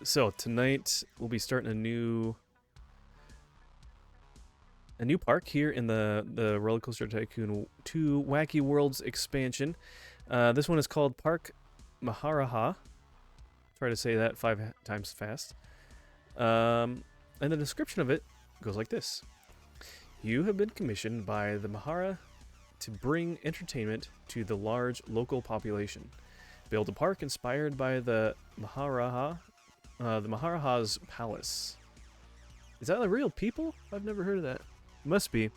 So tonight we'll be starting a new park here in the Rollercoaster Tycoon 2 Wacky Worlds expansion. This one is called Park Maharaja. Try to say that 5 times fast. And the description of it goes like this: You have been commissioned by the Mahara to bring entertainment to the large local population. Build a park inspired by the Maharaja's palace. Is that the real people? I've never heard of that. Must be.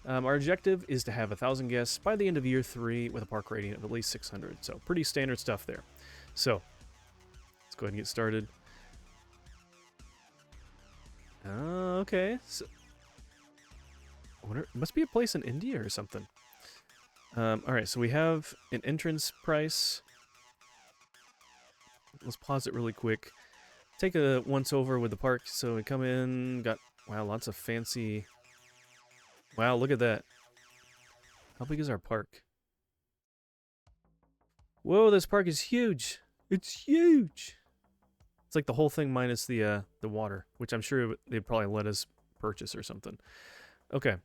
Our objective is to have 1,000 guests by the end of year 3 with a park rating of at least 600. So pretty standard stuff there. So let's go ahead and get started. Okay. So, I wonder, it must be a place in India or something. Alright, so we have an entrance price. Let's pause it really quick. Take a once over with the park. So we come in, got, wow, lots of fancy... Wow, look at that. How big is our park? Whoa, this park is huge. It's huge. It's like the whole thing minus the water, which I'm sure they'd probably let us purchase or something. Okay.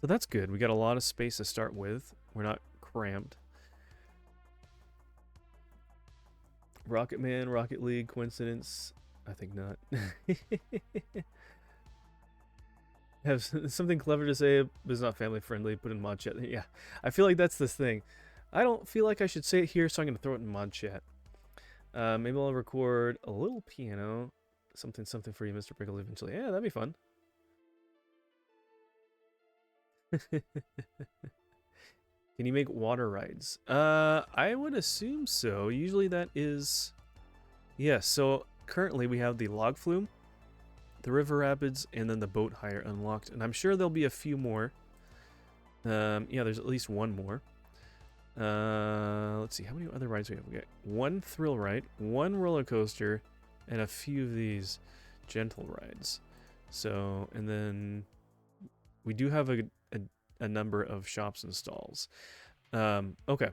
So that's good. We got a lot of space to start with. We're not cramped. Rocket Man, Rocket League, coincidence? I think not. Have something clever to say, but it's not family friendly. Put in mod chat. Yeah, I feel like that's this thing. I don't feel like I should say it here, so I'm going to throw it in mod chat. Maybe I'll record a little piano. Something for you, Mr. Pickle, eventually. Yeah, that'd be fun. Can you make water rides? I would assume so. Usually that is... Yeah, so currently we have the log flume, the river rapids, and then the boat hire unlocked. And I'm sure there'll be a few more. Yeah, there's at least one more. Let's see, how many other rides we have? We got one thrill ride, one roller coaster, and a few of these gentle rides. So, and then we do have a number of shops and stalls. Okay.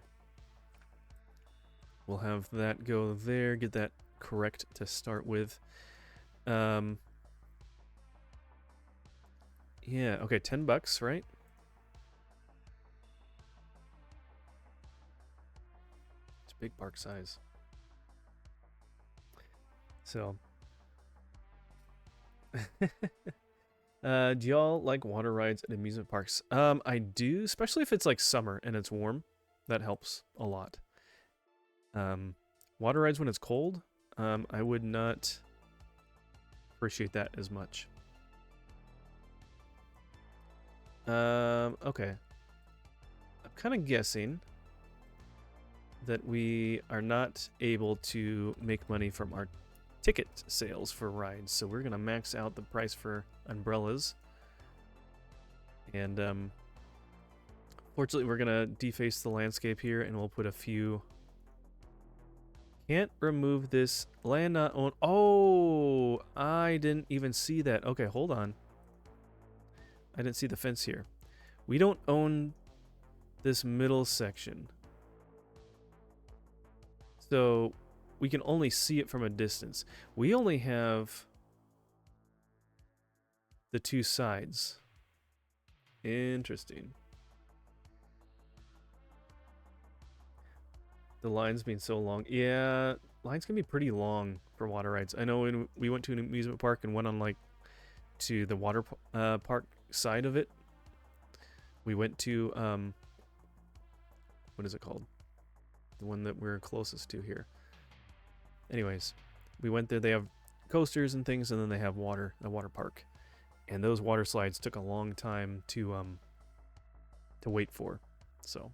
We'll have that go there, get that correct to start with. Yeah, okay, $10, right? It's a big park size. So. Do y'all like water rides at amusement parks? I do, especially if it's like summer and it's warm. That helps a lot. Water rides when it's cold, I would not appreciate that as much. Okay. I'm kind of guessing that we are not able to make money from our ticket sales for rides, so we're gonna max out the price for umbrellas. And fortunately, we're gonna deface the landscape here, and we'll put a few. Can't remove this land not owned. Oh, I didn't even see that. Okay, hold on. I didn't see the fence here. We don't own this middle section, so we can only see it from a distance. We only have the two sides. Interesting. The lines being so long. Yeah, lines can be pretty long for water rides. I know when we went to an amusement park and went on like to the water park side of it. We went to what is it called? The one that we're closest to here. Anyways, we went there. They have coasters and things, and then they have a water park. And those water slides took a long time to wait for. So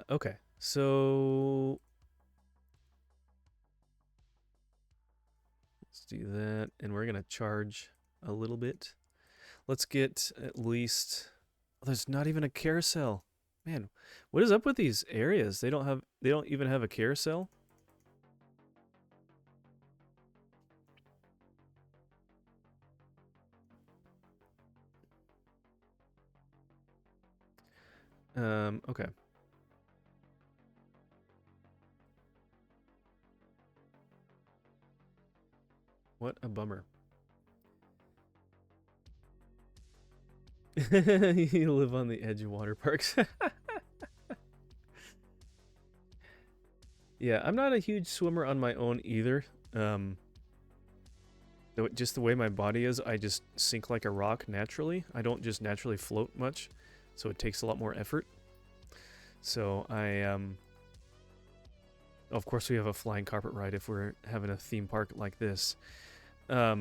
okay. So let's do that, and we're gonna charge a little bit. Let's get at least. Oh, there's not even a carousel. Man, what is up with these areas? They don't even have a carousel. Okay. What a bummer. You live on the edge of water parks. Yeah, I'm not a huge swimmer on my own either. Just the way my body is, I just sink like a rock naturally. I don't just naturally float much, so it takes a lot more effort. So of course we have a flying carpet ride if we're having a theme park like this. Yeah,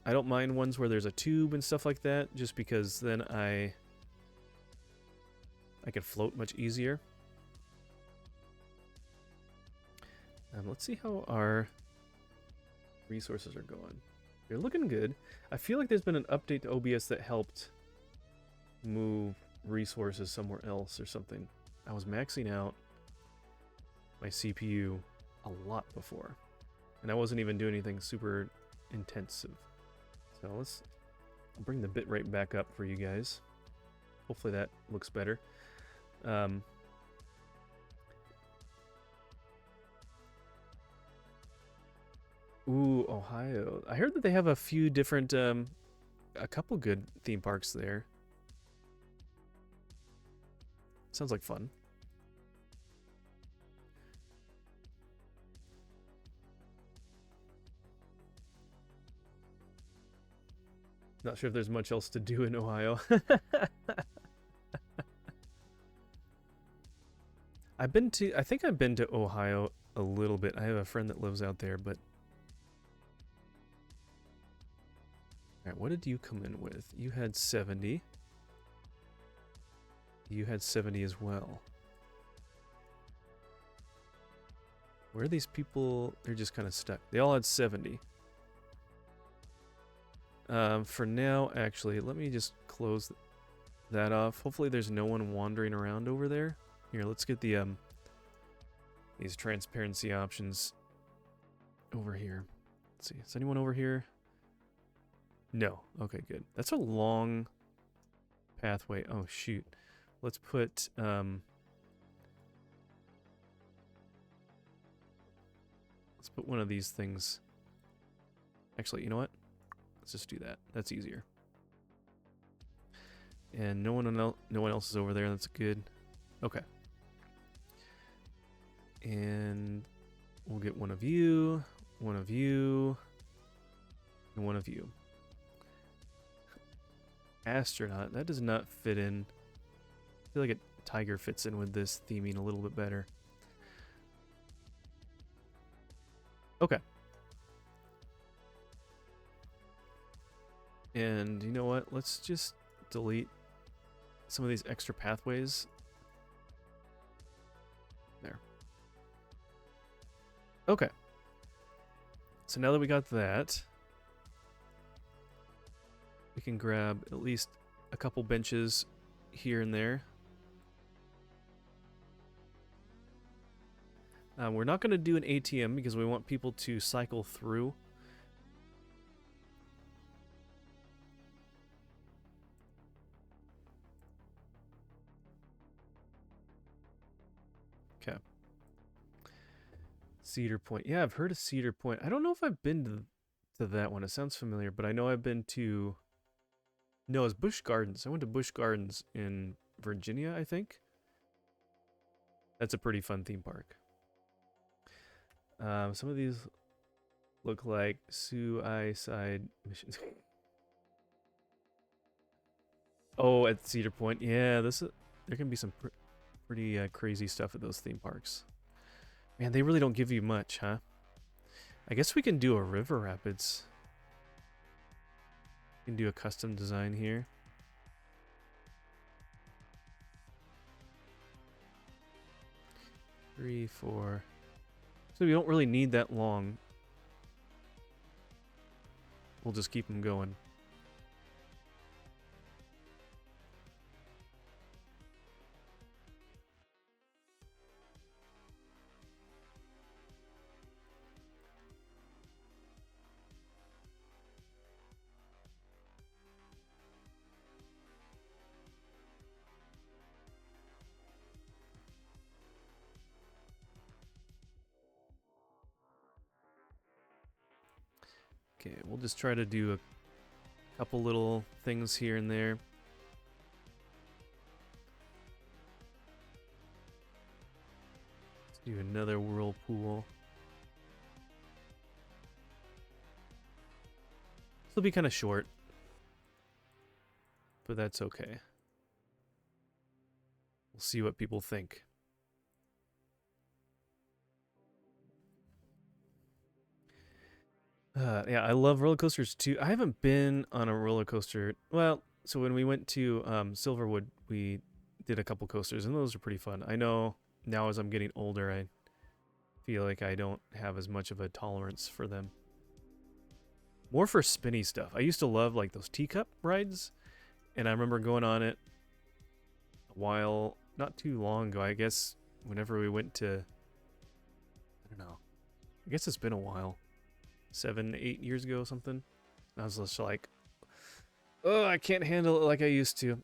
I don't mind ones where there's a tube and stuff like that, just because then I can float much easier. Let's see how our resources are going. They're looking good. I feel like there's been an update to OBS that helped move resources somewhere else or something. I was maxing out my CPU a lot before, and I wasn't even doing anything super intensive. So I'll bring the bitrate back up for you guys. Hopefully that looks better. Ooh, Ohio. I heard that they have a few different, a couple good theme parks there. Sounds like fun. Not sure if there's much else to do in Ohio. I think I've been to Ohio a little bit. I have a friend that lives out there, but... Alright, what did you come in with? You had 70. You had 70 as well. Where are these people? They're just kind of stuck. They all had 70. For now, actually, let me just close that off. Hopefully there's no one wandering around over there. Here, let's get the these transparency options over here. Let's see. Is anyone over here? No. Okay, good. That's a long pathway. Oh, shoot. Let's put one of these things. Actually, you know what? Let's just do that. That's easier. And no one else is over there. That's good. Okay. And we'll get one of you, and one of you. Astronaut. That does not fit in. I feel like a tiger fits in with this theming a little bit better. Okay. And you know what? Let's just delete some of these extra pathways. There. Okay. So now that we got that, we can grab at least a couple benches here and there. We're not going to do an ATM because we want people to cycle through. Okay. Cedar Point. Yeah, I've heard of Cedar Point. I don't know if I've been to that one. It sounds familiar, but I know I've been to... No, it's Busch Gardens. I went to Busch Gardens in Virginia, I think. That's a pretty fun theme park. Some of these look like suicide missions. Oh, at Cedar Point. Yeah, there can be some pretty crazy stuff at those theme parks. Man, they really don't give you much, huh? I guess we can do a river rapids. We can do a custom design here. Three, four. So we don't really need that long. We'll just keep them going. Okay, we'll just try to do a couple little things here and there. Let's do another whirlpool. This will be kind of short, but that's okay. We'll see what people think. Yeah, I love roller coasters too. I haven't been on a roller coaster. Well, so when we went to Silverwood, we did a couple coasters, and those are pretty fun. I know now as I'm getting older, I feel like I don't have as much of a tolerance for them. More for spinny stuff. I used to love like those teacup rides, and I remember going on it a while, not too long ago. I guess whenever we went to, I don't know. I guess it's been a while. 7, 8 years ago or something. I was just like, oh, I can't handle it like I used to.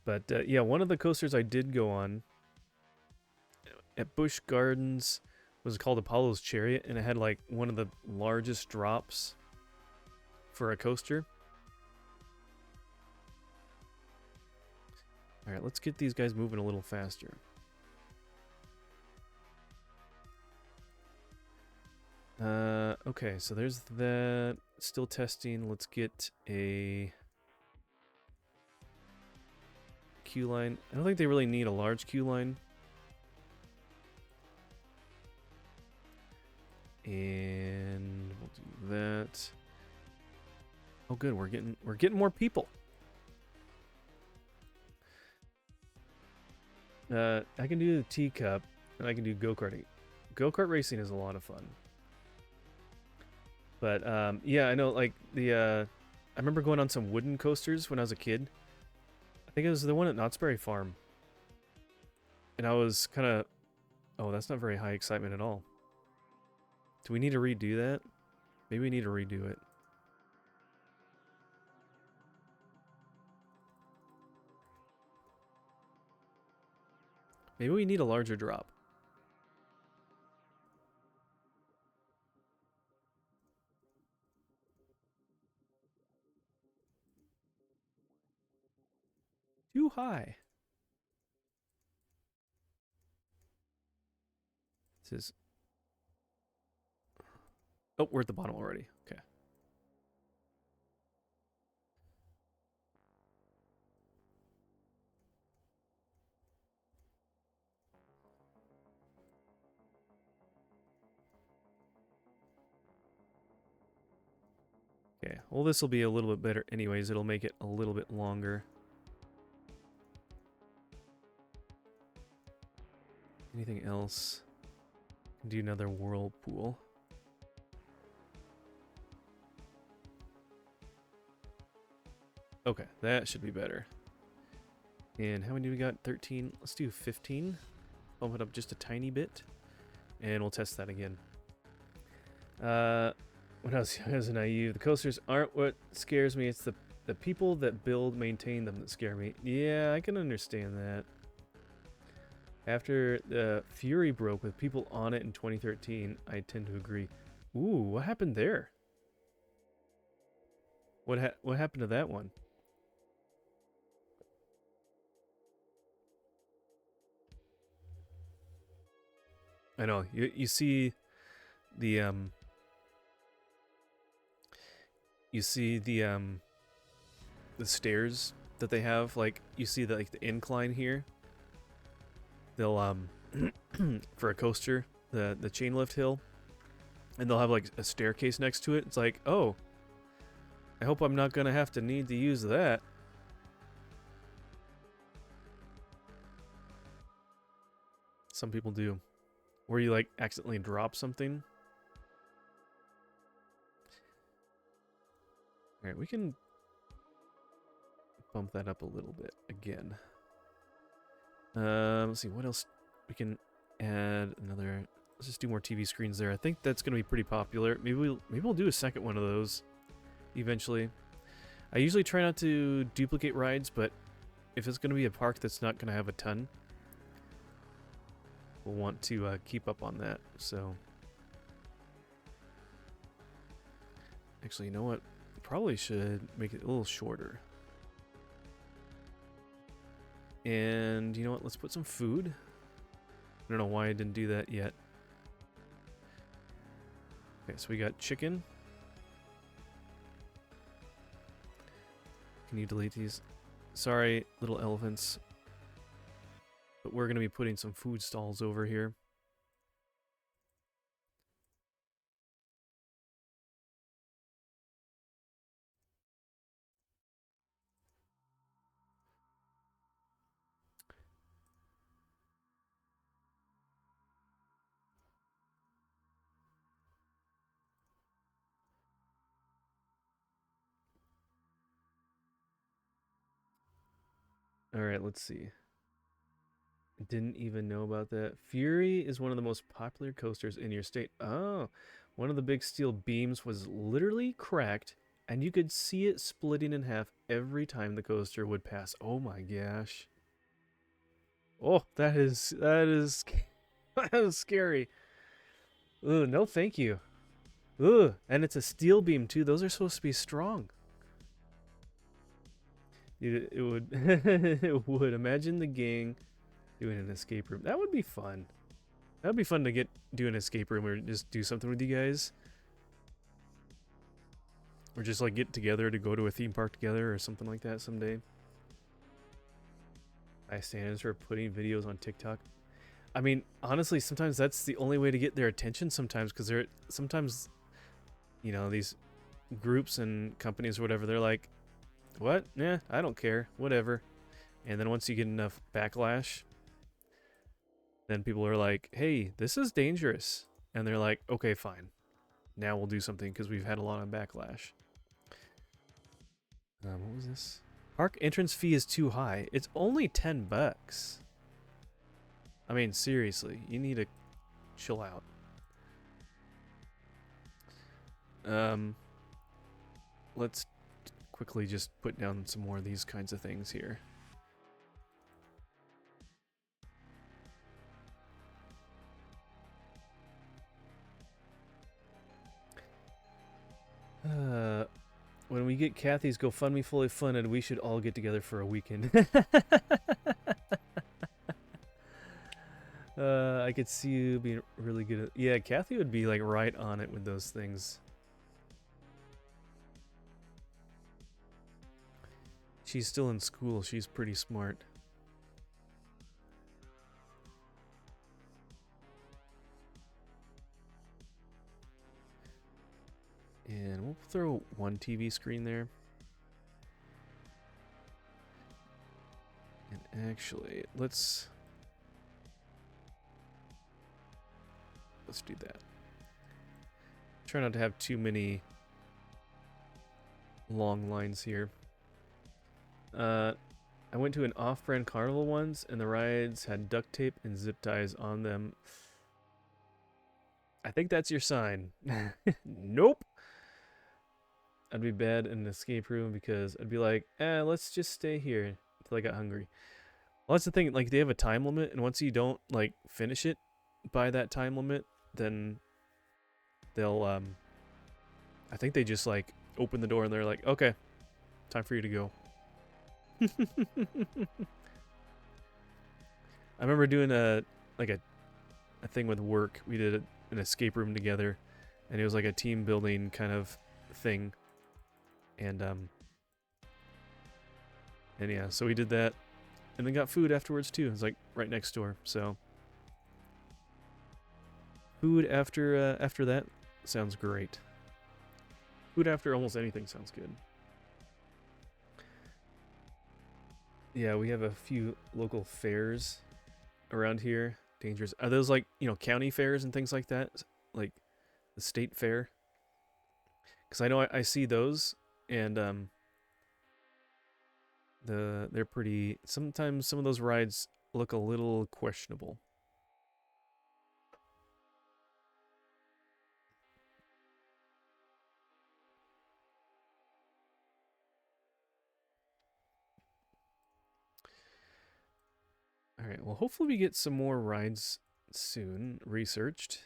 But yeah, one of the coasters I did go on at Busch Gardens was called Apollo's Chariot, and it had like one of the largest drops for a coaster. All right, let's get these guys moving a little faster. Okay, so there's that. Still testing. Let's get a queue line. I don't think they really need a large queue line. And we'll do that. Oh good, we're getting more people. I can do the teacup and I can do go-karting. Go-kart racing is a lot of fun. But yeah, I know like I remember going on some wooden coasters when I was a kid. I think it was the one at Knott's Berry Farm. And I was kind of, oh, that's not very high excitement at all. Do we need to redo that? Maybe we need to redo it. Maybe we need a larger drop. Too high. This is... Oh, we're at the bottom already. Okay. Okay, well this will be a little bit better anyways. It'll make it a little bit longer. Anything else? Do another whirlpool. Okay, that should be better. And how many do we got? 13. Let's do 15. Bump it up just a tiny bit. And we'll test that again. When I was naive, the coasters aren't what scares me. It's the people that maintain them that scare me. Yeah, I can understand that. After the fury broke with people on it in 2013, I tend to agree. Ooh, what happened there? What happened to that one? I know you see the the stairs that they have, like you see the incline here. They'll for a coaster, the chain lift hill, and they'll have like a staircase next to it. It's like, oh, I hope I'm not gonna have to need to use that. Some people do. Where you like accidentally drop something. Alright, we can bump that up a little bit again. Let's see, what else we can add. Another, let's just do more TV screens there. I think that's gonna be pretty popular. Maybe we'll do a second one of those eventually. I usually try not to duplicate rides, but if it's gonna be a park that's not gonna have a ton, will want to keep up on that. So, actually, you know what? Probably should make it a little shorter. And you know what? Let's put some food. I don't know why I didn't do that yet. Okay, so we got chicken. Can you delete these? Sorry, little elephants. But we're going to be putting some food stalls over here. Alright, let's see. Didn't even know about that. Fury is one of the most popular coasters in your state. Oh, one of the big steel beams was literally cracked, and you could see it splitting in half every time the coaster would pass. Oh my gosh. Oh, that is that is scary. Ugh, no thank you. Ugh, and it's a steel beam too. Those are supposed to be strong. It would it would. Imagine the gang doing an escape room. That would be fun. That would be fun to do an escape room or just do something with you guys. Or just like get together to go to a theme park together or something like that someday. Bystanders for putting videos on TikTok. I mean, honestly, sometimes that's the only way to get their attention sometimes, because they're sometimes, you know, these groups and companies or whatever, they're like, what? Yeah, I don't care. Whatever. And then once you get enough backlash, then people are like, hey, this is dangerous. And they're like, okay, fine. Now we'll do something because we've had a lot of backlash. What was this? Park entrance fee is too high. It's only $10. I mean, seriously, you need to chill out. Let's quickly just put down some more of these kinds of things here. When we get Kathy's GoFundMe fully funded, we should all get together for a weekend. I could see you being really good at... Yeah, Kathy would be like right on it with those things. She's still in school. She's pretty smart. And we'll throw one TV screen there. And actually, let's do that. Try not to have too many long lines here. I went to an off-brand carnival once, and the rides had duct tape and zip ties on them. I think that's your sign. Nope. I'd be bad in an escape room because I'd be like, let's just stay here until I got hungry. Well, that's the thing. Like, they have a time limit, and once you don't like finish it by that time limit, then they'll I think they just like open the door and they're like, okay, time for you to go. I remember doing a thing with work. We did an escape room together, and it was like a team building kind of thing. And yeah, so we did that, and then got food afterwards too. It was like right next door. So food after that sounds great. Food after almost anything sounds good. Yeah, we have a few local fairs around here. Dangerous. Are those like, you know, county fairs and things like that? Like the state fair? Because I know I see those, and they're pretty... Sometimes some of those rides look a little questionable. Alright, well hopefully we get some more rides soon. Researched.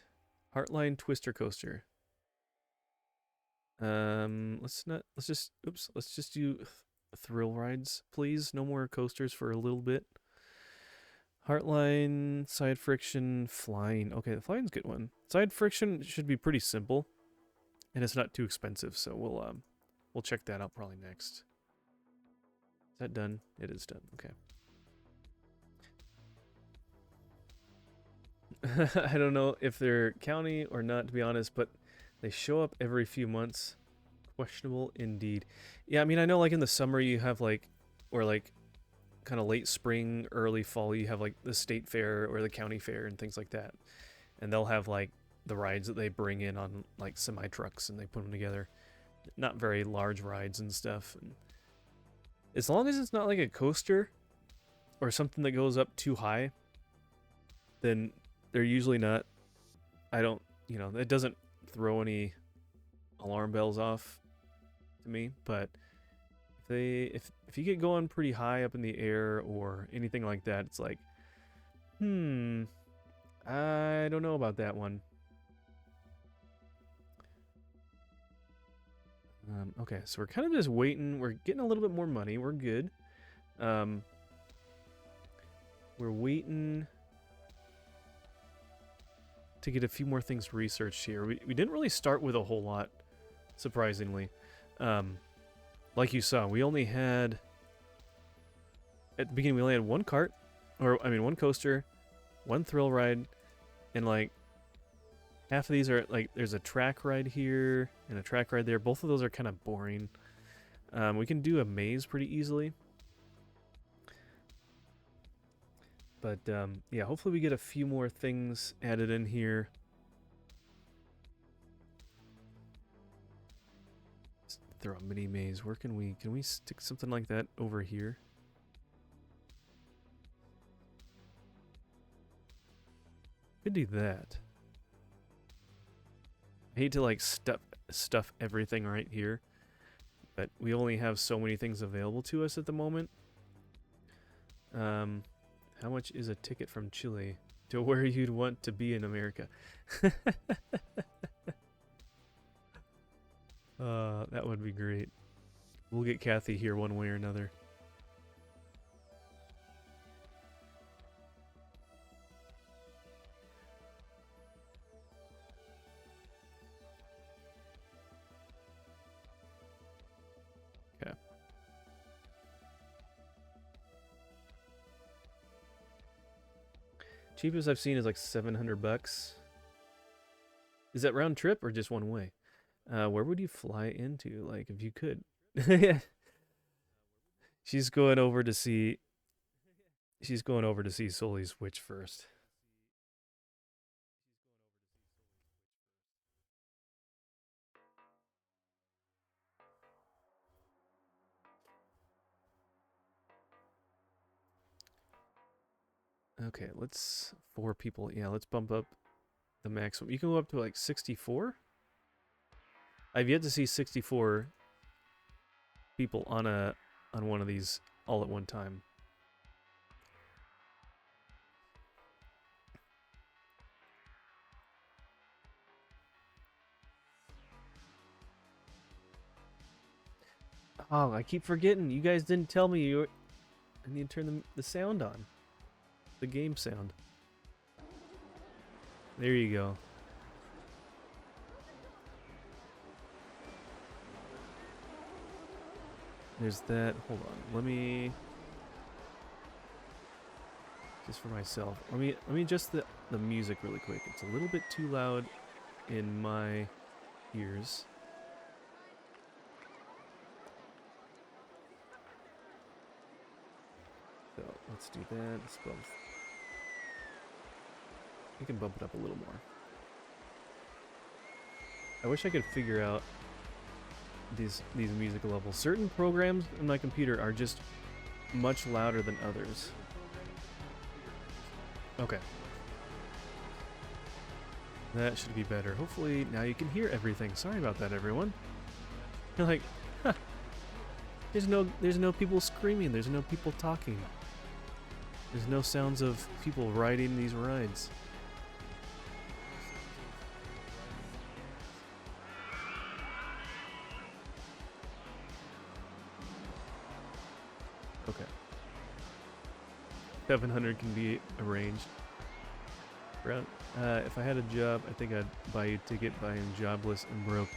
Heartline Twister Coaster. Let's just do thrill rides, please. No more coasters for a little bit. Heartline, side friction, flying. Okay, the flying's a good one. Side friction should be pretty simple, and it's not too expensive, so we'll check that out probably next. Is that done? It is done. Okay. I don't know if they're county or not, to be honest, but they show up every few months. Questionable indeed. Yeah, I mean, I know like in the summer you have like, or like kind of late spring, early fall, you have like the state fair or the county fair and things like that. And they'll have like the rides that they bring in on like semi trucks and they put them together. Not very large rides and stuff. And as long as it's not like a coaster or something that goes up too high, then they're usually not, I don't, you know, it doesn't throw any alarm bells off to me, but if you get going pretty high up in the air or anything like that, it's like, I don't know about that one. Okay, so we're kind of just waiting. We're getting a little bit more money. We're good. We're waiting to get a few more things researched here. We didn't really start with a whole lot, surprisingly. Like you saw, we only had, at the beginning, we only had one cart, or I mean one coaster, one thrill ride, and like half of these are like, there's a track ride here and a track ride there. Both of those are kind of boring. We can do a maze pretty easily. But yeah, hopefully we get a few more things added in here. Let's throw a mini maze. Where can we stick something like that over here? Could do that. I hate to like stuff everything right here, but we only have so many things available to us at the moment. How much is a ticket from Chile to where you'd want to be in America? That would be great. We'll get Kathy here one way or another. Okay. Cheapest I've seen is like 700 bucks. Is that round trip or just one way? Where would you fly into? Like, if you could. She's going over to see Sully's witch first. Okay, let's 4 people. Yeah, let's bump up the maximum. You can go up to like 64. I've yet to see 64 people on one of these all at one time. Oh, I keep forgetting. You guys didn't tell me I need to turn the sound on. The game sound. There you go. There's that. Hold on. Let me just for myself. Let me adjust the music really quick. It's a little bit too loud in my ears. So let's do that. Let's bump. We can bump it up a little more. I wish I could figure out these music levels. Certain programs in my computer are just much louder than others. Okay. That should be better. Hopefully now you can hear everything. Sorry about that, everyone. You're like, huh. There's no people screaming. There's no people talking. There's no sounds of people riding these rides. 700 can be arranged. If I had a job, I think I'd buy you a ticket. By him jobless and broke.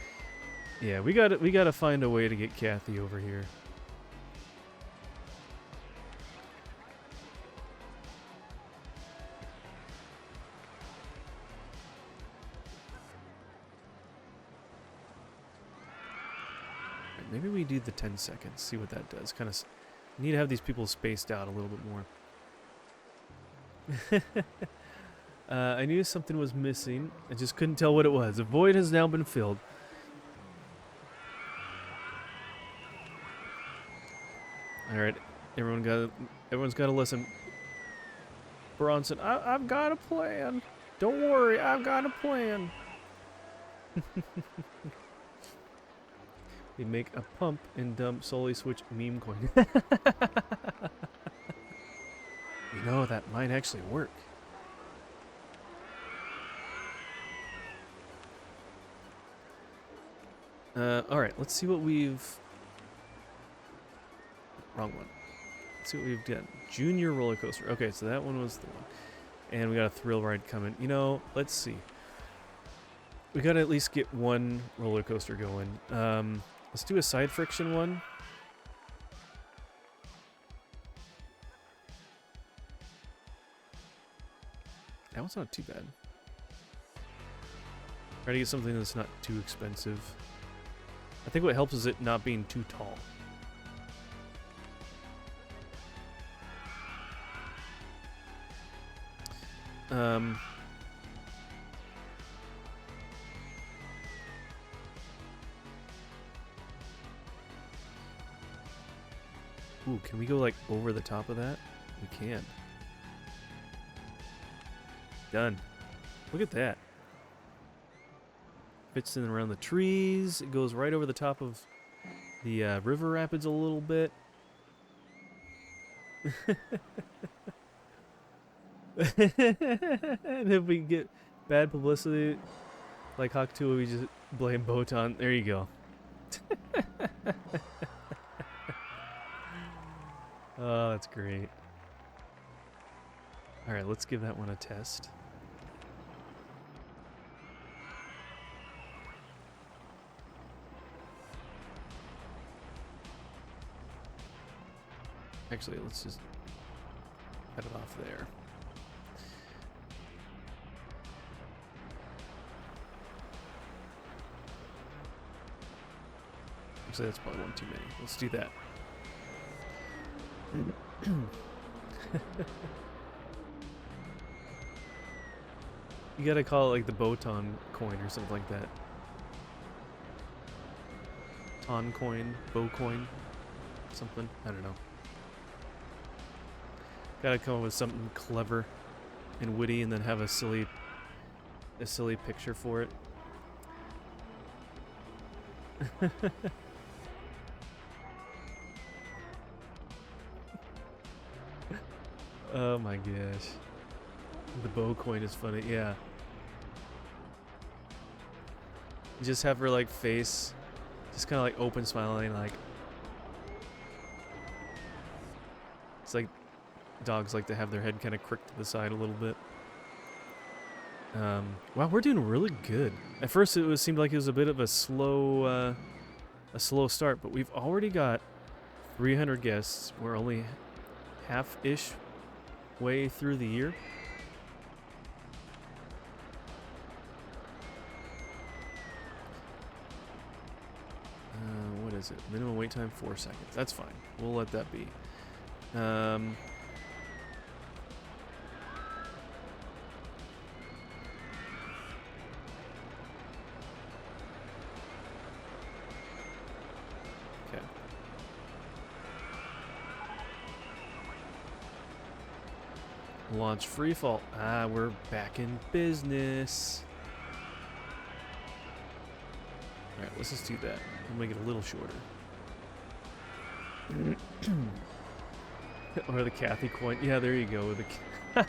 Yeah, we gotta find a way to get Kathy over here. Maybe we do the 10 seconds, see what that does. Kind of need to have these people spaced out a little bit more. I knew something was missing. I just couldn't tell what it was. The void has now been filled. All right, everyone's got to listen. Bronson, I've got a plan. Don't worry, I've got a plan. We make a pump and dump solely switch meme coin. You know, that might actually work. Alright, let's see what we've... Wrong one. Let's see what we've done. Junior roller coaster. Okay, so that one was the one. And we got a thrill ride coming. You know, let's see. We gotta at least get one roller coaster going. Let's do a side friction one. That one's not too bad. Try to get something that's not too expensive. I think what helps is it not being too tall. Ooh, can we go like over the top of that? We can. Done. Look at that. Fits in around the trees. It goes right over the top of the river rapids a little bit. And if we get bad publicity, like Hawk 2, we just blame Botan. There you go. Oh, that's great. Alright, let's give that one a test. Actually, let's just cut it off there. Actually, that's probably one too many. Let's do that. You gotta call it like the Botan coin or something like that. Ton coin, Bo coin, something. I don't know. Gotta come up with something clever and witty, and then have a silly picture for it. Oh my gosh. The bow coin is funny, yeah. Just have her like face, just kind of like open smiling, like. It's like dogs like to have their head kind of cricked to the side a little bit. Wow, we're doing really good. At first it seemed like it was a bit of a slow start, but we've already got 300 guests. We're only half-ish way through the year. What is it? Minimum wait time 4 seconds. That's fine. We'll let that be. Okay. Launch freefall. Ah, we're back in business. Alright, let's just do that. We'll make it a little shorter. Or the Kathy coin. Yeah, there you go. With the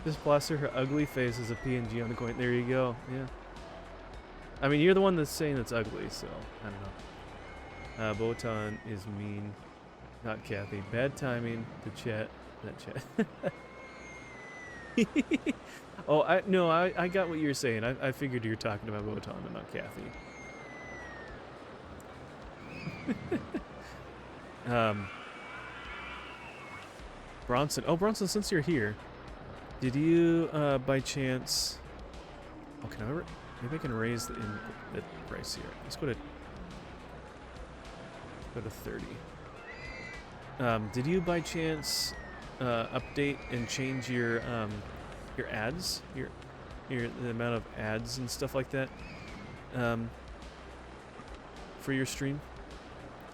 just plaster her ugly face as a PNG on the coin. There you go. Yeah. I mean, you're the one that's saying it's ugly, so I don't know. Botan is mean. Not Kathy. Bad timing. The chat. that chat. Oh, I got what you're saying. I figured you were talking about Wotan and not Kathy. Bronson. Oh, Bronson, since you're here, did you, by chance... Oh, can I... Maybe I can raise the price here. Let's go to 30. Did you, by chance, update and change your ads? The amount of ads and stuff like that? For your stream?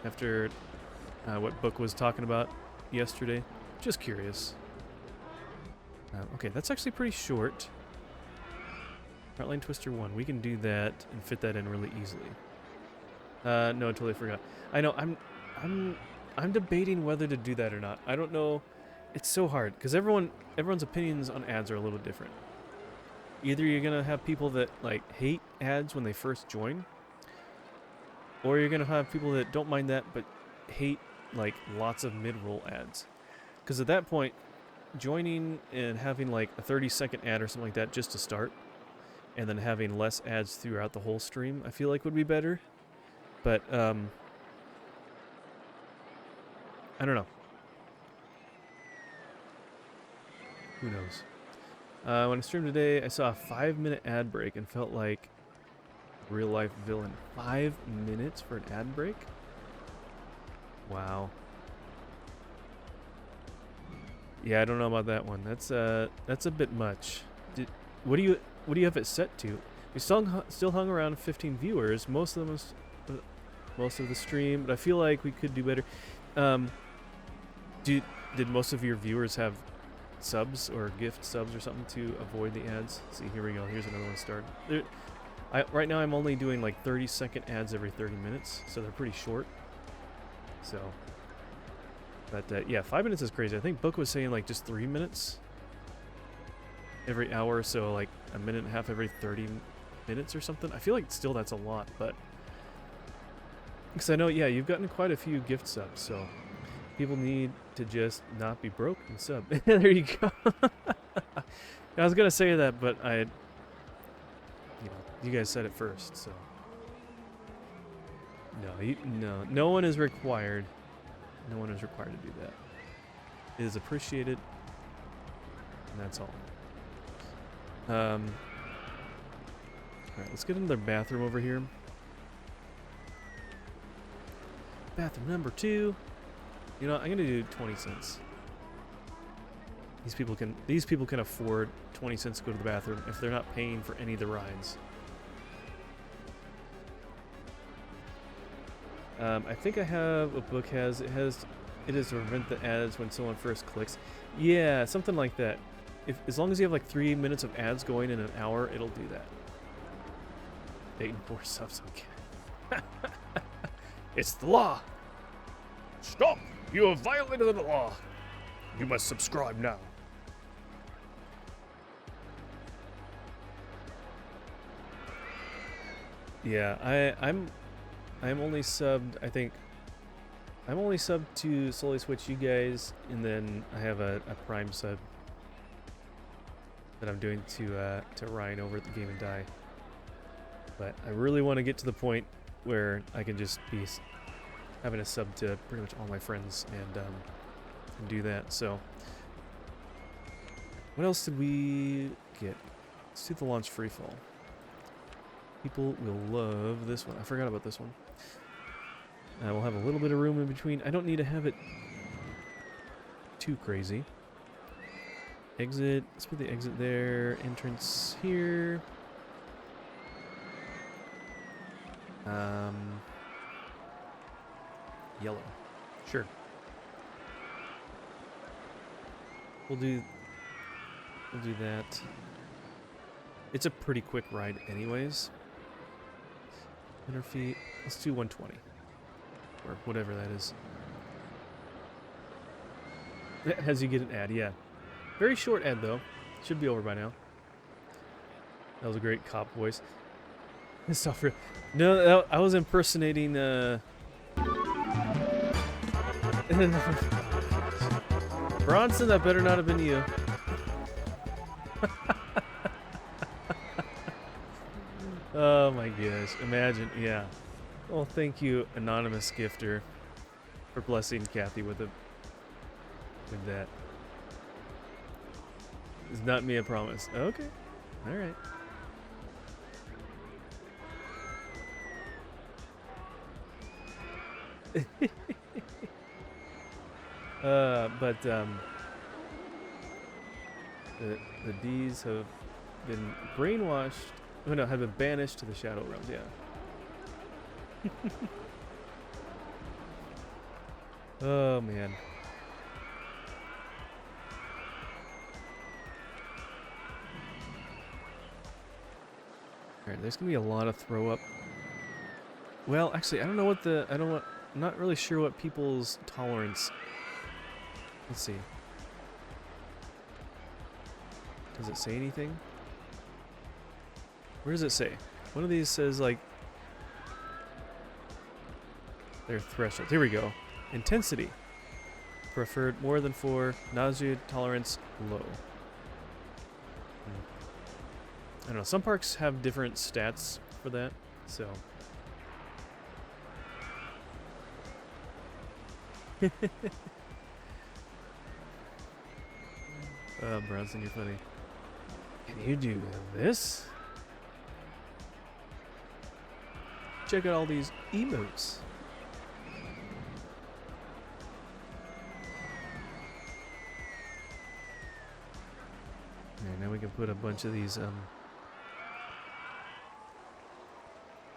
After what Book was talking about yesterday? Just curious. Okay, that's actually pretty short. Heartline Twister 1. We can do that and fit that in really easily. No, I totally forgot. I know, I'm debating whether to do that or not. I don't know. It's so hard, because everyone's opinions on ads are a little different. Either you're going to have people that, like, hate ads when they first join, or you're going to have people that don't mind that, but hate, like, lots of mid-roll ads. Because at that point, joining and having, like, a 30-second ad or something like that just to start, and then having less ads throughout the whole stream, I feel like would be better. But, I don't know. Who knows? When I streamed today, I saw a 5-minute ad break and felt like a real-life villain. 5 minutes for an ad break? Wow. Yeah, I don't know about that one. That's a bit much. What do you have it set to? We still hung around 15 viewers. Most of the stream, but I feel like we could do better. Did most of your viewers have subs or gift subs or something to avoid the ads? See, here we go. Here's another one started. Right now I'm only doing like 30-second ads every 30 minutes, so they're pretty short. So, but yeah, 5 minutes is crazy. I think Book was saying like just 3 minutes every hour, so like a minute and a half every 30 minutes or something. I feel like still that's a lot, but because I know, yeah, you've gotten quite a few gift subs, so people need to just not be broke and sub. There you go. I was gonna say that, but you guys said it first, so no one is required. No one is required to do that. It is appreciated, and that's all. All right, let's get another bathroom over here. Bathroom number 2. You know, I'm gonna do 20 cents. These people can afford 20 cents to go to the bathroom if they're not paying for any of the rides. I think I have what Book has. It is to prevent the ads when someone first clicks. Yeah, something like that. As long as you have like 3 minutes of ads going in an hour, it'll do that. 8 and 4 subs, okay. It's the law. Stop! You have violated the law. You must subscribe now. Yeah, I'm only subbed. I think I'm only subbed to Slowly Switch you guys, and then I have a Prime sub that I'm doing to Ryan over at the Game and Die. But I really want to get to the point where I can just be having a sub to pretty much all my friends and do that. So, what else did we get? Let's do the launch freefall. People will love this one. I forgot about this one. We'll have a little bit of room in between. I don't need to have it too crazy. Exit. Let's put the exit there. Entrance here. Yellow. Sure. We'll do that. It's a pretty quick ride anyways. 100 feet. Let's do 120. Or whatever that is. As you get an ad, yeah. Very short ad though. Should be over by now. That was a great cop voice. It's not real. No, I was impersonating Bronson, that better not have been you. Oh my gosh, imagine, yeah. Well, thank you, anonymous gifter, for blessing Kathy with that. It's not me, I promise. Okay, all right. But the D's have been brainwashed. Oh no, have been banished to the Shadow Realms. Yeah. Oh man. All right, there's gonna be a lot of throw up. Well, actually, I don't know what I'm not really sure what people's tolerance. Let's see. Does it say anything? Where does it say? One of these says like their threshold. Here we go. Intensity. Preferred more than 4. Nausea tolerance low. I don't know. Some parks have different stats for that, so. Bronson, you're funny. Can you do this? Check out all these emotes. And now we can put a bunch of these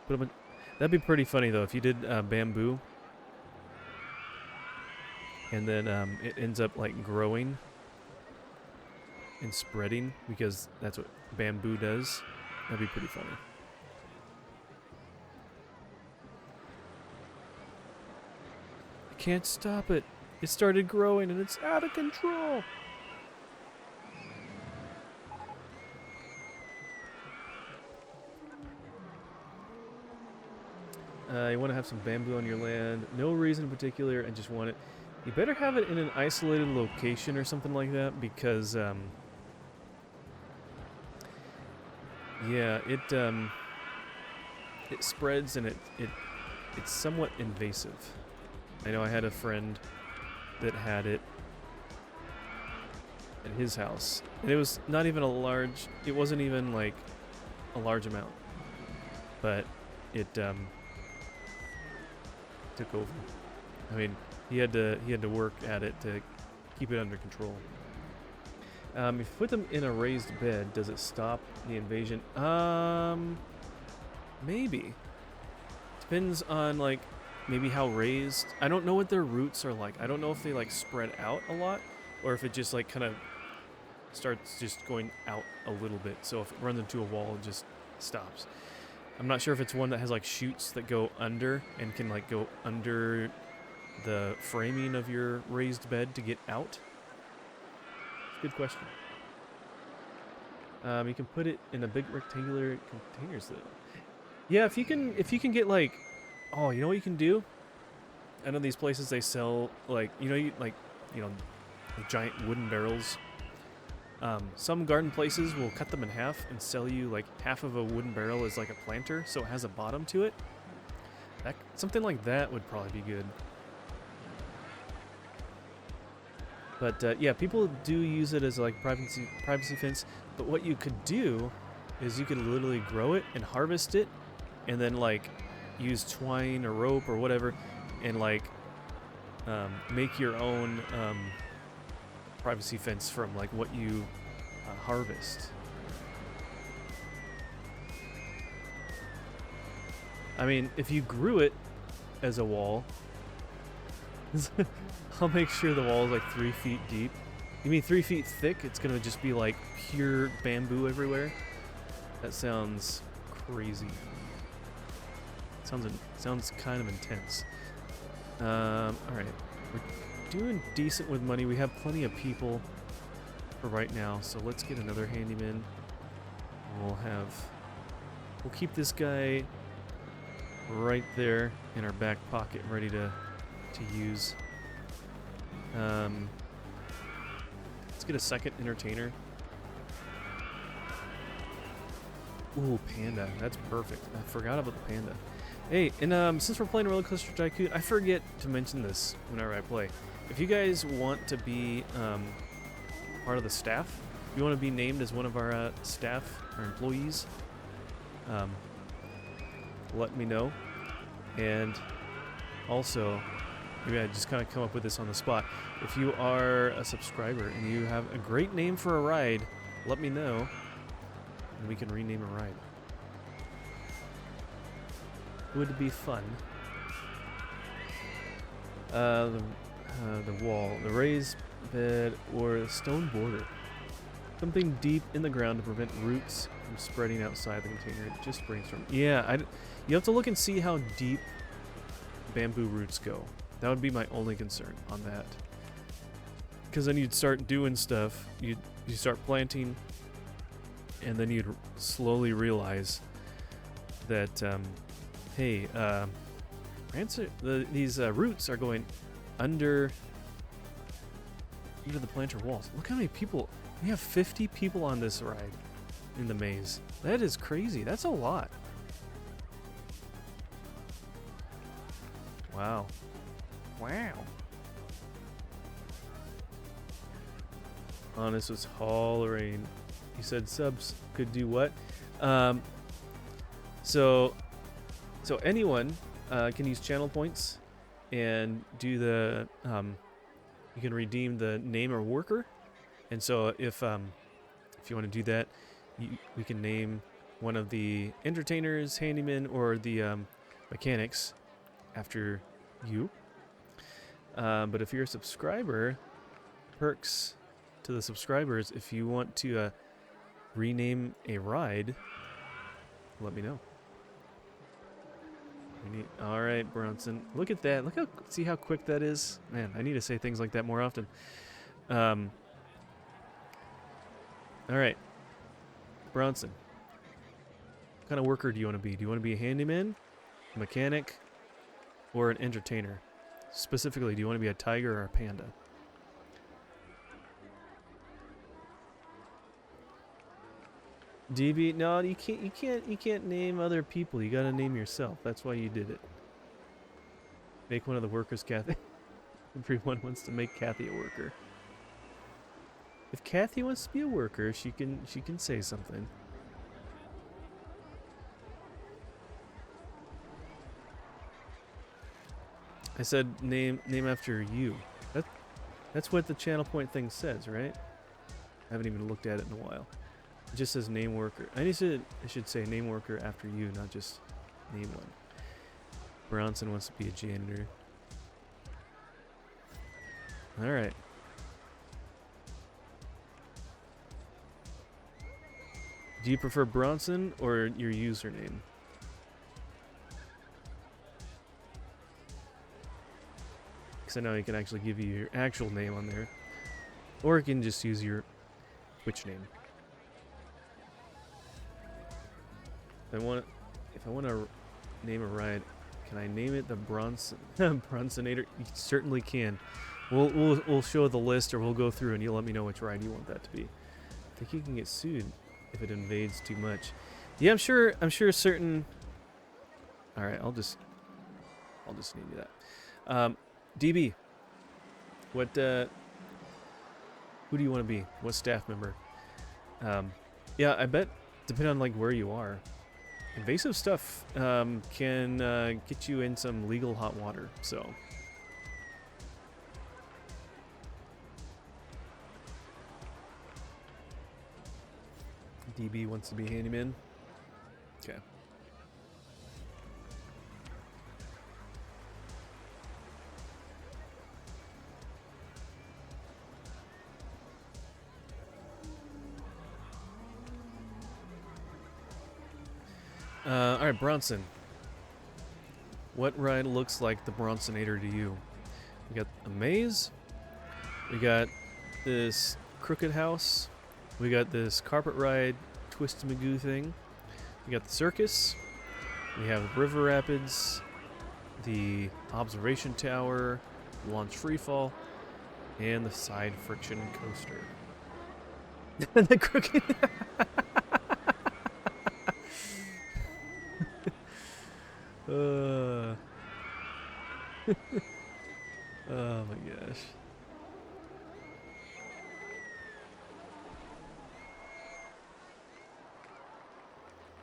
that'd be pretty funny though if you did bamboo and then it ends up like growing and spreading because that's what bamboo does. That'd be pretty funny. I can't stop it. It started growing and it's out of control. You want to have some bamboo on your land. No reason in particular, and just want it. You better have it in an isolated location or something like that, because yeah, it spreads and it's somewhat invasive. I know I had a friend that had it at his house, and it was not even a large. It wasn't even like a large amount, but it took over. I mean, he had to work at it to keep it under control. If you put them in a raised bed, does it stop the invasion? Maybe. Depends on like maybe how raised. I don't know what their roots are like. I don't know if they like spread out a lot or if it just like kind of starts just going out a little bit. So if it runs into a wall, it just stops. I'm not sure if it's one that has like chutes that go under and can like go under the framing of your raised bed to get out. Good question. You can put it in a big rectangular containers though. Yeah, if you can get like, oh, you know what you can do? I know these places they sell like the giant wooden barrels. Some garden places will cut them in half and sell you like half of a wooden barrel as like a planter, so it has a bottom to it. Something like that would probably be good. But yeah, people do use it as like privacy fence. But what you could do is you could literally grow it and harvest it, and then like use twine or rope or whatever, and like make your own privacy fence from like what you harvest. I mean, if you grew it as a wall, I'll make sure the wall is like 3 feet deep. You mean 3 feet thick? It's gonna just be like pure bamboo everywhere. That sounds crazy. Sounds kind of intense. All right, we're doing decent with money. We have plenty of people for right now, so let's get another handyman. We'll keep this guy right there in our back pocket, ready to use. Let's get a second entertainer. Ooh, panda. That's perfect. I forgot about the panda. Hey, and since we're playing Rollercoaster Tycoon, I forget to mention this whenever I play. If you guys want to be part of the staff, if you want to be named as one of our staff, our employees, let me know. And also, maybe I just kind of come up with this on the spot. If you are a subscriber and you have a great name for a ride, let me know, and we can rename a ride. Would be fun. The wall, the raised bed, or a stone border. Something deep in the ground to prevent roots from spreading outside the container. Just brainstorm. Yeah, you have to look and see how deep bamboo roots go. That would be my only concern on that. Because then you'd start doing stuff, you start planting, and then you'd slowly realize that, hey, these roots are going under the planter walls. Look how many people. We have 50 people on this ride in the maze. That is crazy. That's a lot. Wow. Wow. Honest was hollering. He said subs could do what? So anyone can use channel points and do the you can redeem the name or worker. And so if you want to do that, we can name one of the entertainers, handymen, or the mechanics after you. But if you're a subscriber, perks to the subscribers, if you want to rename a ride, let me know. All right, Bronson. Look at that. See how quick that is? Man, I need to say things like that more often. All right, Bronson. What kind of worker do you want to be? Do you want to be a handyman, a mechanic, or an entertainer? Specifically, do you want to be a tiger or a panda? DB, no, you can't name other people. You gotta name yourself. That's why you did it. Make one of the workers Kathy. Everyone wants to make Kathy a worker. If Kathy wants to be a worker, she can say something. I said name after you. That's what the channel point thing says, right? I haven't even looked at it in a while. It just says name worker. I should say name worker after you, not just name one. Bronson wants to be a janitor. Alright. Do you prefer Bronson or your username? Because I know you can actually give you your actual name on there. Or you can just use your Twitch name. If I want to name a ride, can I name it the Bronson Bronsonator? You certainly can. We'll show the list, or we'll go through and you'll let me know which ride you want that to be. I think you can get sued if it invades too much. Yeah, I'm sure certain. All right, I'll just name you that. DB, what who do you want to be? What staff member? Yeah, I bet depending on like where you are, invasive stuff can get you in some legal hot water. So. DB wants to be handyman. Okay. All right, Bronson. What ride looks like the Bronsonator to you? We got a maze. We got this crooked house. We got this carpet ride, twist-magoo thing. We got the circus. We have river rapids, the observation tower, launch freefall, and the side friction coaster. The crooked. uh, oh my gosh.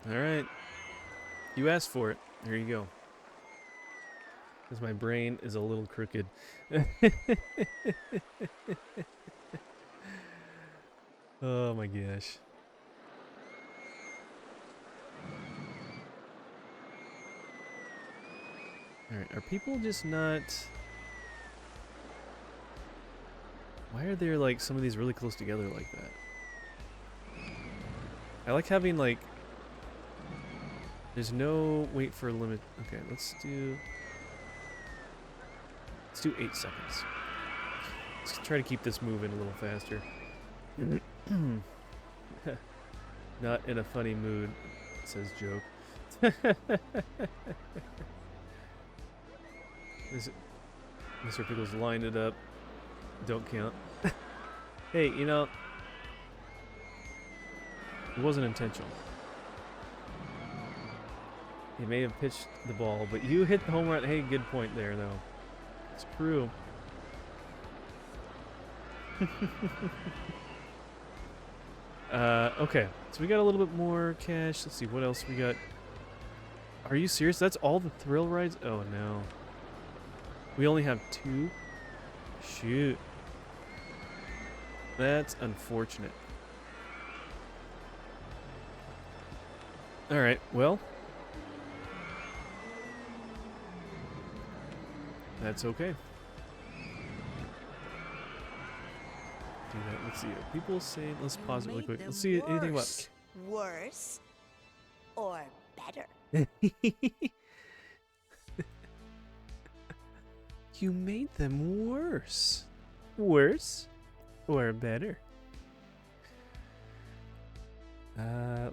All right. You asked for it. There you go. Because my brain is a little crooked. Oh my gosh. Alright, are people just not... Why are there like some of these really close together like that? I like having like... There's no wait for a limit. Okay, let's do 8 seconds. Let's try to keep this moving a little faster. Not in a funny mood, says Joke. Mr. Pickles lined it up. Don't count. Hey, you know, it wasn't intentional. You may have pitched the ball, but you hit the home run. Hey, good point there, though. It's true. Okay, so we got a little bit more cash. Let's see, what else we got? Are you serious? That's all the thrill rides? Oh, no. We only have 2? Shoot. That's unfortunate. Alright, well. That's okay. Do that. Let's see. People say, let's pause it really quick. Let's see anything about... Worse or better? You made them worse. Worse or better?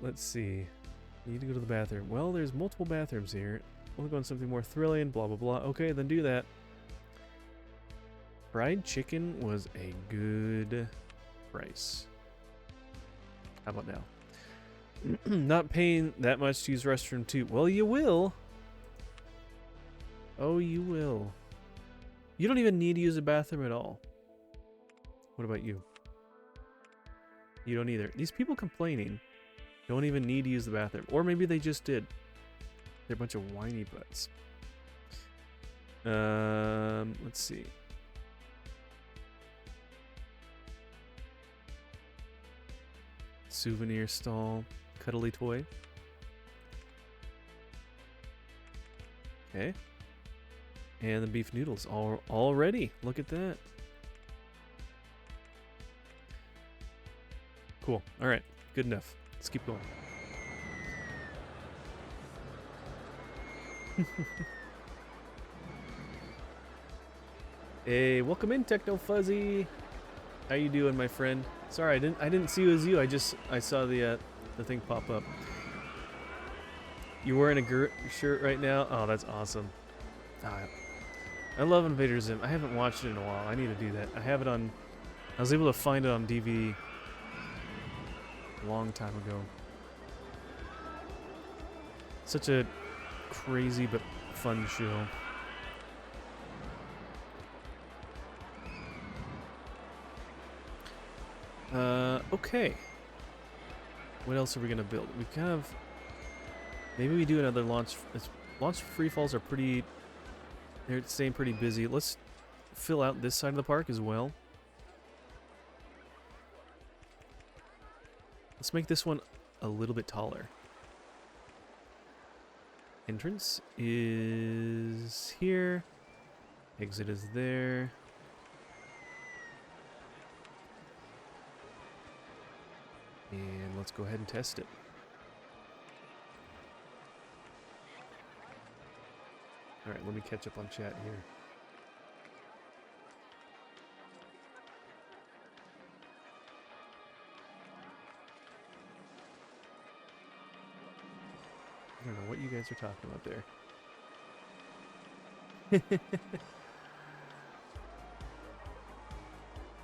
Let's see. Need to go to the bathroom. Well, there's multiple bathrooms here. We'll go on something more thrilling, blah, blah, blah. Okay, then do that. Fried chicken was a good price. How about now? Not paying that much to use restroom too. Well, you will. Oh, you will. You don't even need to use a bathroom at all. What about you? You don't either. These people complaining don't even need to use the bathroom. Or maybe they just did. They're a bunch of whiny butts. Let's see. Souvenir stall. Cuddly toy. Okay. And the beef noodles already. Look at that. Cool. All right. Good enough. Let's keep going. Hey, welcome in, Techno Fuzzy. How you doing, my friend? Sorry, I didn't see it was you. I saw the thing pop up. You're wearing a shirt right now? Oh, that's awesome. I love Invader Zim. I haven't watched it in a while. I need to do that. I have it on... I was able to find it on DVD a long time ago. Such a crazy but fun show. Okay. What else are we gonna build? We kind of... Maybe we do another launch... Launch free falls are pretty... They're staying pretty busy. Let's fill out this side of the park as well. Let's make this one a little bit taller. Entrance is here. Exit is there. And let's go ahead and test it. Alright, let me catch up on chat here. I don't know what you guys are talking about there.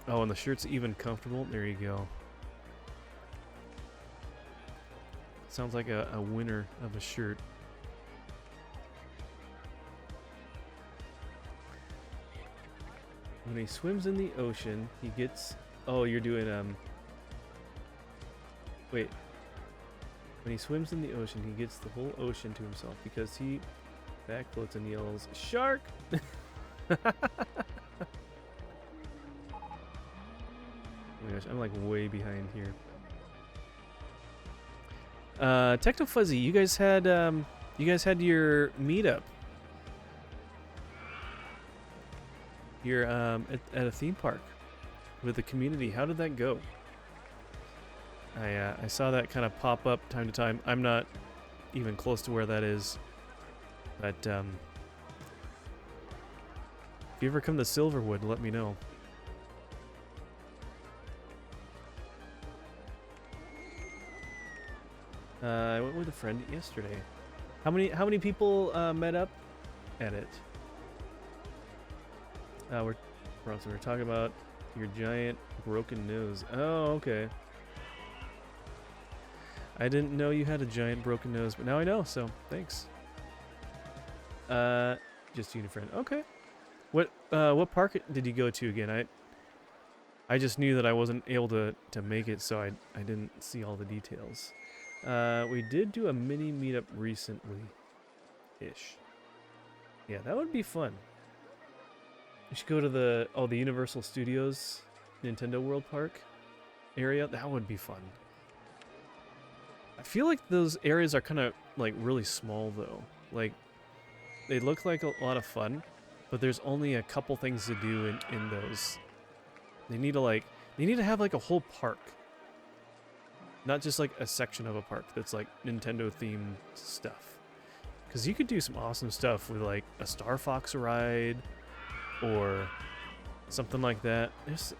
Oh, and the shirt's even comfortable. There you go. Sounds like a winner of a shirt. When he swims in the ocean, he gets... Oh, you're doing, Wait. When he swims in the ocean, he gets the whole ocean to himself because he backfloats and yells, "Shark!" Oh my gosh, I'm like way behind here. Techno Fuzzy, you guys had your meetup. You're at a theme park with the community. How did that go? I saw that kind of pop up time to time. I'm not even close to where that is, but if you ever come to Silverwood, let me know. I went with a friend yesterday. How many people met up at it? We're talking about your giant broken nose. Oh, okay. I didn't know you had a giant broken nose, but now I know, so thanks. Just you and a friend. Okay. What park did you go to again? I just knew that I wasn't able to make it, so I didn't see all the details. We did do a mini meetup recently-ish. Yeah, that would be fun. We should go to the Universal Studios Nintendo World Park area. That would be fun. I feel like those areas are kind of like really small though. Like they look like a lot of fun, but there's only a couple things to do in those. They need to have like a whole park. Not just like a section of a park that's like Nintendo themed stuff. Cuz you could do some awesome stuff with like a Star Fox ride or something like that. It's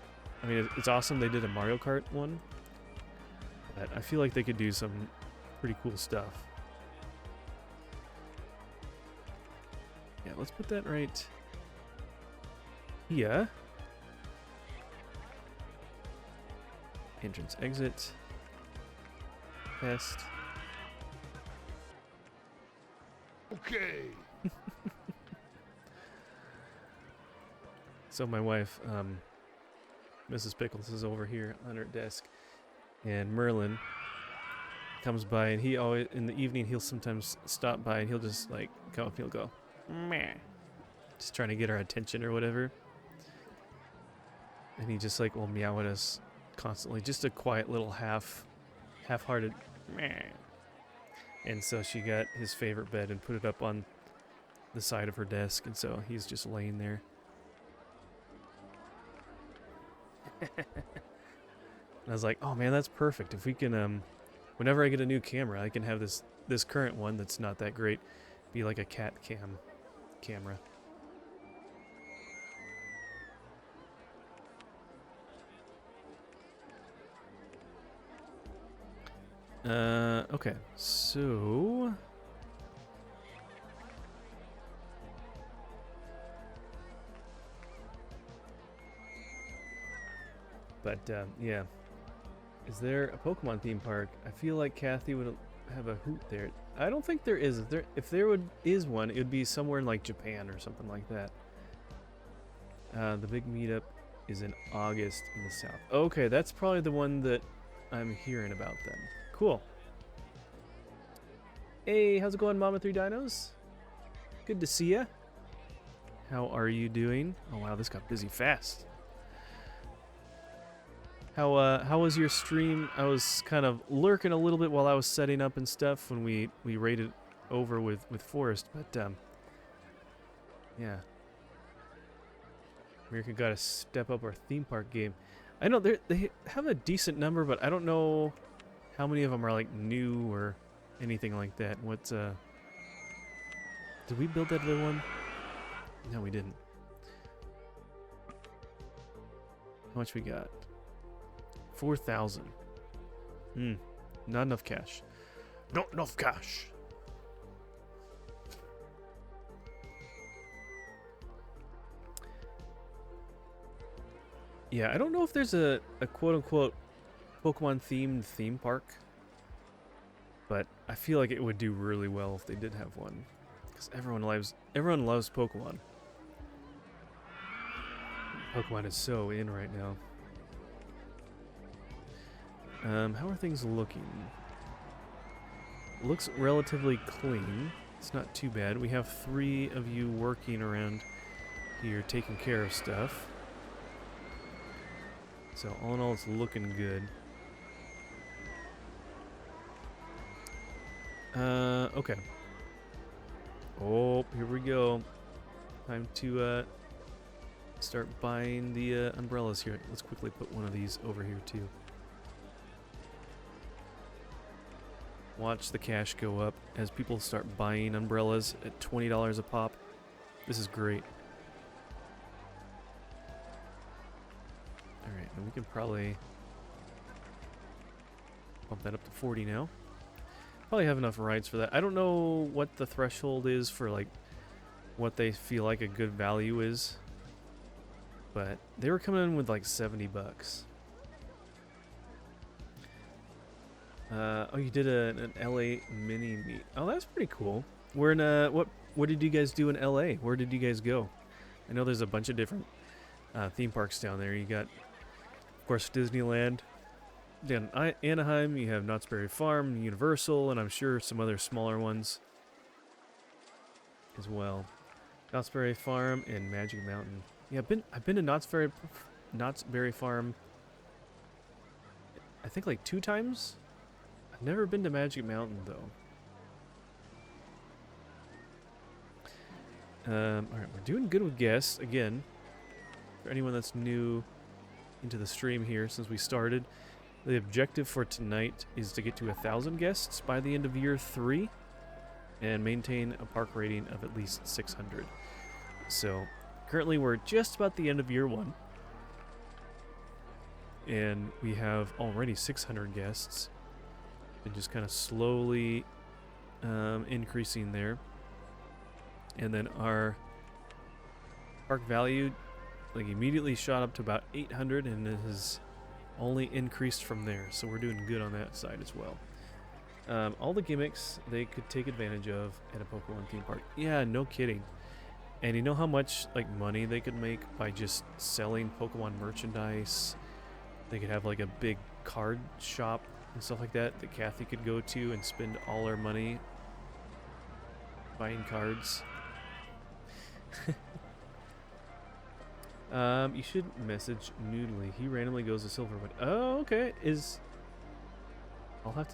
awesome they did a Mario Kart one. But I feel like they could do some pretty cool stuff. Yeah, let's put that right here. Entrance, exit. Test. Okay. So my wife, Mrs. Pickles, is over here on her desk. And Merlin comes by, and he always, in the evening, he'll sometimes stop by, and he'll just, like, come up and he'll go, meh. Just trying to get our attention or whatever. And he just, like, will meow at us constantly. Just a quiet little half-hearted meh. And so she got his favorite bed and put it up on the side of her desk, and so he's just laying there. And I was like, oh man, that's perfect. If we can, whenever I get a new camera, I can have this current one that's not that great be like a cat camera. Okay, so... But, yeah. Is there a Pokemon theme park? I feel like Kathy would have a hoot there. I don't think there is. If there is one, it would be somewhere in, like, Japan or something like that. The big meetup is in August in the south. Okay, that's probably the one that I'm hearing about then. Cool. Hey, how's it going, Mama 3 Dinos? Good to see ya. How are you doing? Oh wow, this got busy fast. How was your stream? I was kind of lurking a little bit while I was setting up and stuff when we raided over with Forrest, but yeah. America got to step up our theme park game. I know they have a decent number, but I don't know how many of them are like new or anything like that. What did we build that other one? No, we didn't. How much we got? 4,000. Not enough cash. Not enough cash. Yeah, I don't know if there's a quote-unquote Pokemon-themed theme park. But I feel like it would do really well if they did have one, because everyone loves Pokemon. Pokemon is so in right now. How are things looking? It looks relatively clean. It's not too bad. We have 3 of you working around here taking care of stuff. So all in all, it's looking good. Okay. Oh, here we go. Time to start buying the umbrellas here. Let's quickly put one of these over here too. Watch the cash go up as people start buying umbrellas at $20 a pop. This is great. Alright, and we can probably bump that up to 40 now. Probably have enough rides for that. I don't know what the threshold is for like what they feel like a good value is. But they were coming in with like 70 bucks. Oh, you did an LA mini meet. Oh, that's pretty cool. We're in what did you guys do in LA? Where did you guys go? I know there's a bunch of different theme parks down there. You got, of course, Disneyland. Then Anaheim, you have Knott's Berry Farm, Universal, and I'm sure some other smaller ones as well. Knott's Berry Farm and Magic Mountain. Yeah, I've been to Knott's Berry Farm, I think like 2 times. I've never been to Magic Mountain though. Alright, we're doing good with guests again. For anyone that's new into the stream here since we started, the objective for tonight is to get to 1,000 guests by the end of year 3 and maintain a park rating of at least 600. So currently we're just about the end of year 1 and we have already 600 guests and just kind of slowly increasing there. And then our park value like immediately shot up to about 800 and it has only increased from there, so we're doing good on that side as well. All the gimmicks they could take advantage of at a Pokemon theme park. Yeah, no kidding. And you know how much like money they could make by just selling Pokemon merchandise? They could have like a big card shop and stuff like that that Kathy could go to and spend all her money buying cards. You should message Noodly. He randomly goes to Silverwood. Oh, okay. I'll have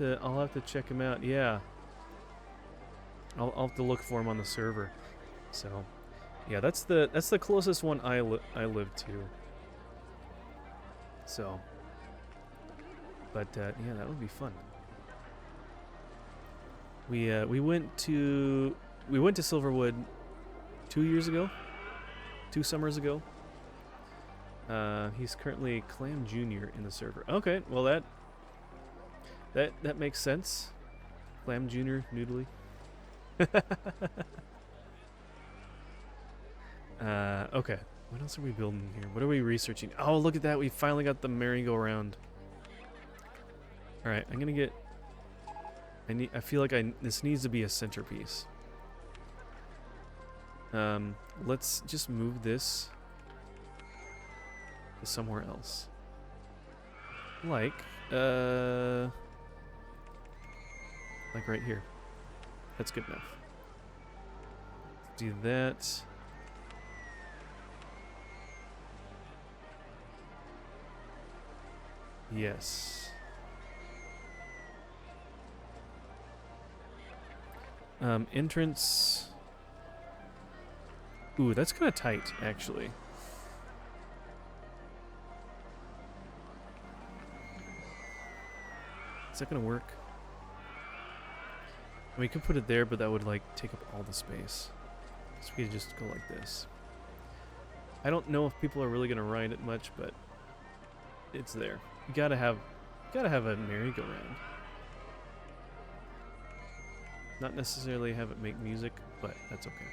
to check him out. Yeah. I'll have to look for him on the server. So, yeah, that's the closest one I live to. So, but yeah, that would be fun. We went to Silverwood 2 years ago, 2 summers ago. He's currently Clam Jr. in the server. Okay, well that makes sense. Clam Jr. Noodly. Okay. What else are we building here? What are we researching? Oh, look at that. We finally got the merry-go-round. Alright, I'm gonna get... I feel like this needs to be a centerpiece. Let's just move this to somewhere else. Like right here. That's good enough. Do that. Yes. Entrance. Ooh, that's kind of tight, actually. Is that gonna work? We could put it there, but that would like take up all the space. So we could just go like this. I don't know if people are really gonna ride it much, but it's there. You gotta have a merry-go-round. Not necessarily have it make music, but that's okay.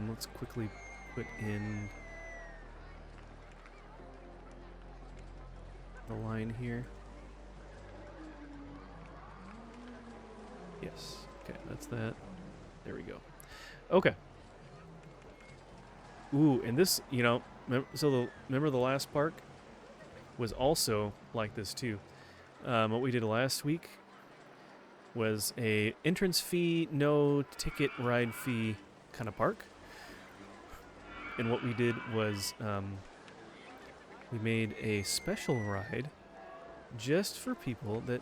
Let's quickly put in the line here. Okay, that's that. There we go. Okay. Ooh, and this, you know, remember the last park was also like this too. What we did last week was a entrance fee, no ticket ride fee kind of park. And what we did was we made a special ride just for people that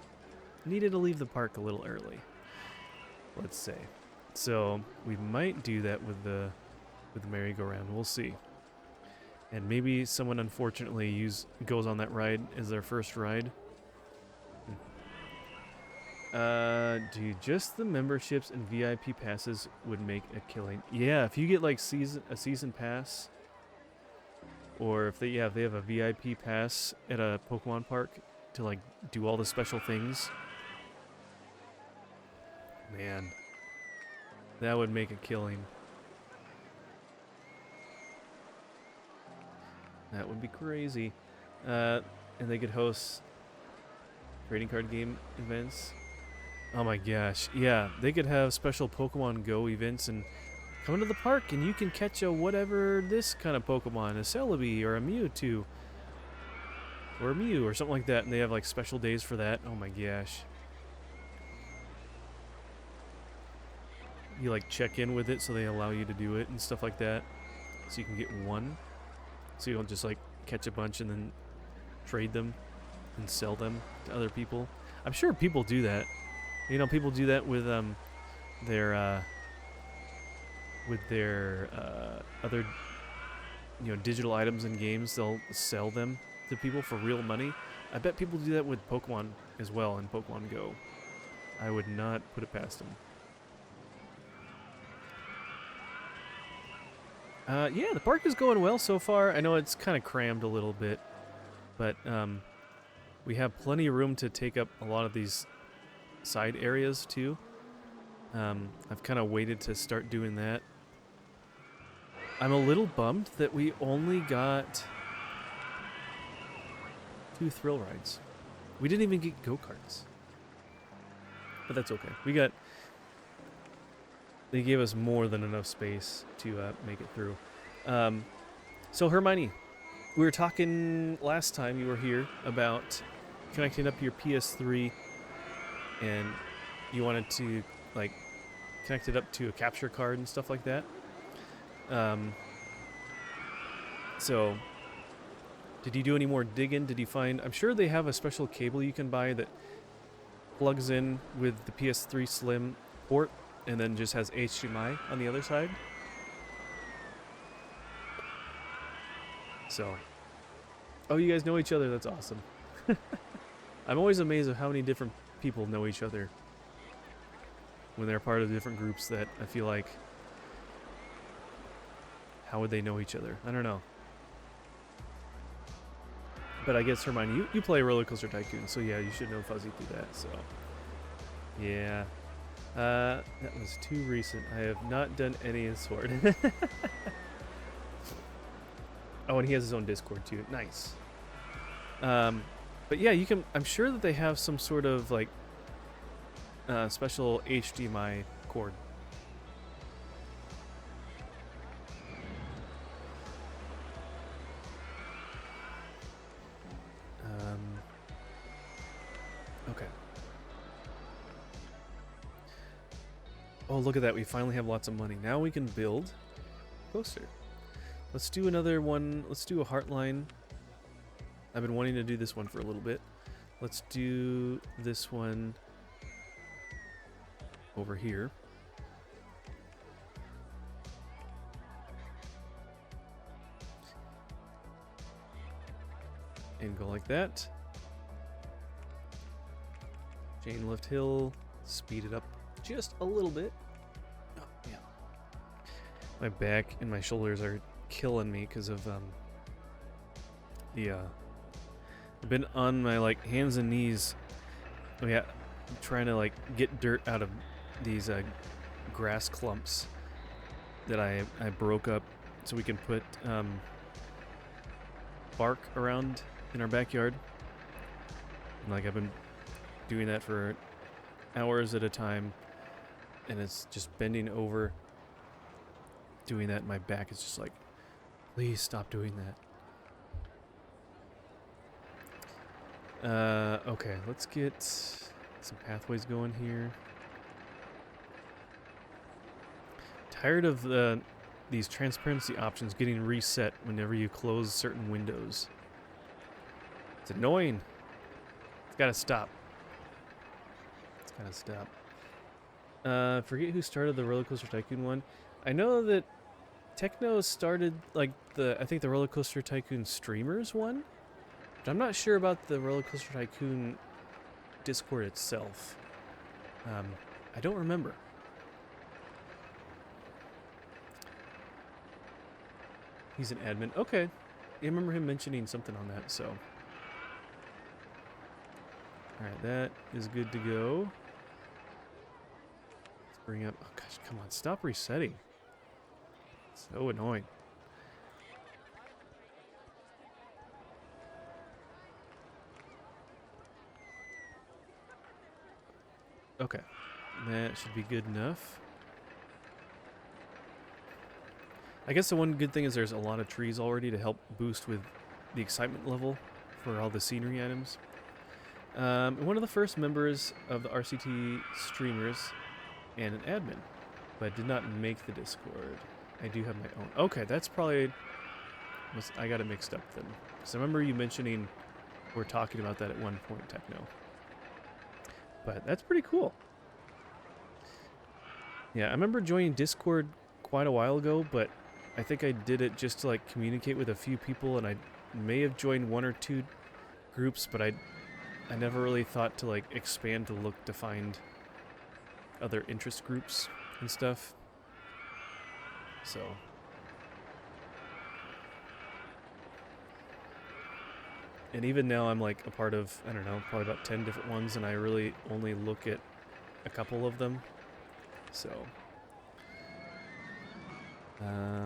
needed to leave the park a little early, let's say. So we might do that with the merry-go-round. We'll see. And maybe someone unfortunately goes on that ride as their first ride. Dude, just the memberships and VIP passes would make a killing. Yeah, if you get like a season pass, or if they have a VIP pass at a Pokemon park to like do all the special things. Man, that would make a killing. That would be crazy. And they could host trading card game events. Oh my gosh, yeah, they could have special Pokemon Go events and come to the park and you can catch a whatever this kind of Pokemon, a Celebi or a Mewtwo. Or a Mew or something like that, and they have like special days for that. Oh my gosh. You like check in with it so they allow you to do it and stuff like that. So you can get one. So you don't just like catch a bunch and then trade them and sell them to other people. I'm sure people do that. You know, people do that with their other, you know, digital items in games. They'll sell them to people for real money. I bet people do that with Pokemon as well in Pokemon Go. I would not put it past them. Yeah, the park is going well so far. I know it's kind of crammed a little bit, but we have plenty of room to take up a lot of these side areas too. I've kind of waited to start doing that. I'm a little bummed that we only got 2 thrill rides. We didn't even get go-karts. But that's okay. They gave us more than enough space to make it through. So Hermione, we were talking last time you were here about connecting up your PS3, and you wanted to like connect it up to a capture card and stuff like that. So did you do any more digging? Did you find? I'm sure they have a special cable you can buy that plugs in with the PS3 Slim port and then just has HDMI on the other side. So, oh, you guys know each other. That's awesome. I'm always amazed at how many different people know each other when they're part of different groups that I feel like, how would they know each other? I don't know. But I guess, Hermione, you play Rollercoaster Tycoon, so yeah, you should know Fuzzy through that, so. Yeah. That was too recent. I have not done any in Sword. Oh, and he has his own Discord too. Nice. But yeah, you can. I'm sure that they have some sort of like special HDMI cord. Okay. Oh, look at that. We finally have lots of money. Now we can build a coaster. Let's do another one. Let's do a Heartline. I've been wanting to do this one for a little bit. Let's do this one over here. And go like that. Chain lift hill. Speed it up just a little bit. Oh, yeah. My back and my shoulders are killing me because of I've been on my like hands and knees. Oh yeah, trying to like get dirt out of these grass clumps that I broke up so we can put bark around in our backyard. And, like, I've been doing that for hours at a time. and it's just bending over, doing that. My back is just like, please stop doing that. Okay, let's get some pathways going here. Tired of these transparency options getting reset whenever you close certain windows. It's annoying. It's gotta stop. It's gotta stop. Forget who started the Rollercoaster Tycoon one. I know that Techno started like I think the Rollercoaster Tycoon streamers one, but I'm not sure about the Rollercoaster Tycoon Discord itself. I don't remember. He's an admin. Okay. I remember him mentioning something on that, so. Alright, that is good to go. Let's bring up... Oh gosh, come on. Stop resetting. So annoying. Okay. That should be good enough. I guess the one good thing is there's a lot of trees already to help boost with the excitement level for all the scenery items. One of the first members of the RCT streamers and an admin, but did not make the Discord. I do have my own. Okay, that's probably... I got it mixed up then. Because I remember you mentioning we're talking about that at one point, Techno. But that's pretty cool. Yeah, I remember joining Discord quite a while ago, but I think I did it just to like communicate with a few people, and I may have joined one or two groups, but I never really thought to like expand to look to find other interest groups and stuff. So and even now I'm like a part of, I don't know, probably about 10 different ones, and I really only look at a couple of them. So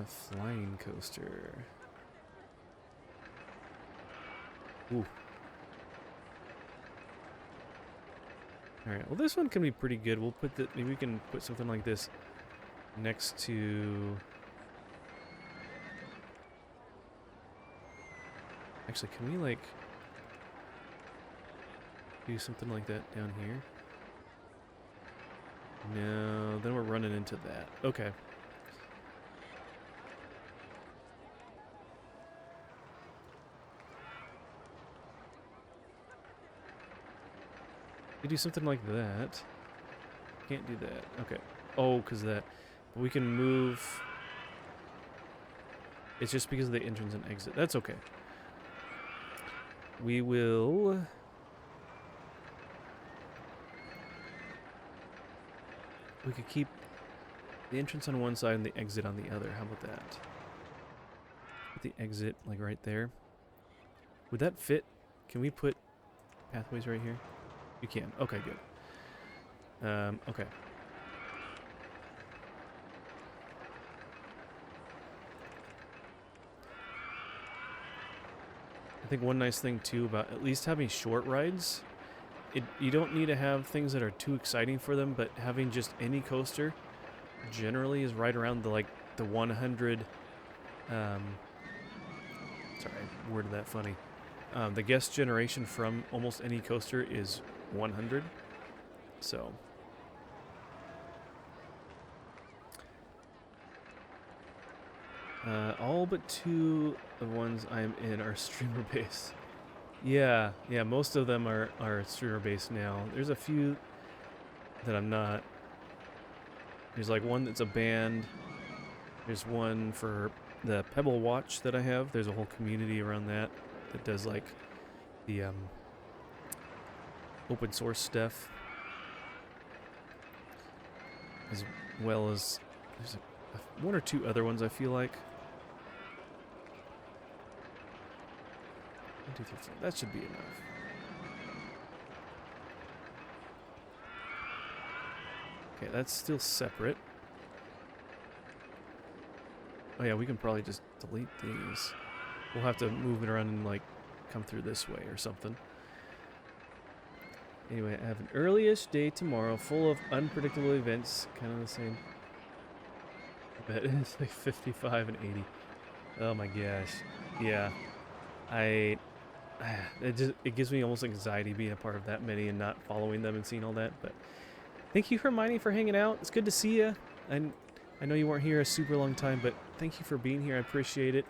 flying coaster. Ooh. Alright, well this one can be pretty good. We'll put maybe we can put something like this next to... Actually, can we like do something like that down here? No, then we're running into that. Okay. We do something like that. Can't do that. Okay. Oh, because that. But we can move. It's just because of the entrance and exit. That's okay. We will. We could keep the entrance on one side and the exit on the other. How about that? Put the exit like right there. Would that fit? Can we put pathways right here? You can. Okay, good. Okay. I think one nice thing too about at least having short rides, you don't need to have things that are too exciting for them, but having just any coaster generally is right around the 100. Sorry, I worded that funny. The guest generation from almost any coaster is 100. So all but two of the ones I'm in are streamer based. Yeah, most of them are streamer based now. There's a few that I'm not. There's like one that's a band. There's one for the Pebble Watch that I have. There's a whole community around that does like the open source stuff, as well as there's one or two other ones I feel like. 1, 2, 3, 4. That should be enough. Okay, that's still separate. Oh yeah, we can probably just delete these. We'll have to move it around and like come through this way or something. Anyway, I have an early-ish day tomorrow, full of unpredictable events. Kind of the same. I bet it's like 55 and 80. Oh my gosh. Yeah. I it gives me almost anxiety being a part of that many and not following them and seeing all that. But thank you, Hermione, for hanging out. It's good to see you. And I know you weren't here a super long time, but thank you for being here. I appreciate it.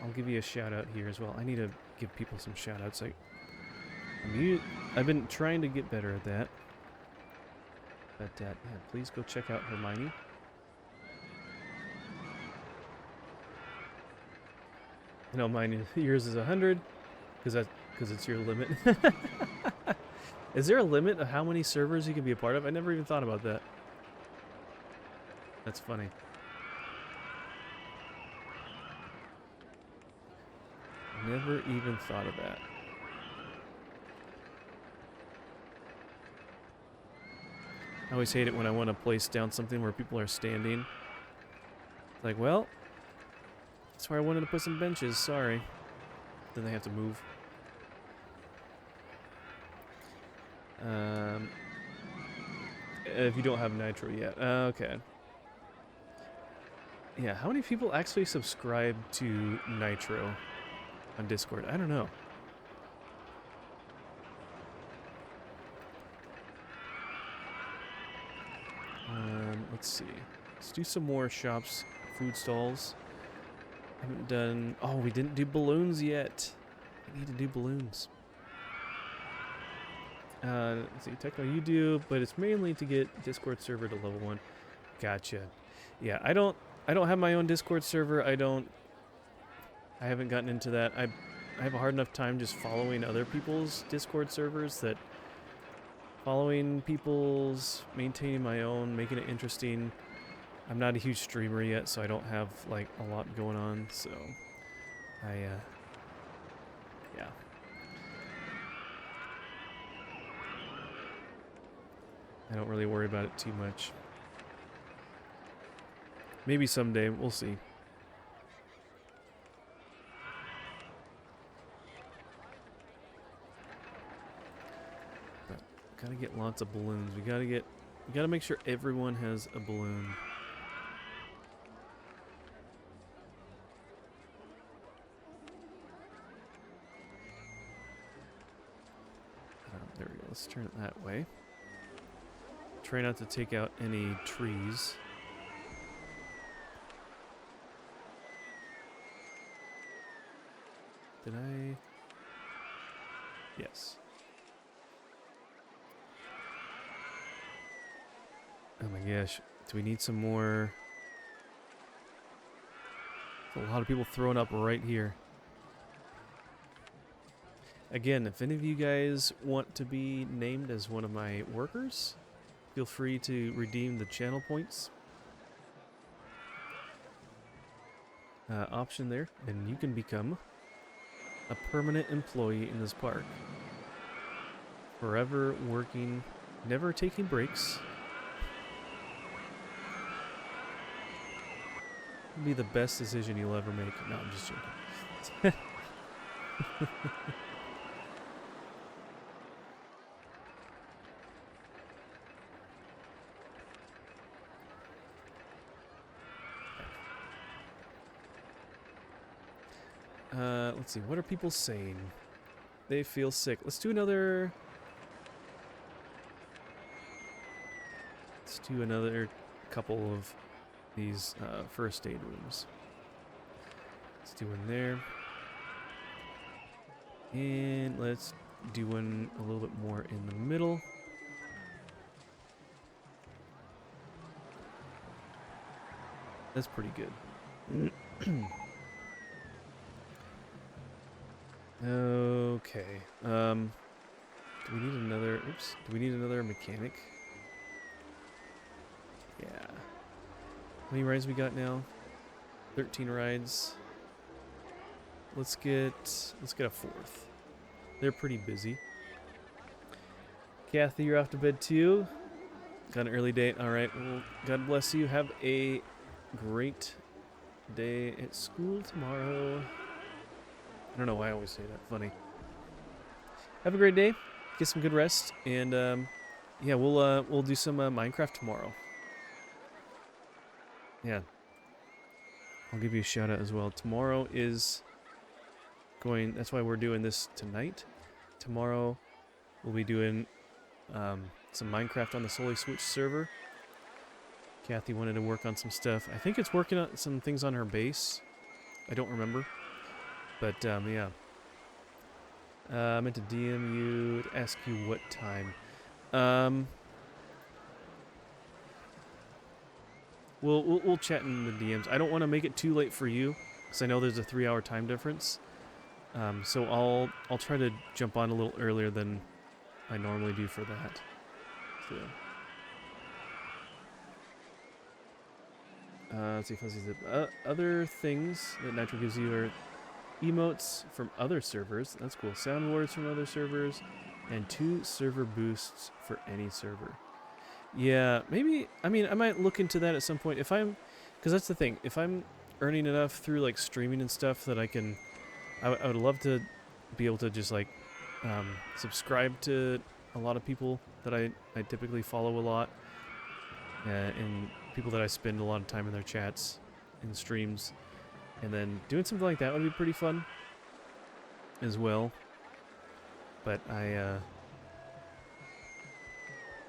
I'll give you a shout out here as well. I need to give people some shout outs. I've been trying to get better at that. But yeah, please go check out Hermione. I know yours is 100 because it's your limit. Is there a limit of how many servers you can be a part of? I never even thought about that. That's funny. Never even thought of that. I always hate it when I want to place down something where people are standing. It's like, well, that's where I wanted to put some benches. Sorry. Then they have to move. If you don't have Nitro yet. Okay. Yeah, how many people actually subscribe to Nitro on Discord? I don't know. Let's see. Let's do some more shops, food stalls. Haven't done... Oh, we didn't do balloons yet. We need to do balloons. Let's see, Techno you do, but it's mainly to get Discord server to level 1. Gotcha. Yeah, I don't have my own Discord server. I haven't gotten into that. I have a hard enough time just following other people's Discord servers that following people's, maintaining my own, making it interesting. I'm not a huge streamer yet, so I don't have like a lot going on, so yeah. I don't really worry about it too much. Maybe someday, we'll see. But gotta get lots of balloons. We gotta make sure everyone has a balloon. There we go. Let's turn it that way. Try not to take out any trees. Did I? Yes. Oh my gosh. Do we need some more? There's a lot of people throwing up right here. Again, if any of you guys want to be named as one of my workers, feel free to redeem the channel points option there, and you can become a permanent employee in this park. Forever working, never taking breaks. It'll be the best decision you'll ever make. No, I'm just joking. Let's see, what are people saying? They feel sick. Let's do another couple of these first aid rooms. Let's do one there. And let's do one a little bit more in the middle. That's pretty good. Okay. Do we need another... Oops. Do we need another mechanic? Yeah. How many rides we got now? 13 rides. Let's get a fourth. They're pretty busy. Kathy, you're off to bed too. Got an early date. All right. Well, God bless you. Have a great day at school tomorrow. I don't know why I always say that. Funny. Have a great day. get some good rest, and yeah, we'll do some Minecraft tomorrow. Yeah, I'll give you a shout out as well. Tomorrow is going. That's why we're doing this tonight. Tomorrow we'll be doing some Minecraft on the Solely Switch server. Kathy wanted to work on some stuff. I think it's working on some things on her base. I don't remember, but yeah. I meant to DM you to ask you what time. We'll chat in the DMs. I don't want to make it too late for you, because I know there's a 3-hour time difference. So I'll try to jump on a little earlier than I normally do for that. So. Let's see if I see the other things that Nitro gives you are emotes from other servers. That's cool. Sound words from other servers, and 2 server boosts for any server. Yeah, maybe. I mean, I might look into that at some point if I'm, because that's the thing. If I'm earning enough through like streaming and stuff that I can, I would love to be able to just like subscribe to a lot of people that I typically follow a lot, and people that I spend a lot of time in their chats and streams, and then doing something like that would be pretty fun as well. But I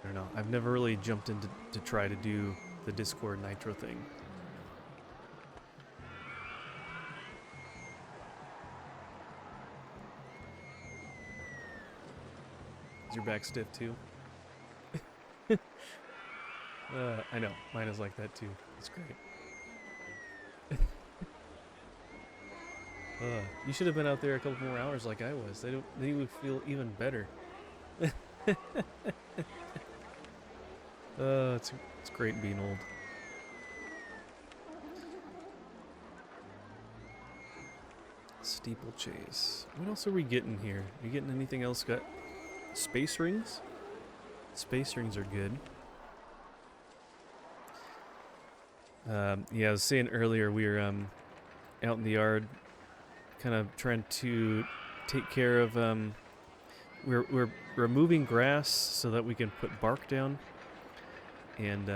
don't know. I've never really jumped into to try to do the Discord Nitro thing. Is your back stiff too? I know. Mine is like that too. It's great. You should have been out there a couple more hours like I was. Then you would feel even better. It's great being old. Steeplechase. What else are we getting here? Are you getting anything else? Got space rings? Space rings are good. Yeah, I was saying earlier we were out in the yard, kind of trying to take care of. We're removing grass so that we can put bark down, and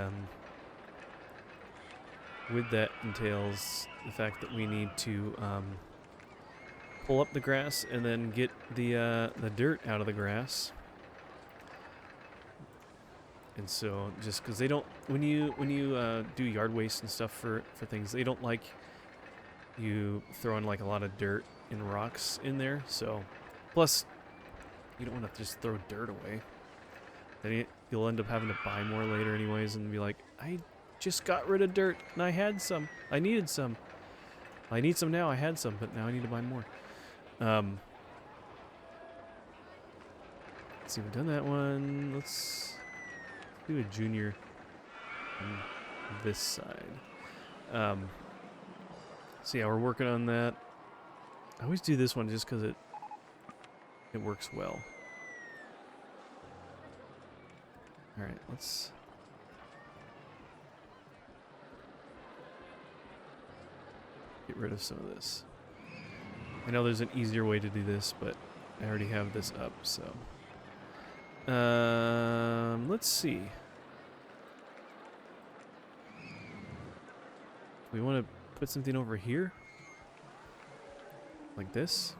with that entails the fact that we need to pull up the grass and then get the dirt out of the grass. And so, just because they don't, when you do yard waste and stuff for things, they don't like you throwing like a lot of dirt and rocks in there. So, plus, you don't want to just throw dirt away. Then you'll end up having to buy more later, anyways, and be like, I just got rid of dirt and I had some. I needed some. I need some now. I had some, but now I need to buy more. Let's see, we've done that one. Let's do a junior on this side. So yeah, we're working on that. I always do this one just because it works well. All right, let's get rid of some of this. I know there's an easier way to do this, but I already have this up, so. Let's see. We want to put something over here? Like this?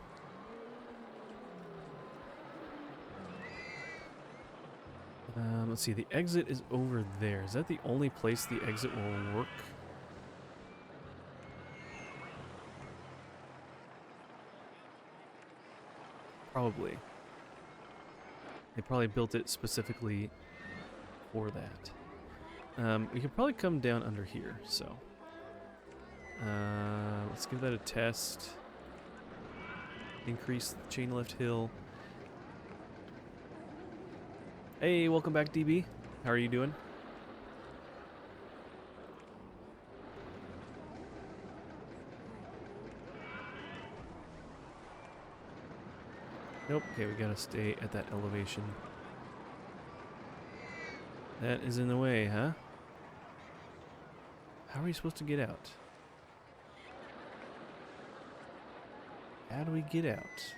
Let's see, the exit is over there. Is that the only place the exit will work? Probably. They probably built it specifically for that. We could probably come down under here, so. Let's give that a test. Increase the chain lift hill. Hey, welcome back, DB. How are you doing? Nope. Okay, we gotta stay at that elevation. That is in the way, huh? How are we supposed to get out? How do we get out?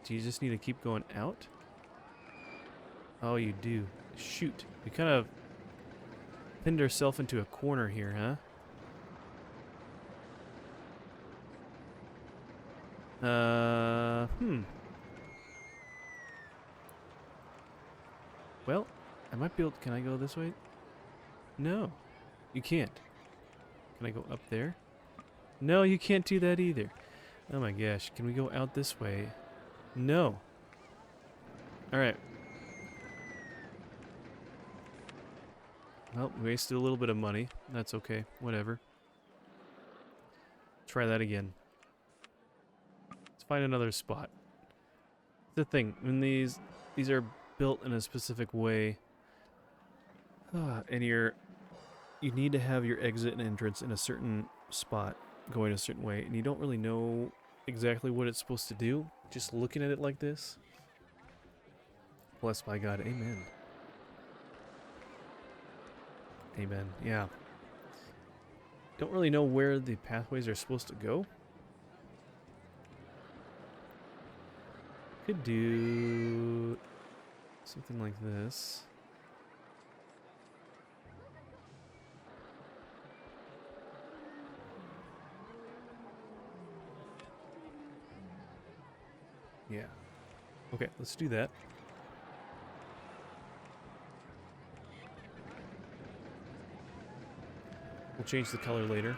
Do you just need to keep going out? Oh, you do. Shoot. We kind of pinned ourselves into a corner here, huh? Well, I might be able to, can I go this way? No, you can't. Can I go up there? No, you can't do that either. Oh my gosh, can we go out this way? No. Alright. Well, we wasted a little bit of money. That's okay. Whatever. Try that again. Let's find another spot. The thing, when these are built in a specific way, and you need to have your exit and entrance in a certain spot, going a certain way, and you don't really know exactly what it's supposed to do, just looking at it like this. Blessed by God, amen. Amen, yeah. Don't really know where the pathways are supposed to go. Could do something like this. Yeah. Okay, let's do that. We'll change the color later.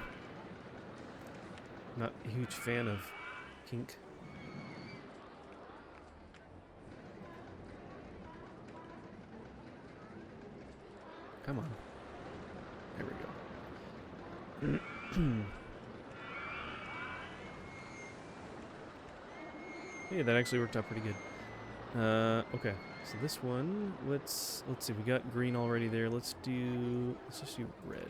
Not a huge fan of pink. Come on. There we go. Hey, that actually worked out pretty good. Okay. So this one, let's see. We got green already there. Let's just do red.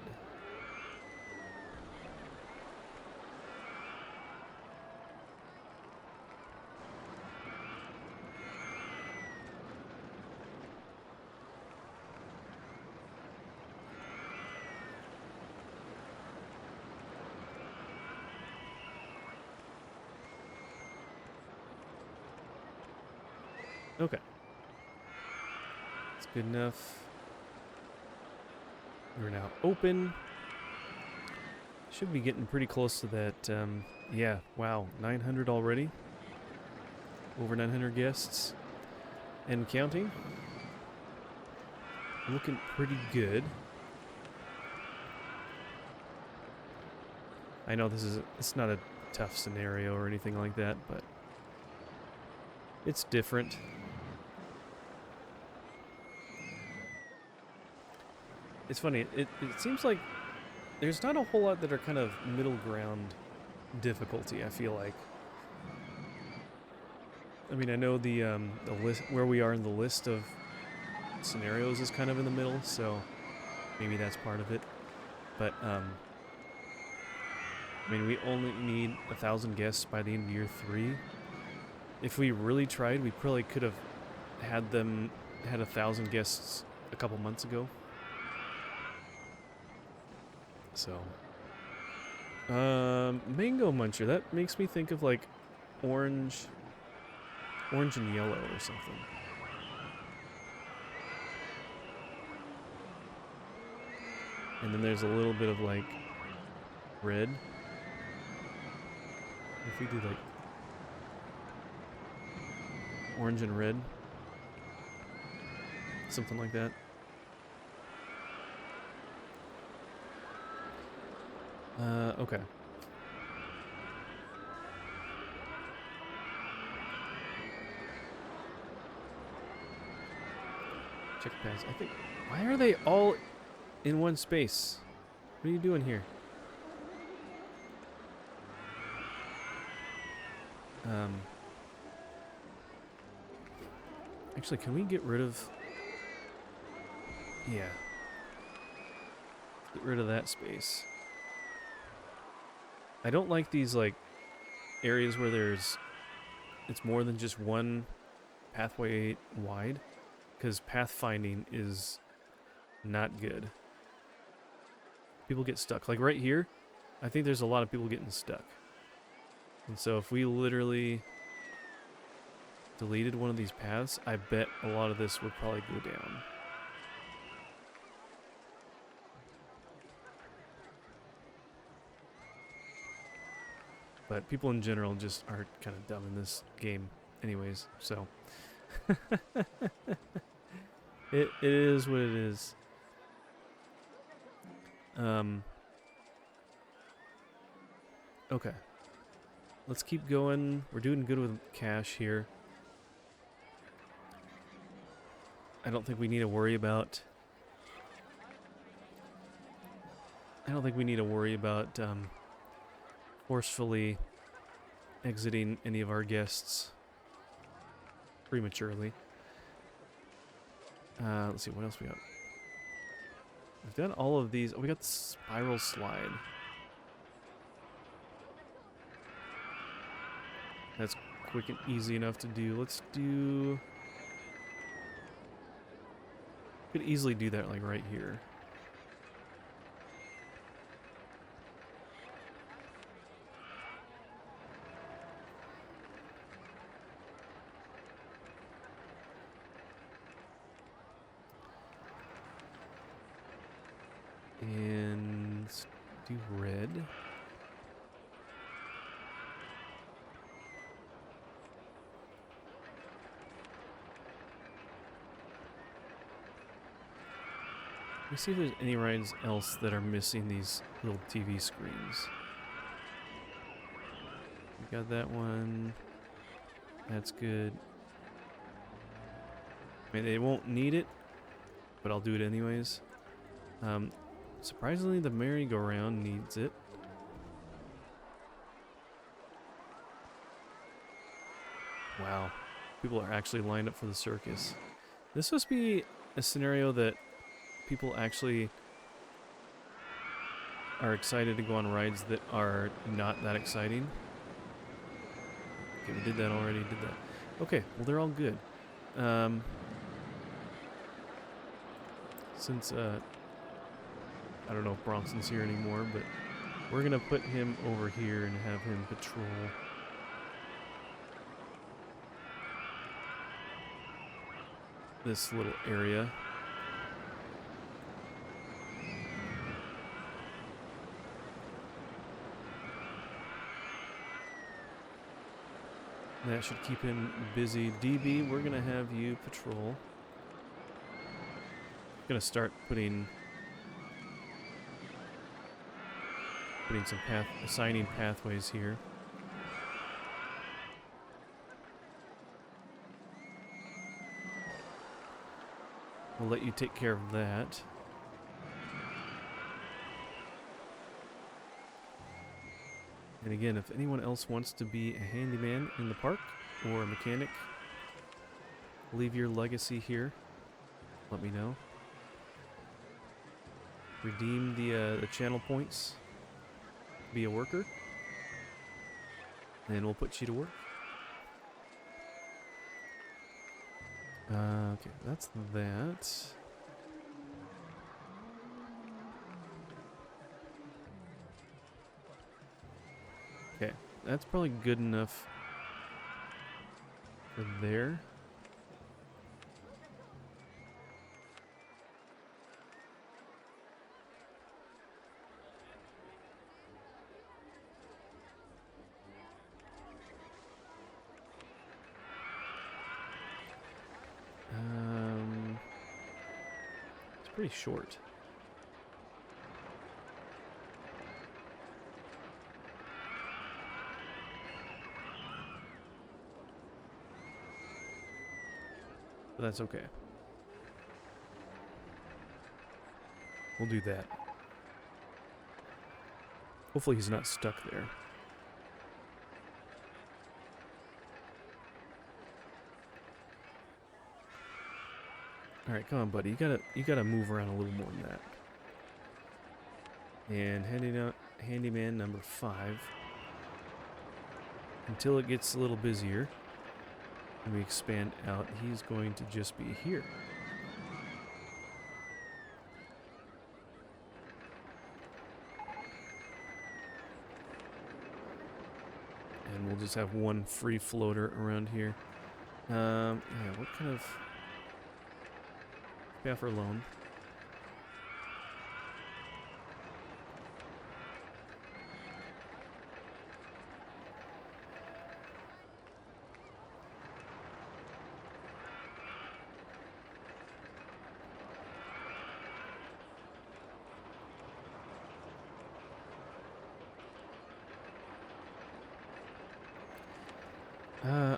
Okay. That's good enough. We're now open. Should be getting pretty close to that. Yeah, wow. 900 already. Over 900 guests. And counting. Looking pretty good. I know it's not a tough scenario or anything like that, but it's different. It's funny, it seems like there's not a whole lot that are kind of middle ground difficulty, I feel like. I mean, I know the list, where we are in the list of scenarios is kind of in the middle, so maybe that's part of it. But, I mean, we only need 1,000 guests by the end of year 3. If we really tried, we probably could have had 1,000 guests a couple months ago. So, Mango Muncher, that makes me think of like orange and yellow or something. And then there's a little bit of like red. If we do like orange and red, something like that. Okay. Check pads. I think. Why are they all in one space? What are you doing here? Actually, can we get rid of? Yeah. Get rid of that space. I don't like these like areas where it's more than just one pathway wide, because pathfinding is not good. People get stuck. Like right here, I think there's a lot of people getting stuck. And so if we literally deleted one of these paths, I bet a lot of this would probably go down. But people in general just are kind of dumb in this game anyways, so. It is what it is. Okay. Let's keep going. We're doing good with cash here. I don't think we need to worry about... forcefully exiting any of our guests prematurely. Let's see, what else we got? We've done all of these. Oh, we got the spiral slide. That's quick and easy enough to do. Let's do... Could easily do that like right here. And let's do red. Let me see if there's any rides else that are missing these little TV screens. We got that one. That's good. I mean, they won't need it, but I'll do it anyways. Surprisingly, the merry-go-round needs it. Wow. People are actually lined up for the circus. This must be a scenario that people actually are excited to go on rides that are not that exciting. Okay, we did that already, did that. Okay, well they're all good. Since, I don't know if Bronson's here anymore, but we're gonna put him over here and have him patrol this little area. That should keep him busy. DB, we're gonna have you patrol. Gonna start putting some assigning pathways here. We'll let you take care of that. And again, if anyone else wants to be a handyman in the park or a mechanic, leave your legacy here. Let me know. Redeem the channel points. Be a worker. And we'll put you to work. Okay, that's that. Okay, that's probably good enough for there. It's pretty short. But that's okay. We'll do that. Hopefully he's not stuck there. All right, come on, buddy. You gotta move around a little more than that. And handyman number 5. Until it gets a little busier and we expand out, he's going to just be here. And we'll just have one free floater around here. Yeah, what kind of... Pay off her loan.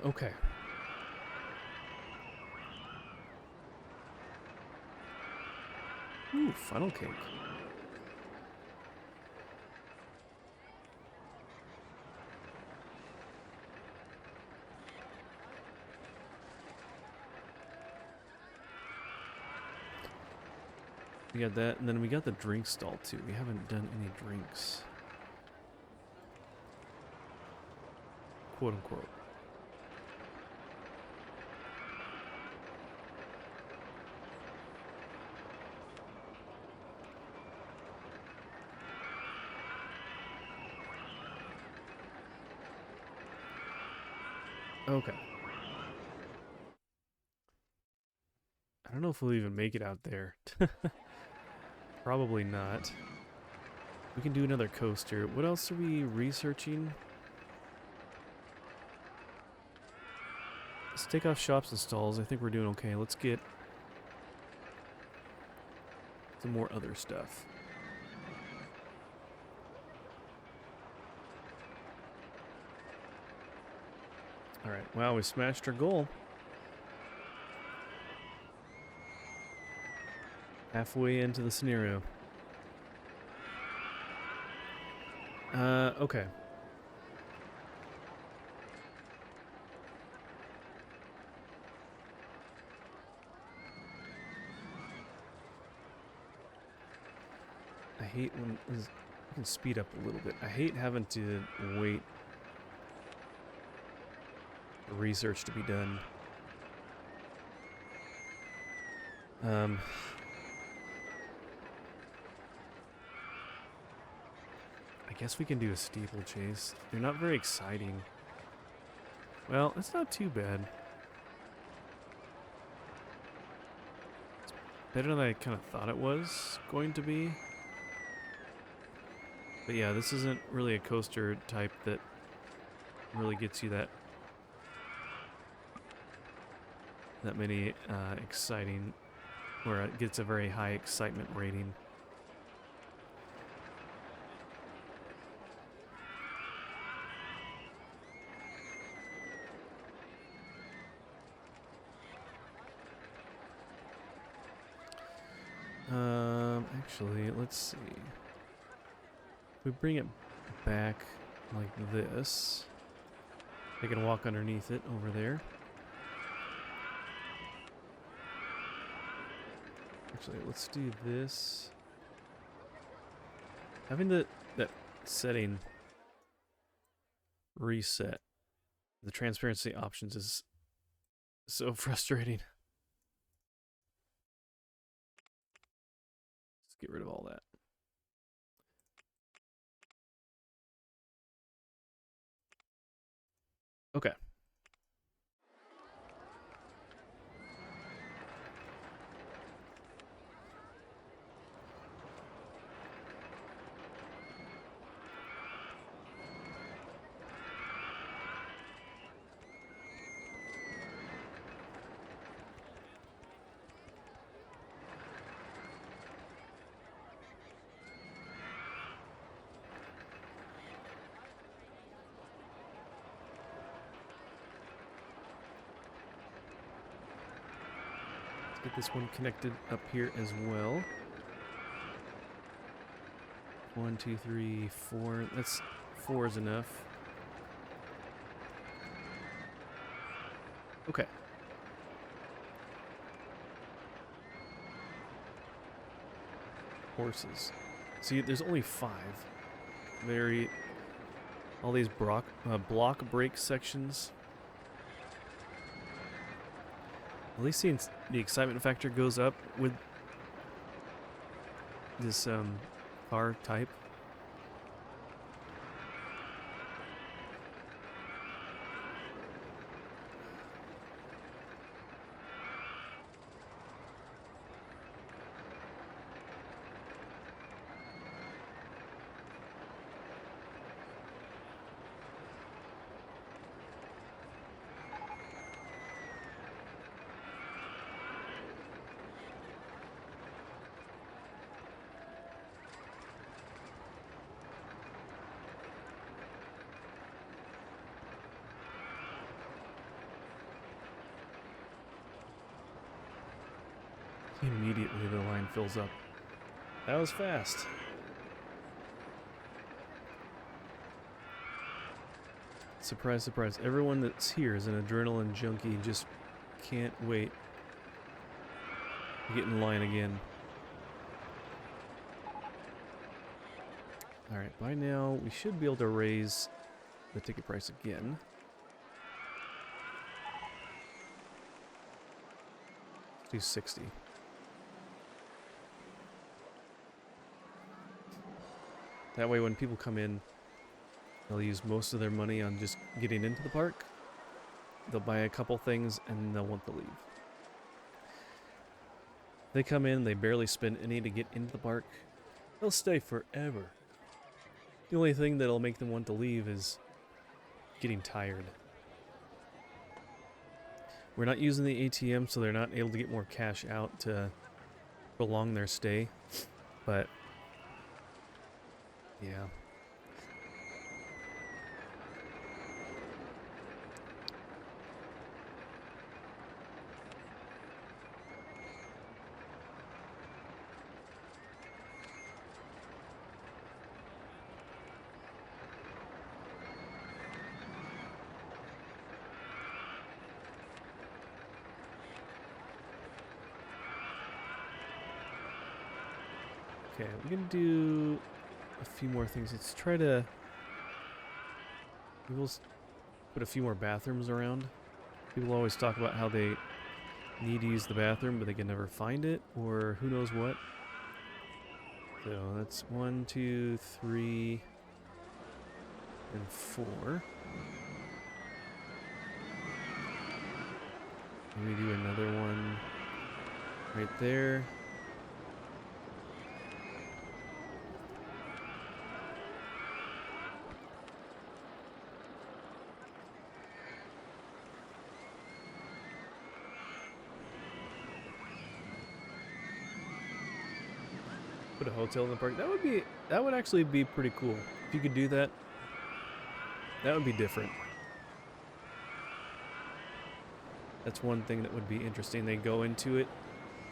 Okay. Ooh, funnel cake. We got that, and then we got the drink stall too. We haven't done any drinks. Quote unquote. Okay. I don't know if we'll even make it out there. Probably not. We can do another coaster. What else are we researching? Let's take off shops and stalls. I think we're doing okay. Let's get some more other stuff. Alright, wow, we smashed our goal. Halfway into the scenario. Okay. I hate when... I can speed up a little bit. I hate having to wait for research to be done. I guess we can do a steeplechase. They're not very exciting. Well, it's not too bad. It's better than I kind of thought it was going to be. But yeah, this isn't really a coaster type that really gets you that many exciting, or it gets a very high excitement rating. Actually, let's see. If we bring it back like this, they can walk underneath it over there. Actually, let's do this. Having that setting reset, the transparency options is so frustrating. Let's get rid of all that. Okay. Get this one connected up here as well. 1, 2, 3, 4. That's 4 is enough. Okay. Horses. See, there's only 5. All these block break sections. At least the excitement factor goes up with this car type. Immediately the line fills up. That was fast. Surprise, surprise. Everyone that's here is an adrenaline junkie and just can't wait to get in line again. Alright, by now we should be able to raise the ticket price again. Let's do 60. That way when people come in, they'll use most of their money on just getting into the park. They'll buy a couple things and they'll want to leave. They come in, they barely spend any to get into the park. They'll stay forever. The only thing that'll make them want to leave is getting tired. We're not using the ATM, so they're not able to get more cash out to prolong their stay. But yeah. Okay, we can do a few more things. Let's try to... We'll put a few more bathrooms around. People always talk about how they need to use the bathroom, but they can never find it, or who knows what. So that's 1, 2, 3, and 4. Maybe do another one right there. Put a hotel in the park. That would actually be pretty cool. If you could do that, that would be different. That's one thing that would be interesting. They go into it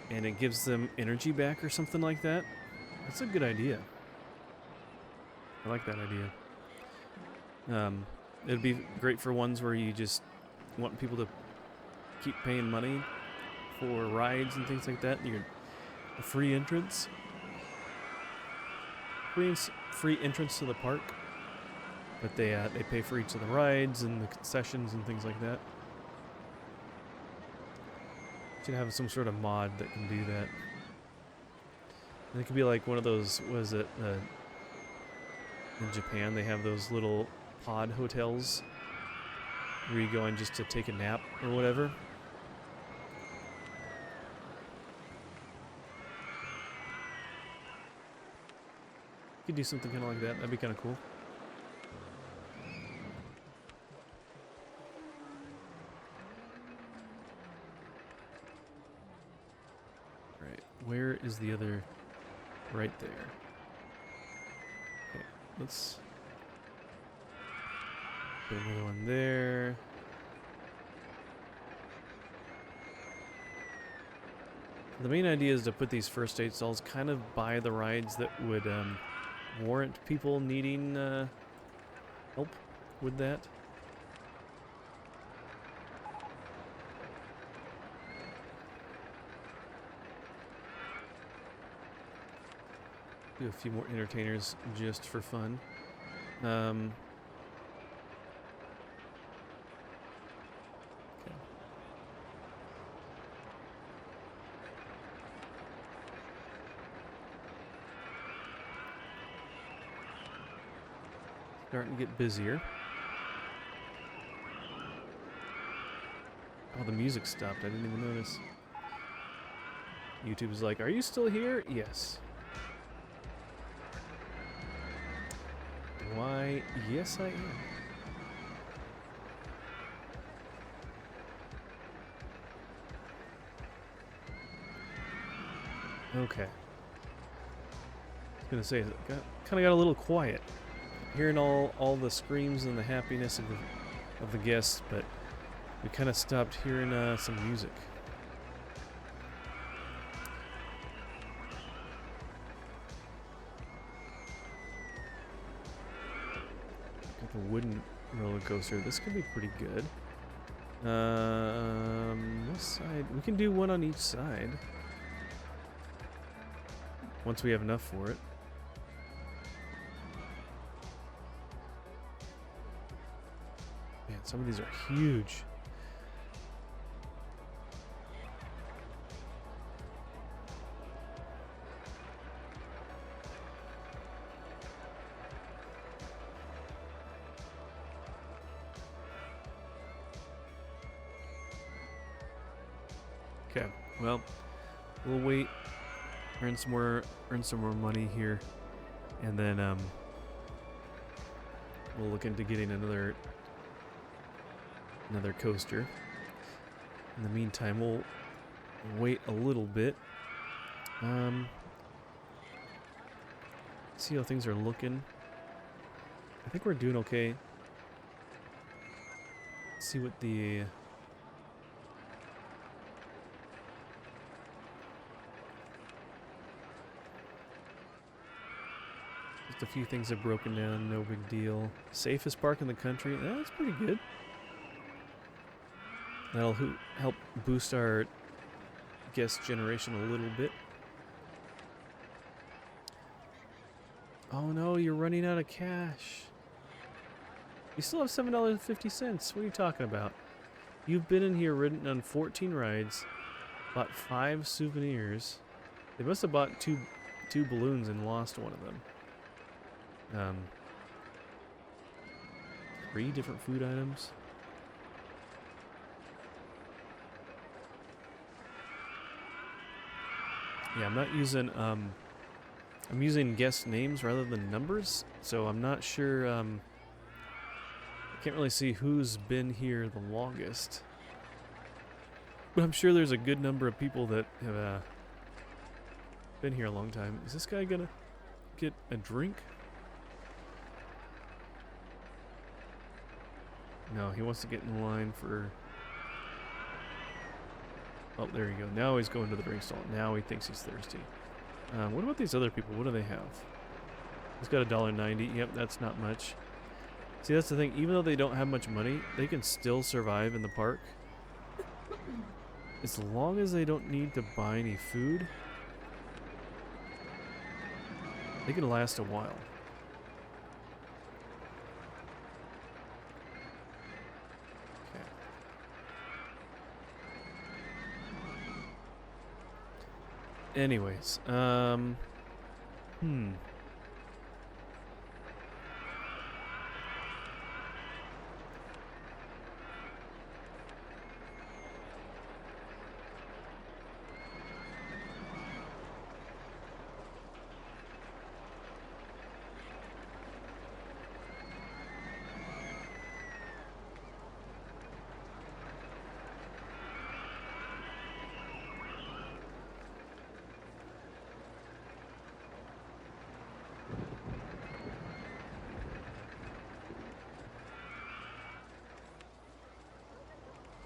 and it gives them energy back or something like that. That's a good idea. I like that idea. It'd be great for ones where you just want people to keep paying money for rides and things like that. You're a free entrance. Free entrance to the park, but they pay for each of the rides and the concessions and things like that. Should have some sort of mod that can do that. And it could be like one of those. Was it in Japan? They have those little pod hotels where you go in just to take a nap or whatever. Could do something kind of like that. That'd be kind of cool. Right. Where is the other? Right there. Okay. Let's put another one there. The main idea is to put these first aid stalls kind of by the rides that would warrant people needing help with that. Do a few more entertainers just for fun. Okay. Starting to get busier. Oh, the music stopped. I didn't even notice. YouTube is like, "Are you still here?" Yes. Why, yes I am. Okay. I was gonna say, it kind of got a little quiet. Hearing all the screams and the happiness of the guests, but we kind of stopped hearing some music. the wooden roller coaster. This could be pretty good. This side, we can do one on each side. Once we have enough for it. Man, some of these are huge. Okay, well, we'll wait, earn some more money here, and then we'll look into getting another coaster. In the meantime, we'll wait a little bit. See how things are looking. I think we're doing okay. See what the just a few things have broken down, no big deal. Safest park in the country, that's pretty good. That'll help boost our guest generation a little bit. Oh no, you're running out of cash. You still have $7.50. What are you talking about? You've been in here, ridden on 14 rides, bought 5 souvenirs. They must have bought two balloons and lost one of them. 3 different food items. Yeah, I'm not using, I'm using guest names rather than numbers, so I'm not sure, I can't really see who's been here the longest. But I'm sure there's a good number of people that have, been here a long time. Is this guy gonna get a drink? No, he wants to get in line for... Oh, there you go. Now he's going to the drink stall. Now he thinks he's thirsty. What about these other people? What do they have? He's got $1.90. Yep, that's not much. See, that's the thing. Even though they don't have much money, they can still survive in the park. As long as they don't need to buy any food, they can last a while. Anyways,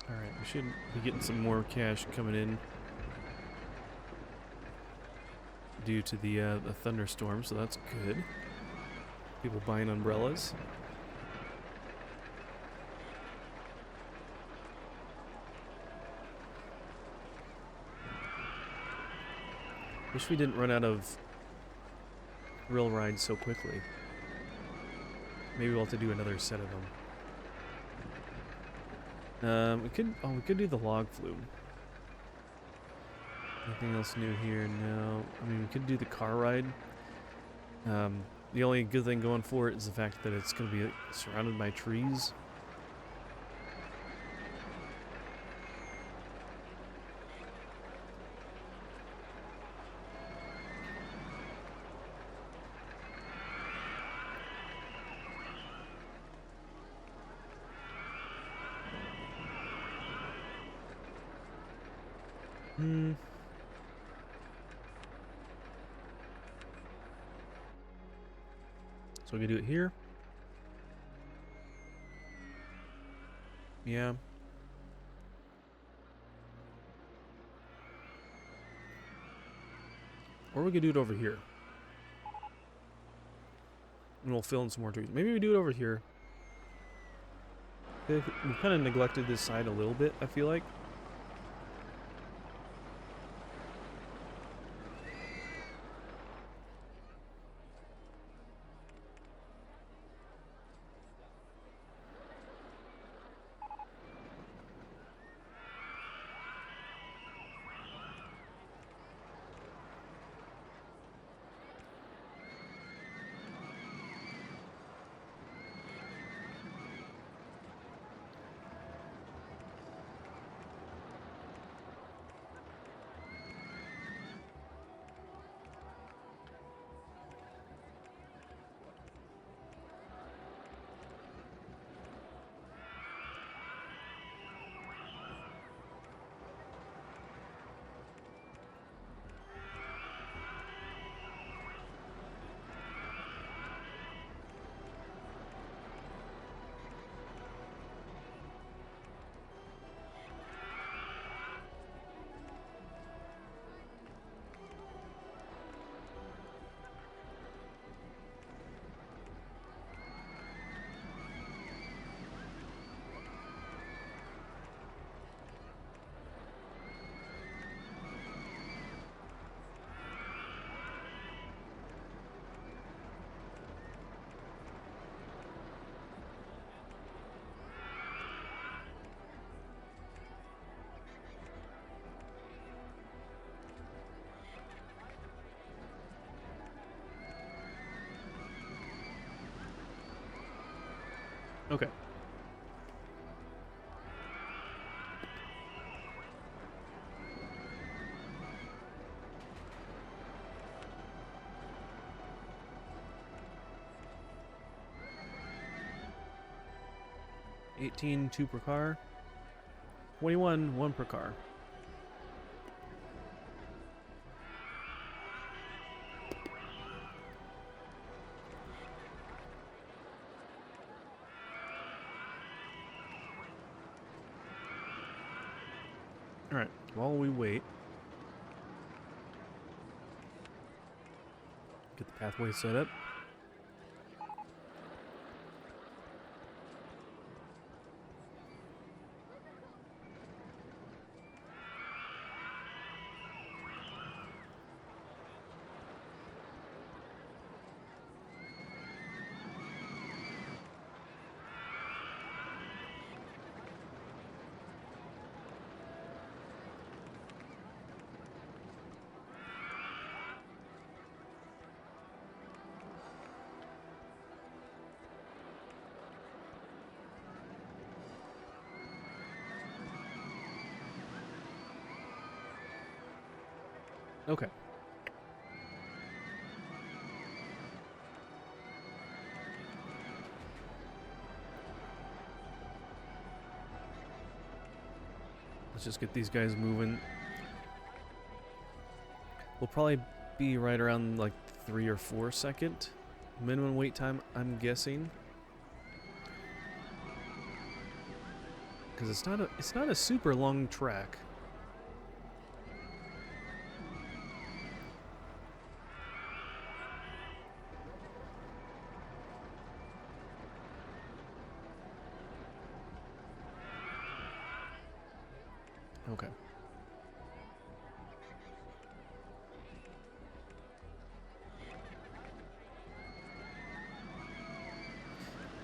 Alright, we should be getting some more cash coming in due to the thunderstorm, so that's good. People buying umbrellas. Wish we didn't run out of thrill rides so quickly. Maybe we'll have to do another set of them. We could do the log flume. Anything else new here? No. I mean, we could do the car ride. The only good thing going for it is the fact that it's going to be surrounded by trees. So we can do it here. Yeah. Or we could do it over here. And we'll fill in some more trees. Maybe we do it over here. We kind of neglected this side a little bit, I feel like. Okay. $18, 2 per car. 21, 1 per car. Alright, while we wait, get the pathway set up. Okay. Let's just get these guys moving. We'll probably be right around like 3 or 4 second minimum wait time, I'm guessing. Because it's not a super long track. Okay.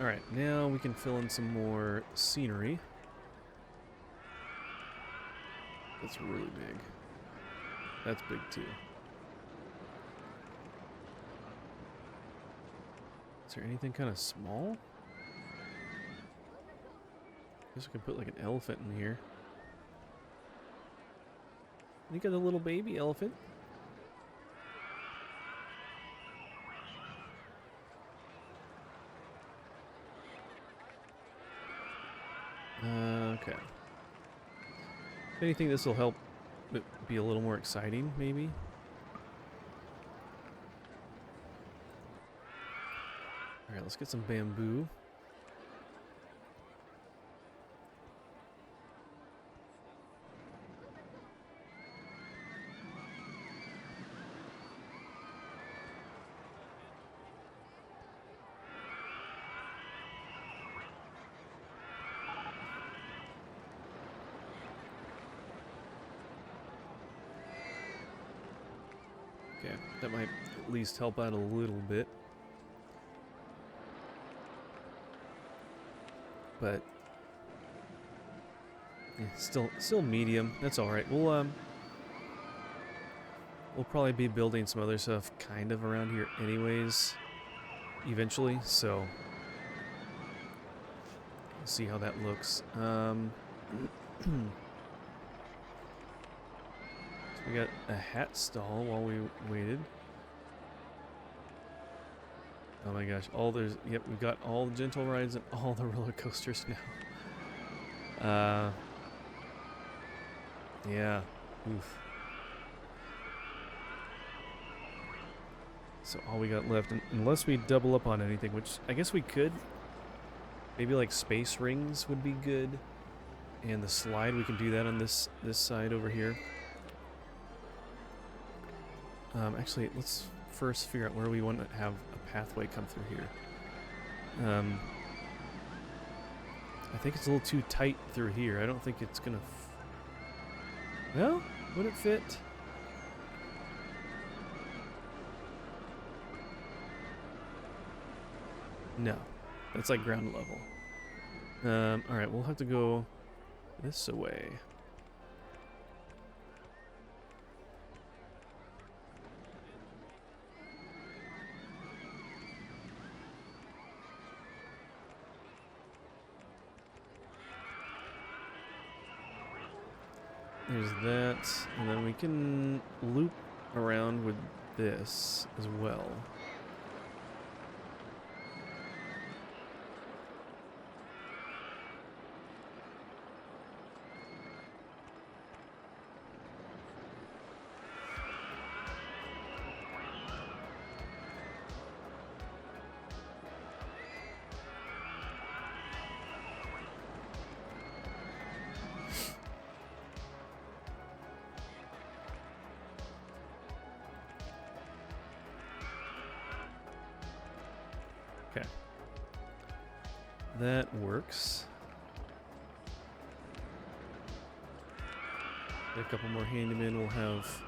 Alright, now we can fill in some more scenery. That's really big. That's big too. Is there anything kind of small? Guess we can put like an elephant in here. Look at the little baby elephant. Okay. If anything, this will help it be a little more exciting, maybe. Alright, let's get some bamboo. Okay, that might at least help out a little bit. But yeah, still medium. That's all right. We'll probably be building some other stuff kind of around here anyways, eventually. So we'll see how that looks. So we got a hat stall while we waited. Oh my gosh, yep, we've got all the gentle rides and all the roller coasters now. Yeah, oof. So all we got left, unless we double up on anything, which I guess we could. Maybe like space rings would be good. And the slide, we can do that on this side over here. Actually, let's first figure out where we want to have a pathway come through here. I think it's a little too tight through here. I don't think it's gonna... Well, would it fit? No. That's like ground level. Alright, we'll have to go this way. There's that, and then we can loop around with this as well. Okay. That works. Get a couple more handymen, we'll have...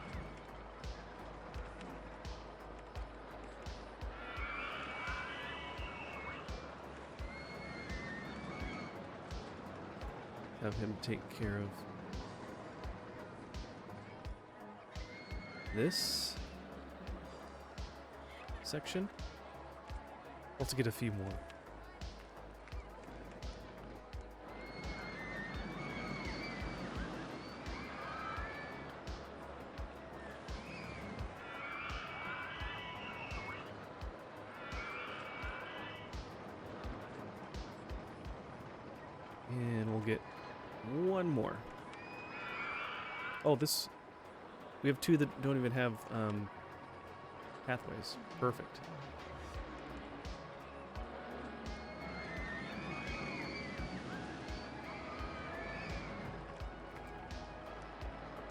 have him take care of this section. Let's get a few more. And we'll get one more. Oh, we have two that don't even have pathways. Perfect.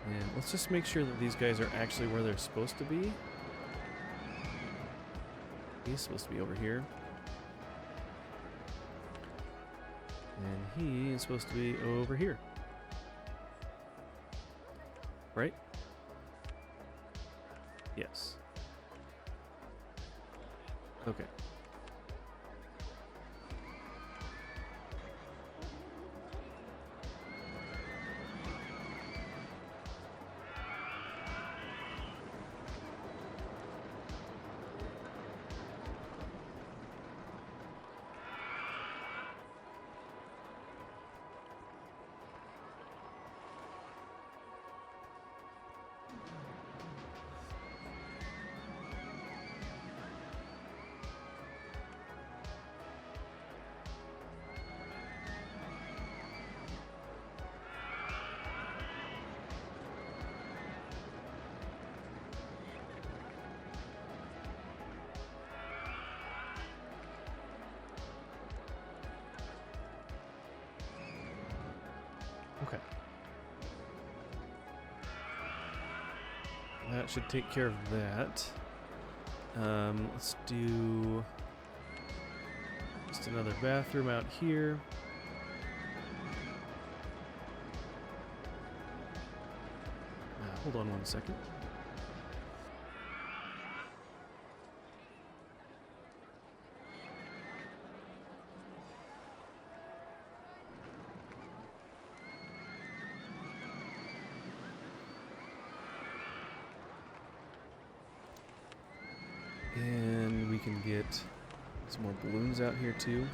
And let's just make sure that these guys are actually where they're supposed to be. He's supposed to be over here. And he is supposed to be over here. Right? Yes. Okay. Okay. That should take care of that. Let's do just another bathroom out here. Hold on one second. And we can get some more balloons out here too.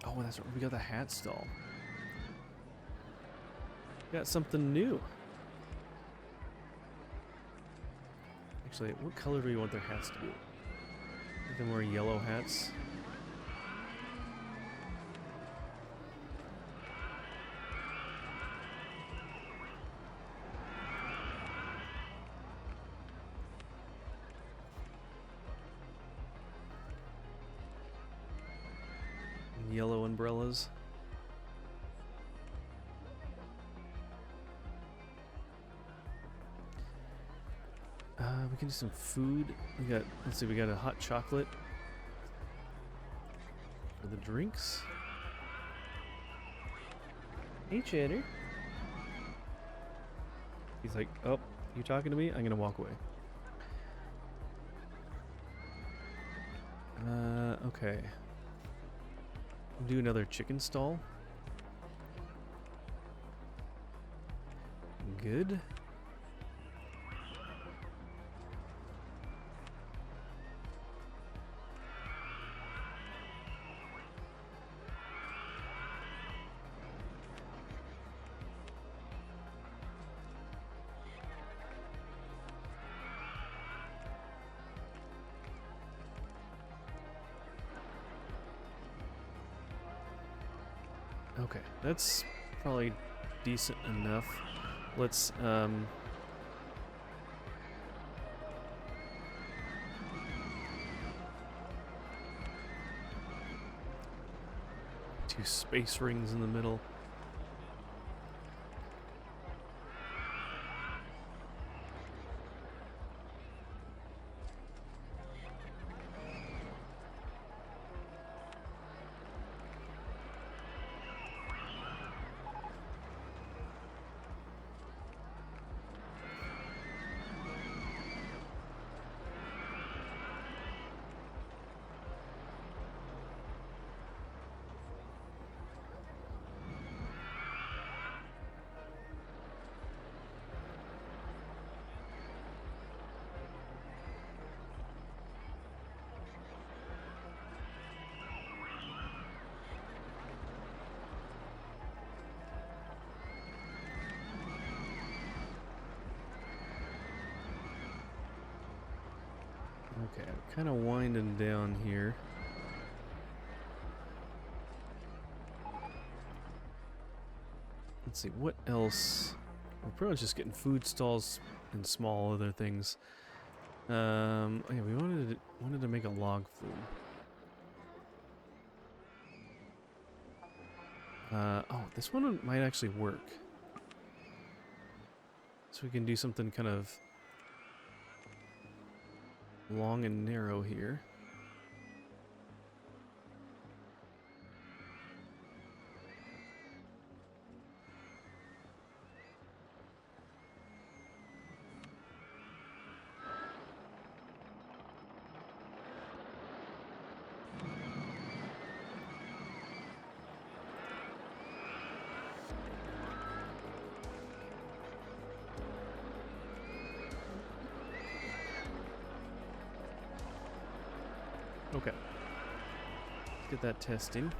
Oh, that's right. We got the hat stall. Got something new. Actually, what color do we want their hats to be? Make them wear yellow hats. Yellow umbrellas. We can do some food. We got, let's see, we got a hot chocolate for the drinks. Hey, Cheddar. He's like, oh, you talking to me? I'm gonna walk away. Okay. Do another chicken stall. Good. Okay, that's probably decent enough. Let's two space rings in the middle. Okay, I'm kind of winding down here. Let's see, what else? We're pretty much just getting food stalls and small other things. Oh yeah, we wanted to make a log flume. Oh, this one might actually work. So we can do something kind of long and narrow here. Okay. Let's get that testing.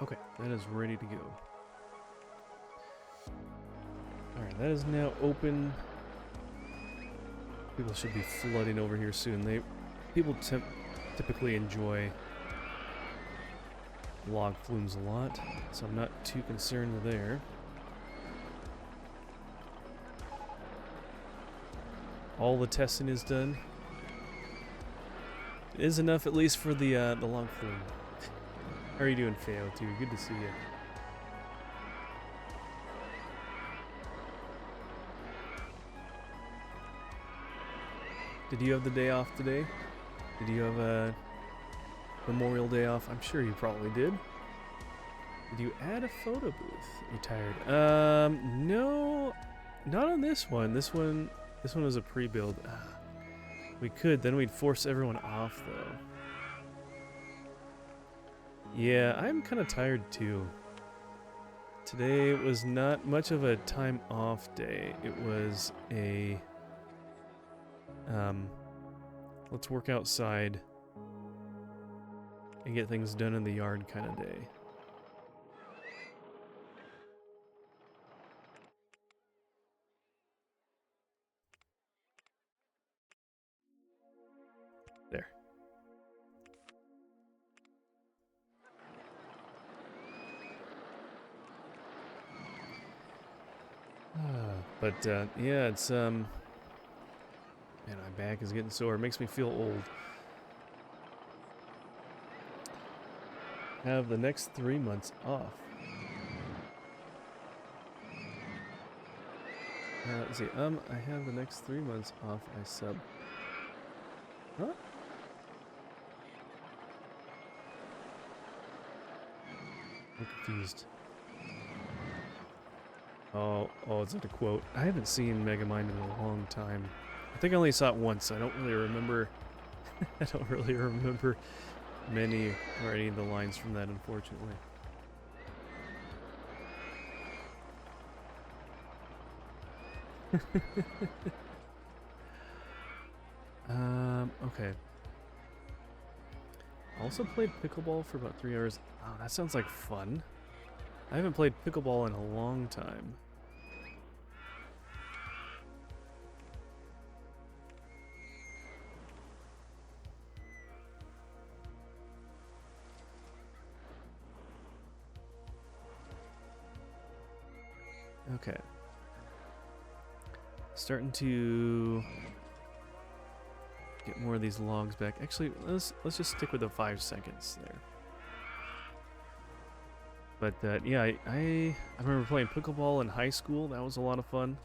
Okay, that is ready to go. Alright, that is now open. People should be flooding over here soon. People typically enjoy log flumes a lot, so I'm not too concerned there. All the testing is done. It is enough, at least, for the log flume. How are you doing, Feo, too? Good to see you. Did you have the day off today? Did you have a Memorial Day off? I'm sure you probably did. Did you add a photo booth? You tired? No, not on this one. This one was a pre-build. We could, then we'd force everyone off, though. Yeah, I'm kind of tired, too. Today was not much of a time off day. It was a, let's work outside and get things done in the yard kind of day. There. But yeah, it's man, my back is getting sore. It makes me feel old. Have the next 3 months off. Let's see. I have the next 3 months off. I sub. Huh? I'm confused. Oh, is that a quote? I haven't seen Megamind in a long time. I think I only saw it once. I don't really remember. I don't really remember many or any of the lines from that, unfortunately. Okay. Also played pickleball for about 3 hours. Oh, that sounds like fun. I haven't played pickleball in a long time. Okay. Starting to get more of these logs back. Actually, let's just stick with the 5 seconds there. But yeah, I remember playing pickleball in high school. That was a lot of fun.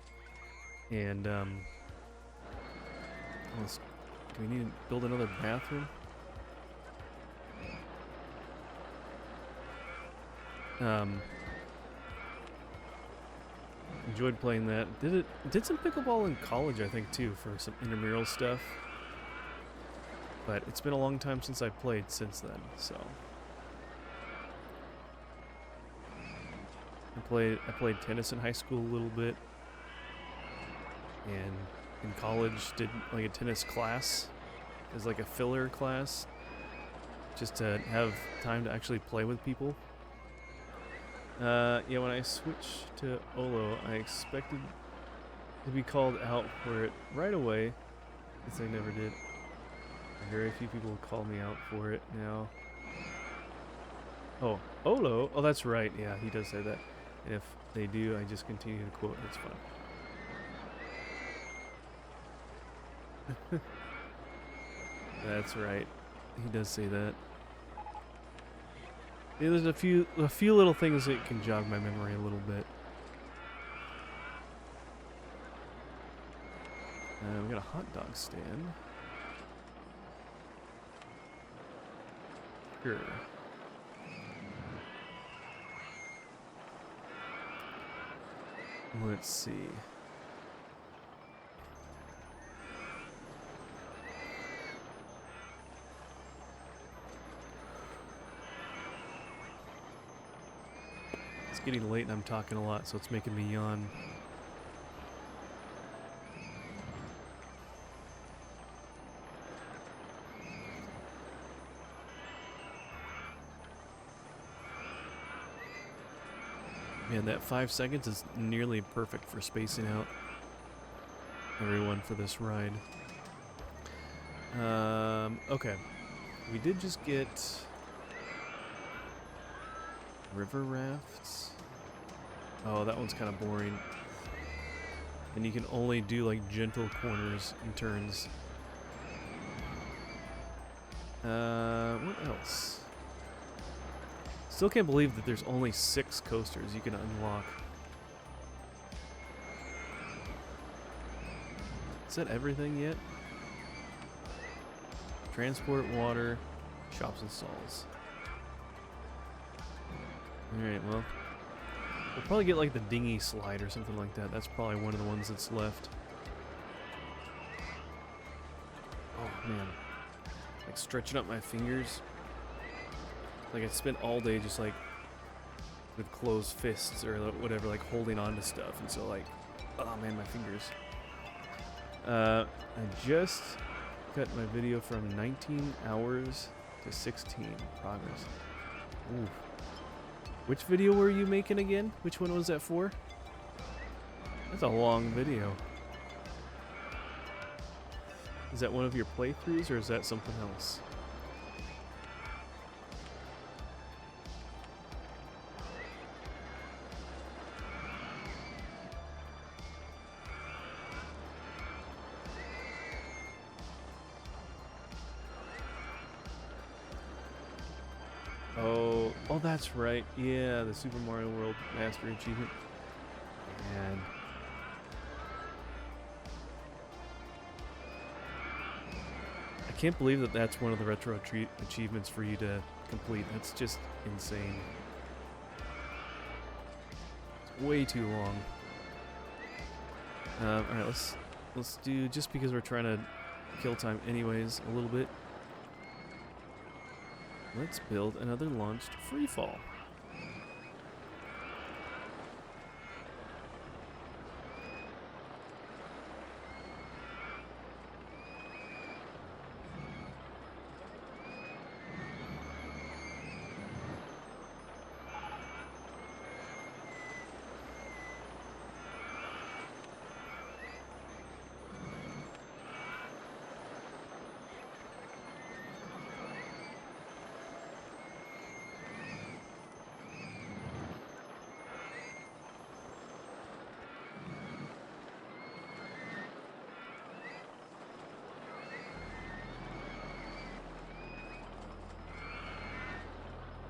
And do we need to build another bathroom? Enjoyed playing that. Did some pickleball in college, I think, too, for some intramural stuff. But it's been a long time since I played since then, so. I played tennis in high school a little bit. And in college did like a tennis class as like a filler class. Just to have time to actually play with people. Yeah, when I switched to Olo, I expected to be called out for it right away, because I never did. Very few people call me out for it now. Oh, Olo? Oh, that's right. Yeah, he does say that. And if they do, I just continue to quote. It's fun. That's right. He does say that. Yeah, there's a few little things that can jog my memory a little bit. We got a hot dog stand. Sure. Let's see. It's getting late and I'm talking a lot, so it's making me yawn. And that 5 seconds is nearly perfect for spacing out everyone for this ride. Okay. We did just get river rafts. Oh, that one's kind of boring. And you can only do like gentle corners and turns. What else? Still can't believe that there's only 6 coasters you can unlock. Is that everything yet? Transport, water, shops and stalls. Alright, well. We'll probably get like the dinghy slide or something like that. That's probably one of the ones that's left. Oh man. Like stretching up my fingers. Like I spent all day just like with closed fists or whatever, like holding on to stuff. And so like, oh man, my fingers. I just cut my video from 19 hours to 16 progress. Ooh. Which video were you making again? Which one was that for? That's a long video. Is that one of your playthroughs or is that something else? Oh, that's right. Yeah, the Super Mario World Master Achievement. And I can't believe that that's one of the retro achievements for you to complete. That's just insane. It's way too long. All right, let's do, just because we're trying to kill time anyways a little bit. Let's build another launched freefall.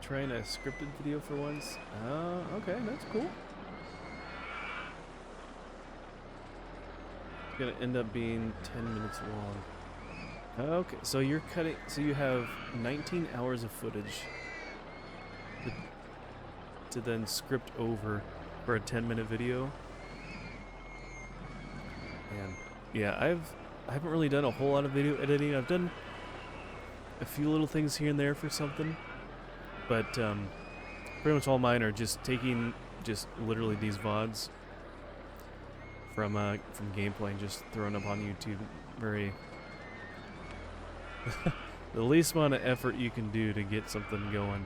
Trying a scripted video for once. Okay, that's cool. It's gonna end up being 10 minutes long. Okay, so you're cutting, so you have 19 hours of footage to then script over for a 10-minute video. And yeah, I haven't really done a whole lot of video editing. I've done a few little things here and there for something. But pretty much all mine are just taking just literally these VODs from gameplay and just throwing up on YouTube. Very the least amount of effort you can do to get something going.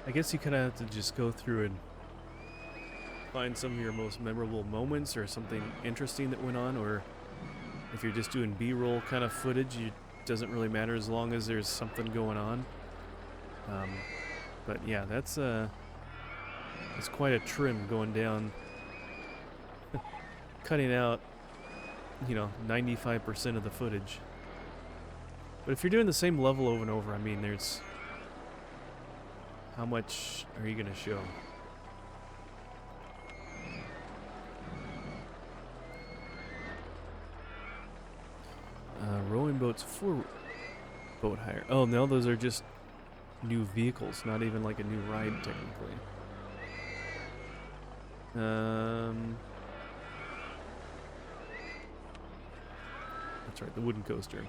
I guess you kind of have to just go through and find some of your most memorable moments or something interesting that went on, or if you're just doing B-roll kind of footage, it doesn't really matter as long as there's something going on. But yeah, that's quite a trim going down, cutting out, 95% of the footage. But if you're doing the same level over and over, I mean, there's... How much are you going to show? Rowing boats for boat hire. Oh, no, those are just new vehicles, not even like a new ride, technically. That's right, the wooden coaster.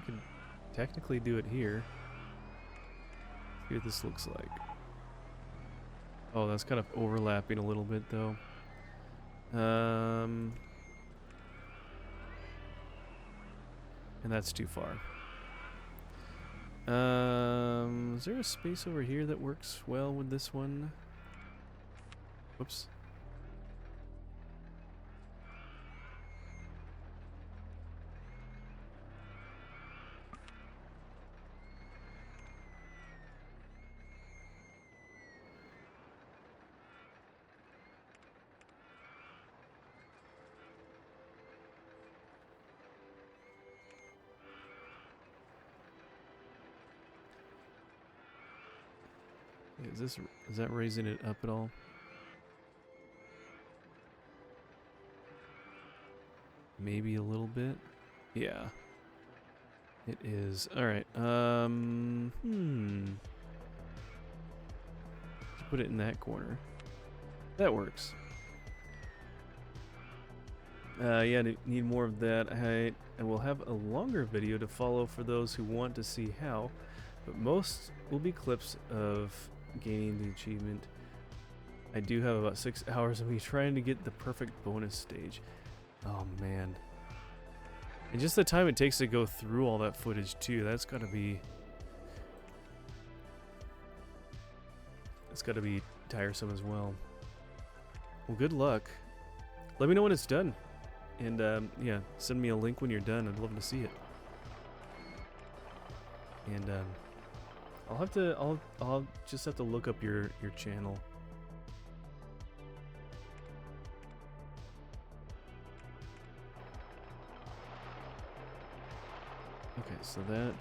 could technically do it here. See what this looks like. Oh, that's kind of overlapping a little bit though. And that's too far. Is there a space over here that works well with this one? Whoops. Is that raising it up at all? Maybe a little bit. Yeah. It is. All right. Put it in that corner. That works. Yeah, need more of that. I will have a longer video to follow for those who want to see how, but most will be clips of gaining the achievement. I do have about 6 hours of me trying to get the perfect bonus stage. Oh man. And just the time it takes to go through all that footage too, that's gotta be tiresome as well. Well, good luck. Let me know when it's done. And yeah, send me a link when you're done. I'd love to see it. And I'll just have to look up your channel. Okay, so that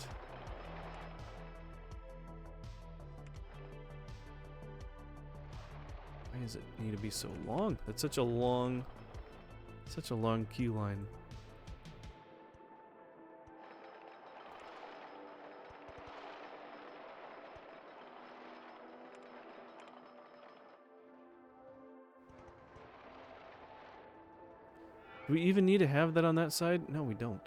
why does it need to be so long? That's such a long queue line. Do we even need to have that on that side? No, we don't.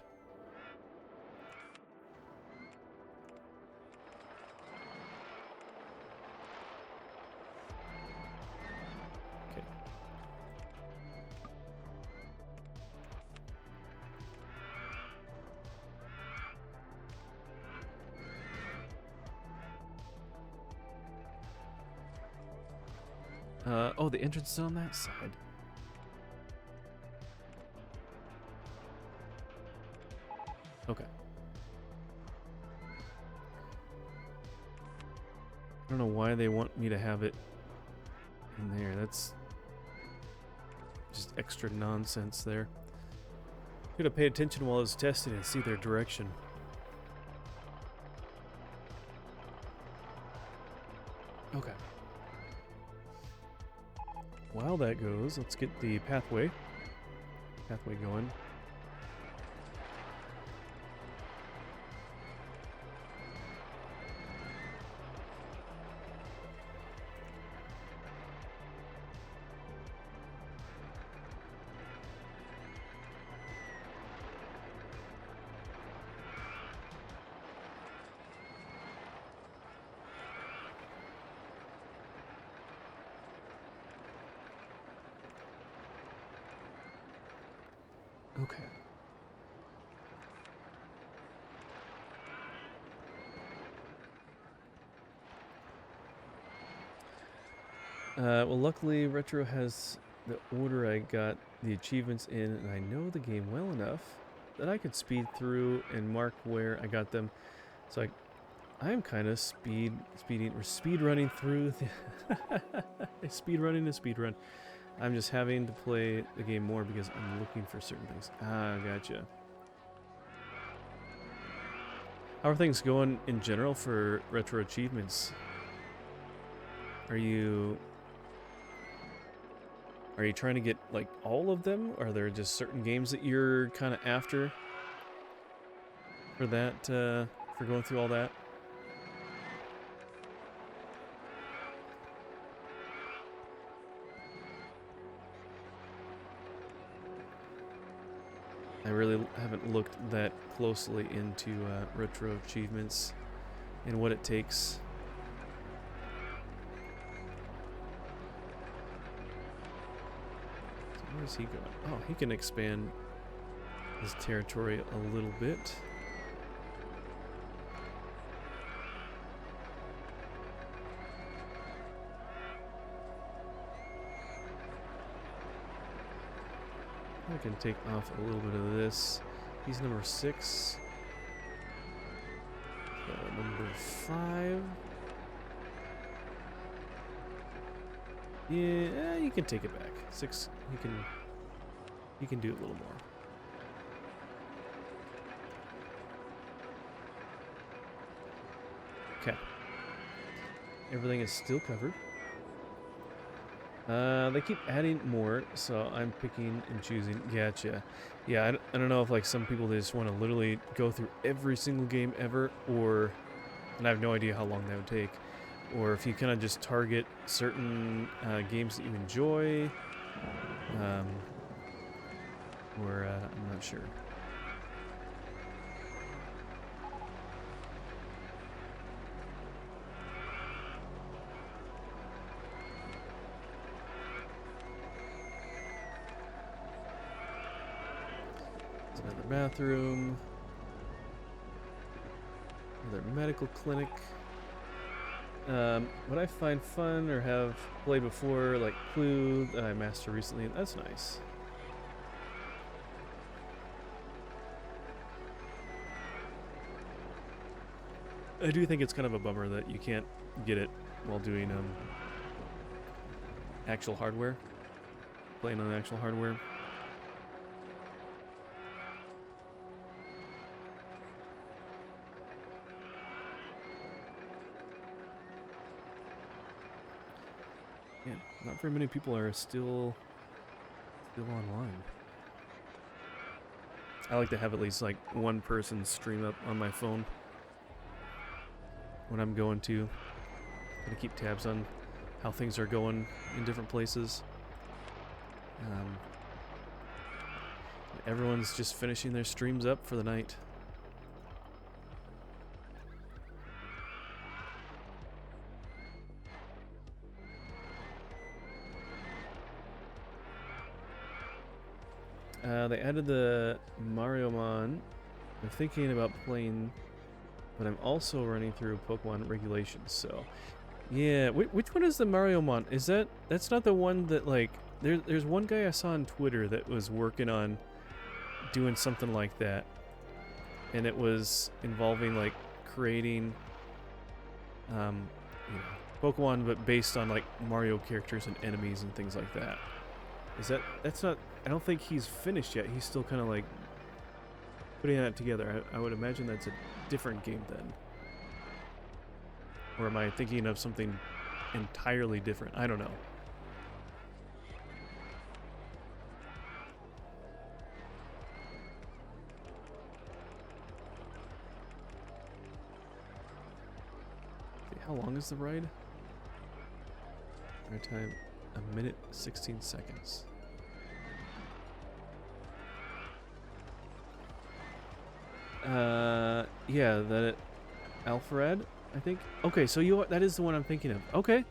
Okay. Oh, the entrance is on that side. Okay. I don't know why they want me to have it in there. That's just extra nonsense there. Gotta pay attention while I was testing and see their direction. Okay. While that goes, let's get the pathway going. Okay. Well, luckily, Retro has the order I got the achievements in, and I know the game well enough that I could speed through and mark where I got them. So I'm kind of speed running through the speed run. I'm just having to play the game more because I'm looking for certain things. Ah, gotcha. How are things going in general for retro achievements? Are you trying to get like all of them? Are there just certain games that you're kind of after for that for going through all that? I really haven't looked that closely into retro achievements and what it takes. So where is he going? Oh, he can expand his territory a little bit. I can take off a little bit of this. He's number 6. Number 5. Yeah, you can take it back. 6. He can do a little more. Okay. Everything is still covered. They keep adding more, so I'm picking and choosing. Gotcha. Yeah, I don't know if like some people they just want to literally go through every single game ever, or, and I have no idea how long that would take, or if you kind of just target certain games that you enjoy, or I'm not sure. Another bathroom. Another medical clinic. What I find fun or have played before, like Clue, that I mastered recently, that's nice. I do think it's kind of a bummer that you can't get it while doing actual hardware. Playing on actual hardware. Yeah, not very many people are still online. I like to have at least like one person stream up on my phone when I'm going to. Gotta keep tabs on how things are going in different places. Everyone's just finishing their streams up for the night. They added the Mario Mon. I'm thinking about playing, but I'm also running through Pokemon regulations, so yeah. Which one is the Mario Mon? Is that's not the one that like there's one guy I saw on Twitter that was working on doing something like that, and it was involving like creating you know, Pokemon but based on like Mario characters and enemies and things like that. That's not, I don't think he's finished yet. He's still kind of like putting that together. I would imagine that's a different game then. Or am I thinking of something entirely different? I don't know. Okay, how long is the ride? Ride time, 1 minute 16 seconds. Yeah, the Alfred, I think. Okay, so that is the one I'm thinking of. Okay.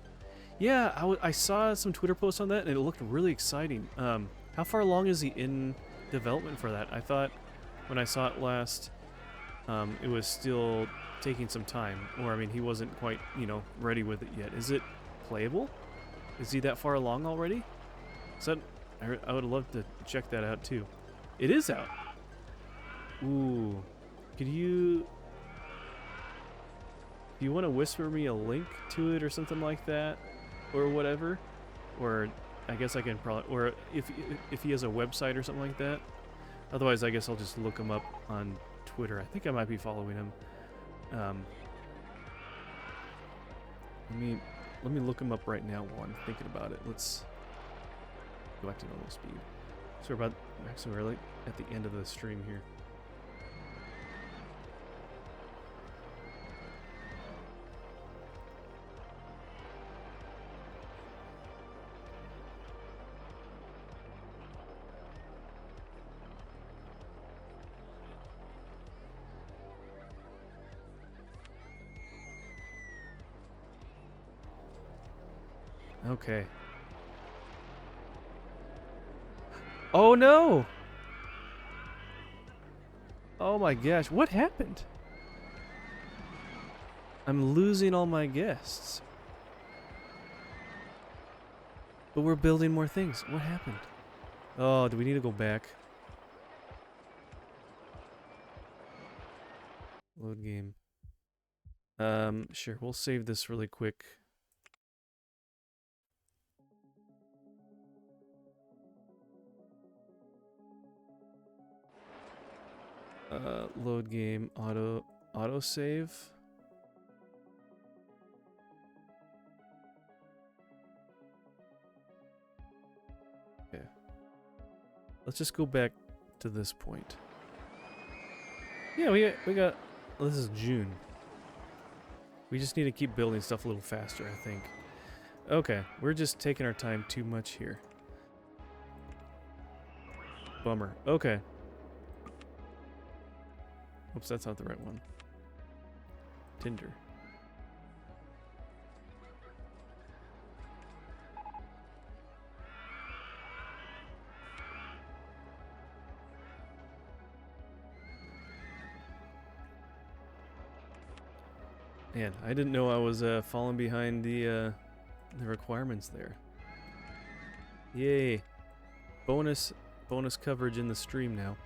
Yeah, I saw some Twitter posts on that, and it looked really exciting. How far along is he in development for that? I thought when I saw it last, it was still taking some time. Or, I mean, he wasn't quite, ready with it yet. Is it playable? Is he that far along already? So I would love to check that out, too. It is out. Ooh. Could you... Do you want to whisper me a link to it or something like that? Or whatever? Or I guess I can probably... Or if he has a website or something like that. Otherwise, I guess I'll just look him up on Twitter. I think I might be following him. Let me look him up right now while I'm thinking about it. Let's go back to normal speed. So we're like at the end of the stream here. Okay. Oh no! Oh my gosh, what happened? I'm losing all my guests. But we're building more things. What happened? Oh, do we need to go back? Load game. Sure, we'll save this really quick. Load game, auto save. Okay. Let's just go back to this point. Yeah, we got well, this is June. We just need to keep building stuff a little faster, I think. Okay, we're just taking our time too much here. Bummer. Okay. Oops, that's not the right one. Tinder. Man, I didn't know I was falling behind the requirements there. Yay! Bonus coverage in the stream now.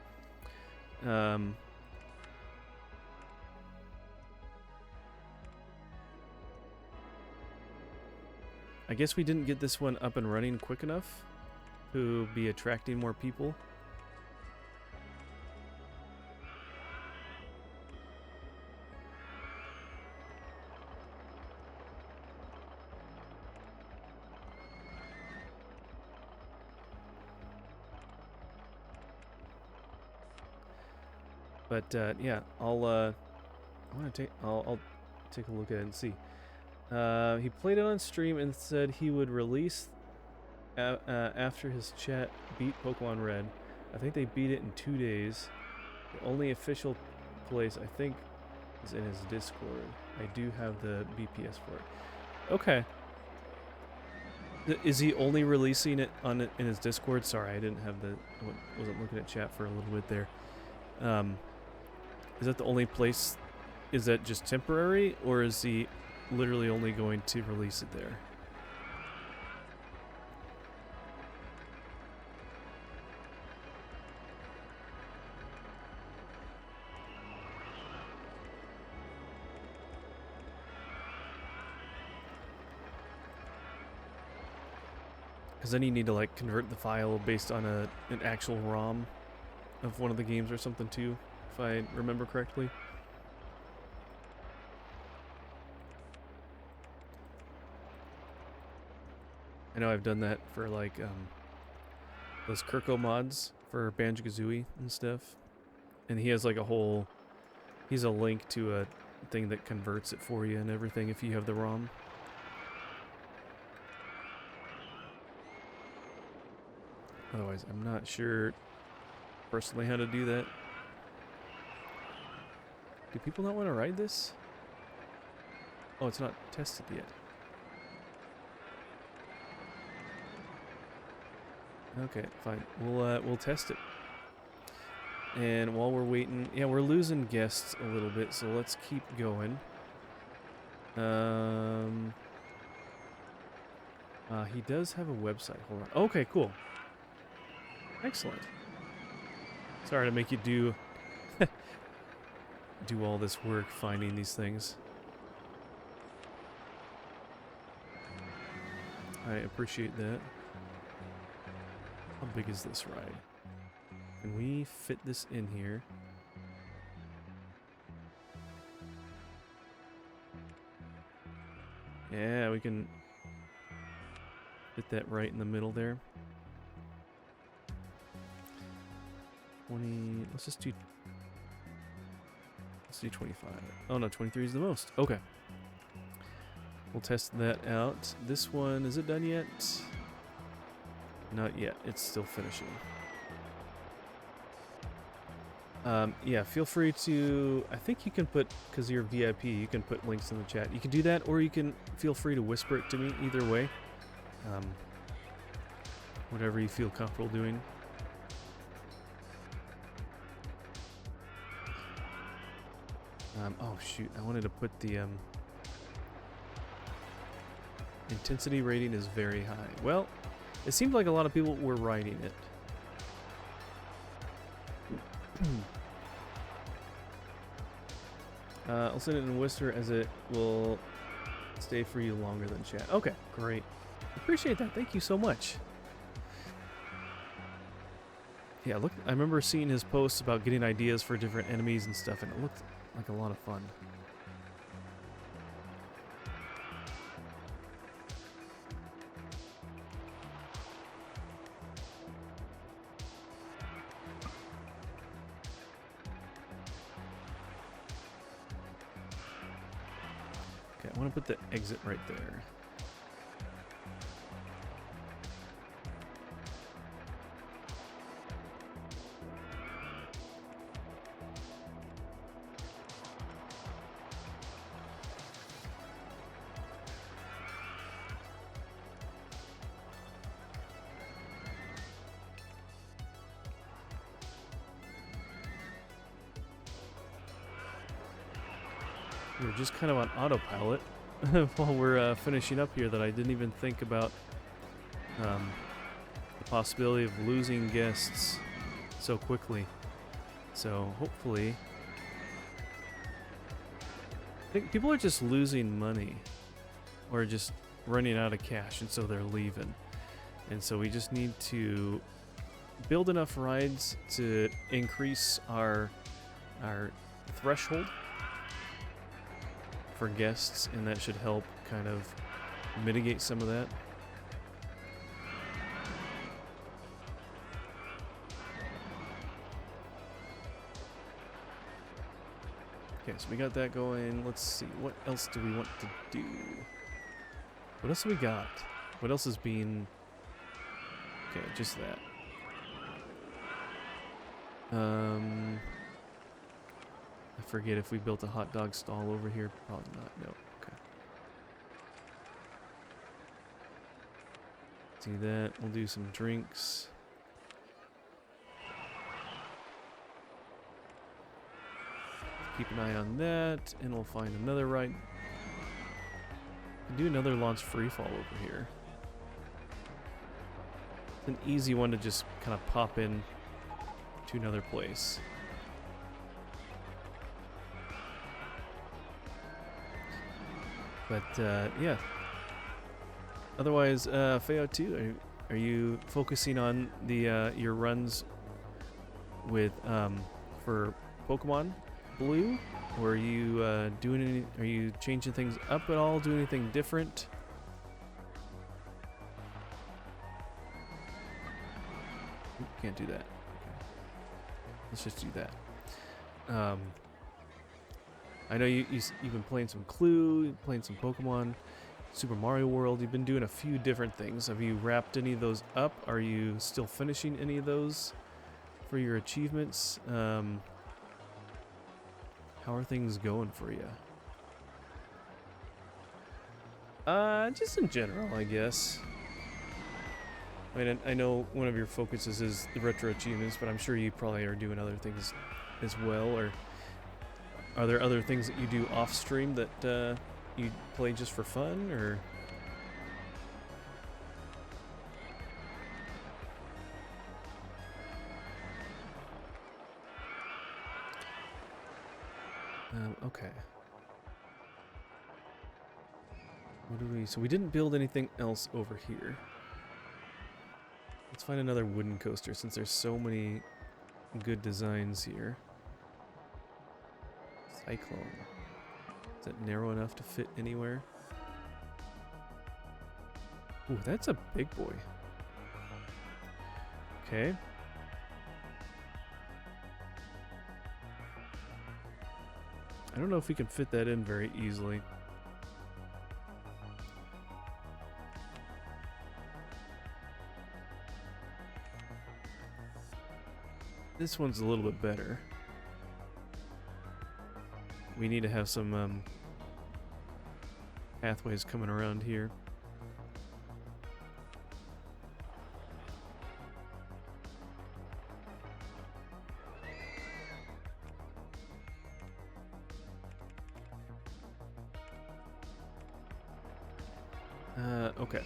I guess we didn't get this one up and running quick enough to be attracting more people. But yeah, I'll take a look at it and see. He played it on stream and said he would release after his chat beat Pokemon Red. I think they beat it in 2 days. The only official place I think is in his Discord. I do have the BPS for it. Okay. Is he only releasing it in his Discord? Sorry, I didn't have wasn't looking at chat for a little bit there. Is that the only place? Is that just temporary, or is he literally only going to release it there? Because then you need to like convert the file based on an actual ROM of one of the games or something too, if I remember correctly. I know I've done that for like those Kirko mods for Banjo-Kazooie and stuff. And he has like he's a link to a thing that converts it for you and everything if you have the ROM. Otherwise, I'm not sure personally how to do that. Do people not want to ride this? Oh, it's not tested yet. Okay, fine. We'll test it. And while we're waiting, yeah, we're losing guests a little bit, so let's keep going. He does have a website. Hold on. Okay, cool. Excellent. Sorry to make you do do all this work finding these things. I appreciate that. How big is this ride? Can we fit this in here? Yeah, we can fit that right in the middle there. 20, let's do 25. Oh no, 23 is the most. Okay. We'll test that out. This one, is it done yet? Not yet. It's still finishing. Yeah, feel free to... I think you can put... Because you're VIP, you can put links in the chat. You can do that, or you can feel free to whisper it to me. Either way. Whatever you feel comfortable doing. Oh shoot, I wanted to put the intensity rating is very high. Well, it seemed like a lot of people were riding it. I'll send it in Worcester as it will stay for you longer than chat. Okay, great. Appreciate that. Thank you so much. Yeah, look, I remember seeing his posts about getting ideas for different enemies and stuff, and it looked like a lot of fun. Okay, I want to put the exit right there. We were just kind of on autopilot while we're finishing up here that I didn't even think about the possibility of losing guests so quickly. So hopefully... I think people are just losing money or just running out of cash, and so they're leaving. And so we just need to build enough rides to increase our threshold for guests, and that should help kind of mitigate some of that. Okay, so we got that going. Let's see, what else do we want to do? What else have we got? What else is being... Okay, just that. I forget if we built a hot dog stall over here. Probably not. No. Okay. Do that. We'll do some drinks. Keep an eye on that, and we'll find another ride. Do another launch free fall over here. It's an easy one to just kind of pop in to another place. But yeah. Otherwise, Feo 2, are you focusing on the your runs with for Pokemon Blue, or are you doing any? Are you changing things up at all? Doing anything different? Oop, can't do that. Okay. Let's just do that. I know you've been playing some Clue, playing some Pokemon, Super Mario World. You've been doing a few different things. Have you wrapped any of those up? Are you still finishing any of those for your achievements? How are things going for you? Just in general, I guess. I mean, I know one of your focuses is the retro achievements, but I'm sure you probably are doing other things as well, or... Are there other things that you do off stream that you play just for fun, or? Okay. What do we? So we didn't build anything else over here. Let's find another wooden coaster since there's so many good designs here. Cyclone. Is that narrow enough to fit anywhere? Ooh, that's a big boy. Okay. I don't know if we can fit that in very easily. This one's a little bit better. We need to have some pathways coming around here. Okay.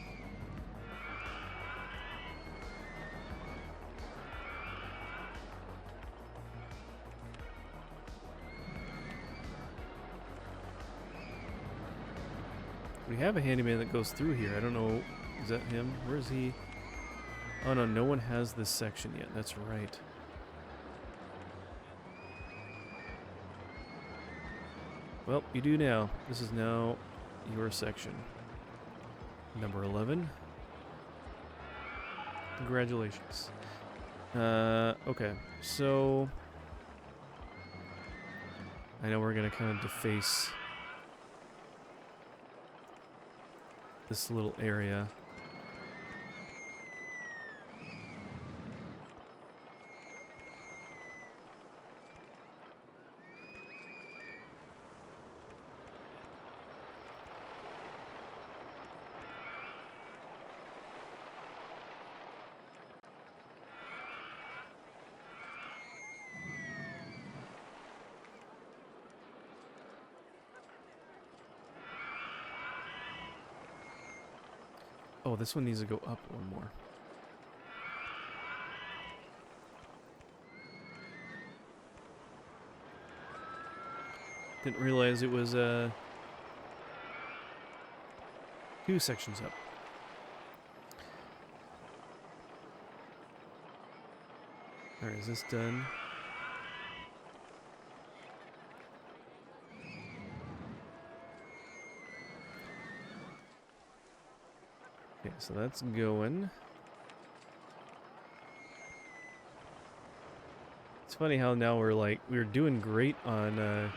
We have a handyman that goes through here. I don't know. Is that him? Where is he? Oh no, no one has this section yet. That's right. Well, you do now. This is now your section. Number 11. Congratulations. Okay. So I know we're gonna kind of deface this little area. Oh, this one needs to go up one more. Didn't realize it was 2 sections up. Alright, is this done? Okay, so that's going. It's funny how now we're doing great on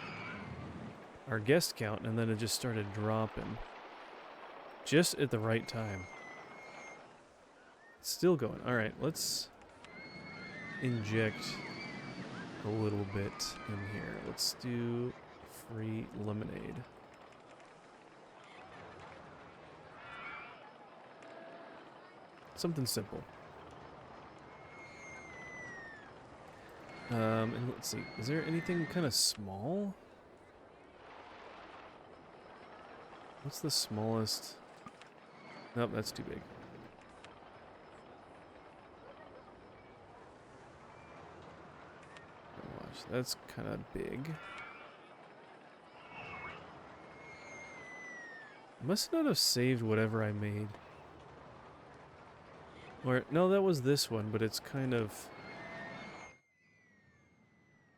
our guest count, and then it just started dropping. Just at the right time. It's still going. Alright, let's inject a little bit in here. Let's do free lemonade. Something simple. And let's see. Is there anything kind of small? What's the smallest? Nope, that's too big. Oh, gosh, that's kind of big. I must not have saved whatever I made. Or, no, that was this one, but it's kind of...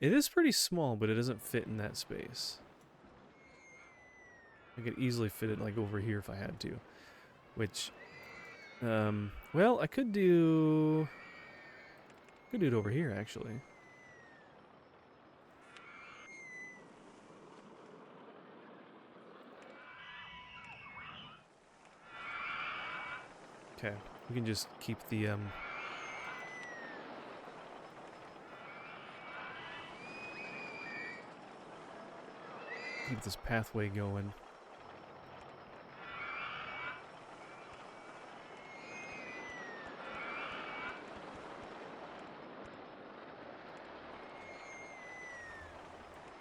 It is pretty small, but it doesn't fit in that space. I could easily fit it, like, over here if I had to. Which, well, I could do... Could do it over here, actually. Okay, we can just keep the, keep this pathway going.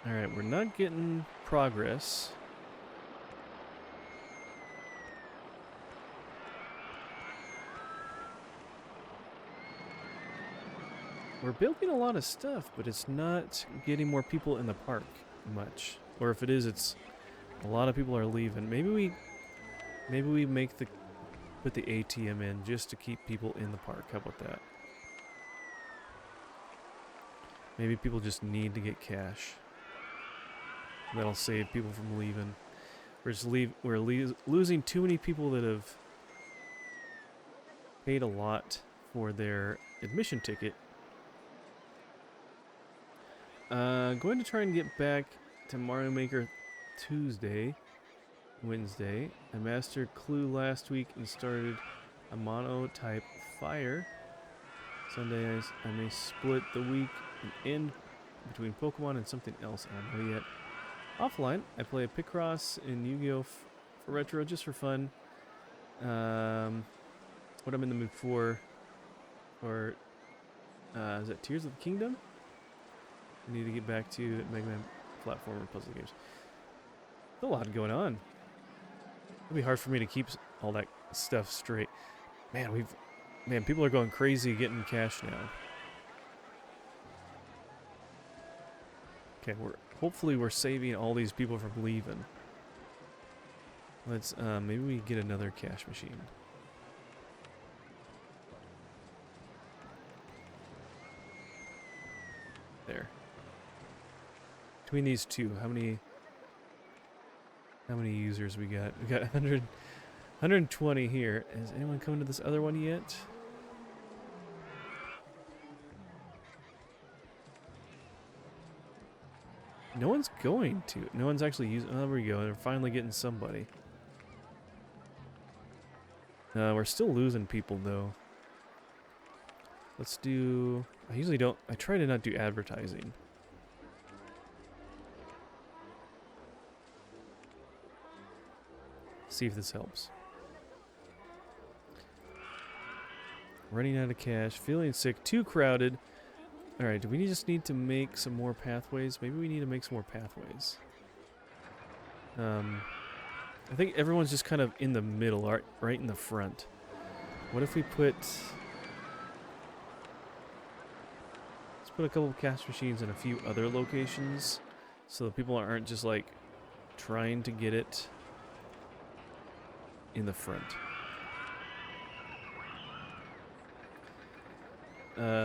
Alright, we're not getting progress. We're building a lot of stuff, but it's not getting more people in the park much. Or if it is, it's a lot of people are leaving. Maybe we put the ATM in just to keep people in the park. How about that? Maybe people just need to get cash. That'll save people from leaving. We're losing too many people that have paid a lot for their admission ticket. Going to try and get back to Mario Maker Wednesday. I mastered Clue last week and started a mono-type fire. Sunday I may split the week and end between Pokemon and something else I don't know yet. Offline, I play a Picross in Yu-Gi-Oh! For retro, just for fun. What I'm in the mood for, is that Tears of the Kingdom? I need to get back to Mega Man platformer puzzle games. There's a lot going on. It'll be hard for me to keep all that stuff straight. Man, people are going crazy getting cash now. Okay, hopefully we're saving all these people from leaving. Let's maybe we get another cash machine. There. Between these two, how many users we got? We got 120 here. Is anyone coming to this other one yet? No one's going to. No one's actually using. Oh, there we go. They're finally getting somebody. We're still losing people though. Let's do. I usually don't. I try to not do advertising. See if this helps. Running out of cash. Feeling sick. Too crowded. Alright, do we just need to make some more pathways? Maybe we need to make some more pathways. I think everyone's just kind of in the middle, right in the front. What if we put... Let's put a couple of cash machines in a few other locations so that people aren't just like trying to get it in the front.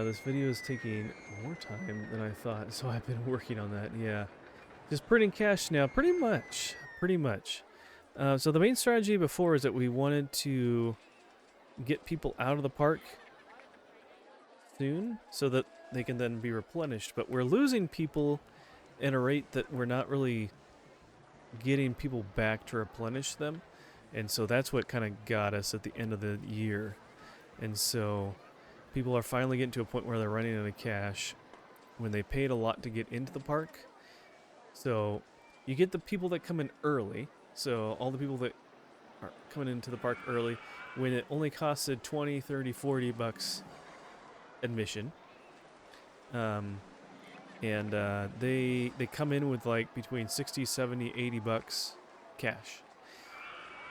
This video is taking more time than I thought, so I've been working on that, yeah. Just printing cash now, pretty much. So the main strategy before is that we wanted to get people out of the park soon so that they can then be replenished, but we're losing people at a rate that we're not really getting people back to replenish them, and so that's what kind of got us at the end of the year. And so people are finally getting to a point where they're running out of cash when they paid a lot to get into the park. So you get the people that come in early, so all the people that are coming into the park early when it only costed 20, 30, 40 bucks admission. They come in with like between 60, 70, 80 bucks cash.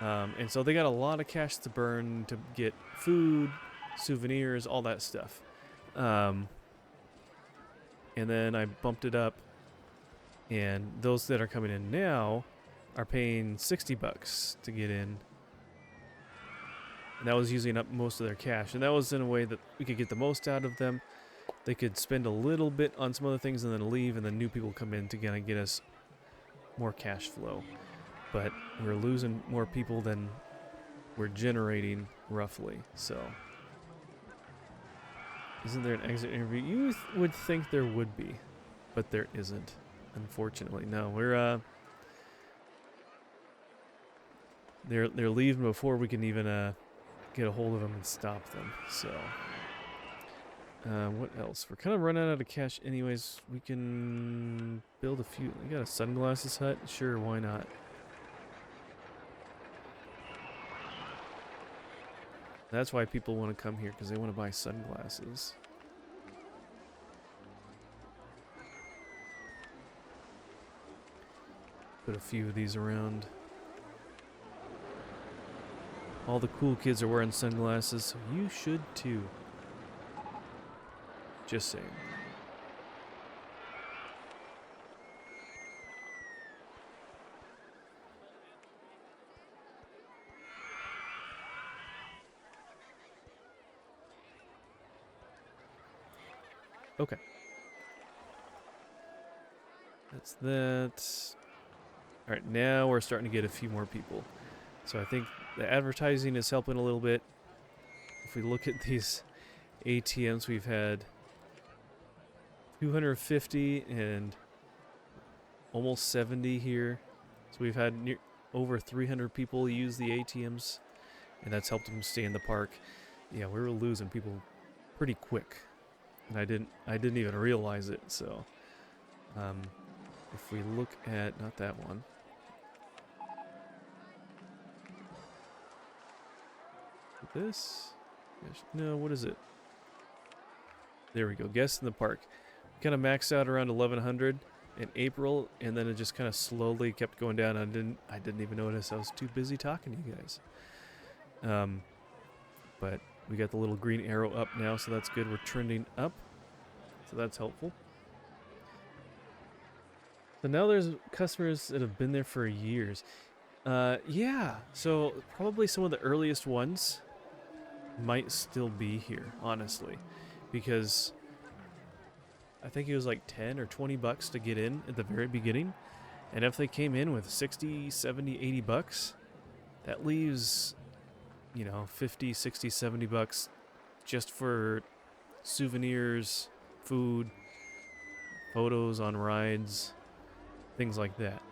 And so they got a lot of cash to burn to get food, souvenirs, all that stuff. And then I bumped it up, and those that are coming in now are paying 60 bucks to get in. And that was using up most of their cash, and that was in a way that we could get the most out of them. They could spend a little bit on some other things and then leave, and then new people come in to kind of get us more cash flow. But we're losing more people than we're generating, roughly, so... Isn't there an exit interview? You would think there would be, but there isn't, unfortunately. No, we're they're leaving before we can even get a hold of them and stop them. So what else? We're kind of running out of cash anyways. We can build a few. We got a sunglasses hut. Sure, why not? That's why people want to come here, because they want to buy sunglasses. Put a few of these around. All the cool kids are wearing sunglasses, so you should too. Just saying. Okay. That's that. Alright, now we're starting to get a few more people. So I think the advertising is helping a little bit. If we look at these ATMs, we've had 250 and almost 70 here. So we've had over 300 people use the ATMs, and that's helped them stay in the park. Yeah, we were losing people pretty quick. And I didn't even realize it. So if we look at not that one, this, no, what is it? There we go. Guests in the park. Kind of maxed out around 1,100 in April, and then it just kind of slowly kept going down. I didn't even notice. I was too busy talking to you guys. But we got the little green arrow up now, so that's good. We're trending up, so that's helpful. So now there's customers that have been there for years. Yeah, so probably some of the earliest ones might still be here, honestly, because I think it was like 10 or 20 bucks to get in at the very beginning, and if they came in with 60, 70, 80 bucks, that leaves, you know, 50, 60, 70 bucks just for souvenirs, food, photos on rides, things like that,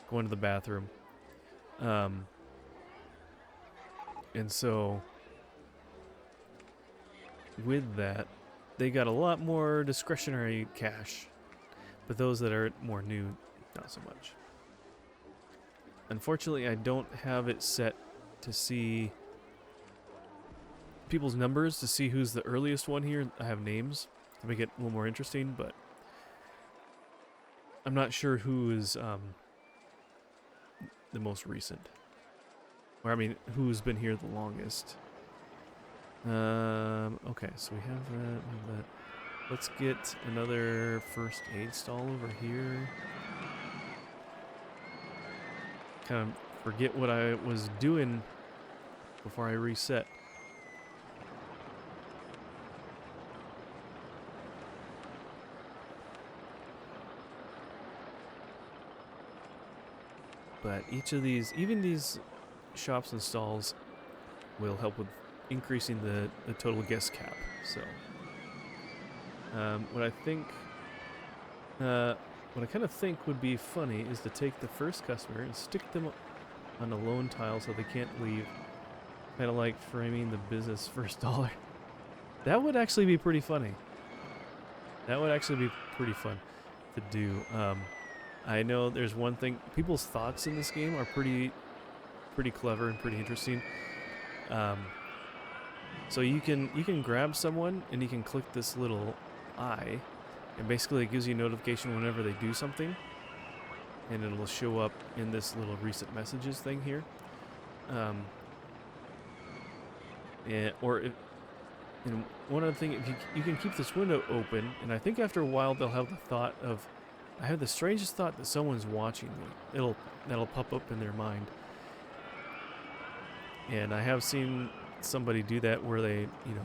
going to the bathroom. And so with that, they got a lot more discretionary cash, but those that are more new, not so much. Unfortunately, I don't have it set to see people's numbers to see who's the earliest one here. I have names to make it a little more interesting, but I'm not sure who is the most recent. Or I mean, who's been here the longest. Okay, so we have that. Let's get another first aid stall over here. Kind of forget what I was doing before I reset. But each of these, even these shops and stalls, will help with increasing the total guest cap. So, what I kind of think would be funny is to take the first customer and stick them on a lone tile so they can't leave. Kind of like framing the business first dollar. That would actually be pretty funny. That would actually be pretty fun to do. I know there's one thing. People's thoughts in this game are pretty clever and pretty interesting. So you can grab someone and you can click this little eye, and basically it gives you a notification whenever they do something, and it'll show up in this little recent messages thing here. And one other thing, if you can keep this window open, and I think after a while they'll have the thought of, I have the strangest thought that someone's watching me. That'll pop up in their mind. And I have seen somebody do that where they, you know,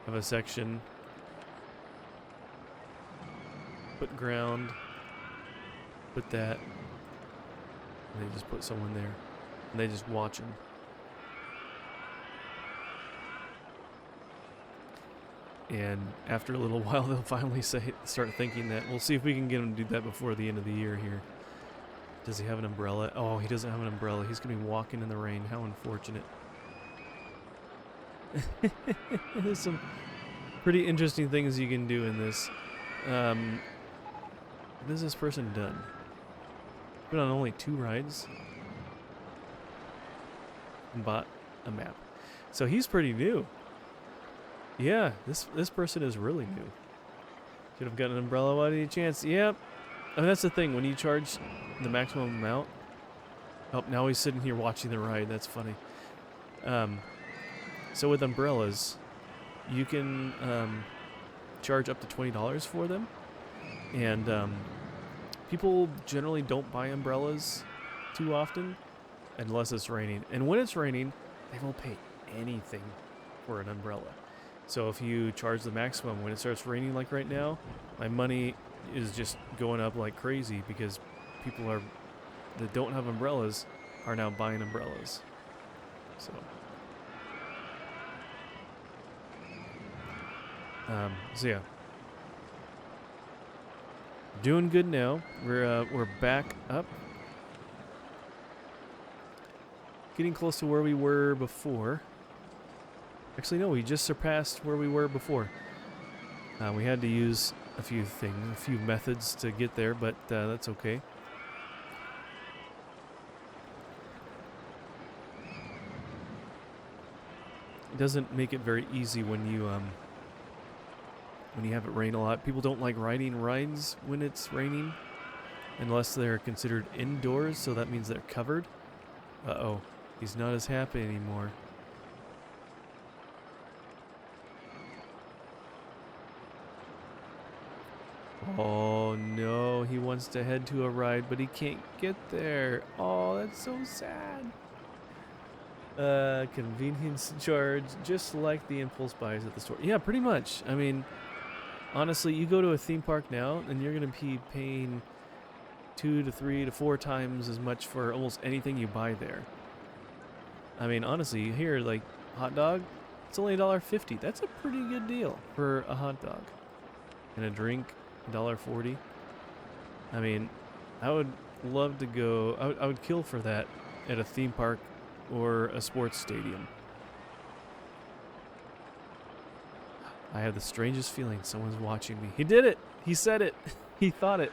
have a section, put ground, put that, and they just put someone there, and they just watch them. And after a little while, they'll finally start thinking that, we'll see if we can get him to do that before the end of the year here. Does he have an umbrella? Oh, he doesn't have an umbrella. He's going to be walking in the rain. How unfortunate. There's some pretty interesting things you can do in this. What has this person done? Been on only 2 rides. And bought a map. So he's pretty new. Yeah, this person is really new. Should have gotten an umbrella while he had a chance. Yep. I mean, that's the thing. When you charge the maximum amount... Oh, now he's sitting here watching the ride. That's funny. So with umbrellas, you can charge up to $20 for them. And people generally don't buy umbrellas too often unless it's raining. And when it's raining, they will pay anything for an umbrella. So if you charge the maximum, when it starts raining like right now, my money is just going up like crazy because people that don't have umbrellas are now buying umbrellas. So yeah, doing good now. We're back up, getting close to where we were before. Actually, no, we just surpassed where we were before. We had to use a few methods to get there, but that's okay. It doesn't make it very easy when you have it rain a lot. People don't like riding rides when it's raining unless they're considered indoors, so that means they're covered. Uh-oh. He's not as happy anymore. Oh no, he wants to head to a ride, but he can't get there. Oh, that's so sad. Convenience charge, just like the impulse buys at the store. Yeah, pretty much. I mean, honestly, you go to a theme park now, and you're going to be paying 2 to 3 to 4 times as much for almost anything you buy there. I mean, honestly, here, like, hot dog, it's only $1.50. That's a pretty good deal for a hot dog. And a drink, $1.40. I mean, I would love to go, I would kill for that at a theme park or a sports stadium. I have the strangest feeling someone's watching me. He did it! He said it! He thought it.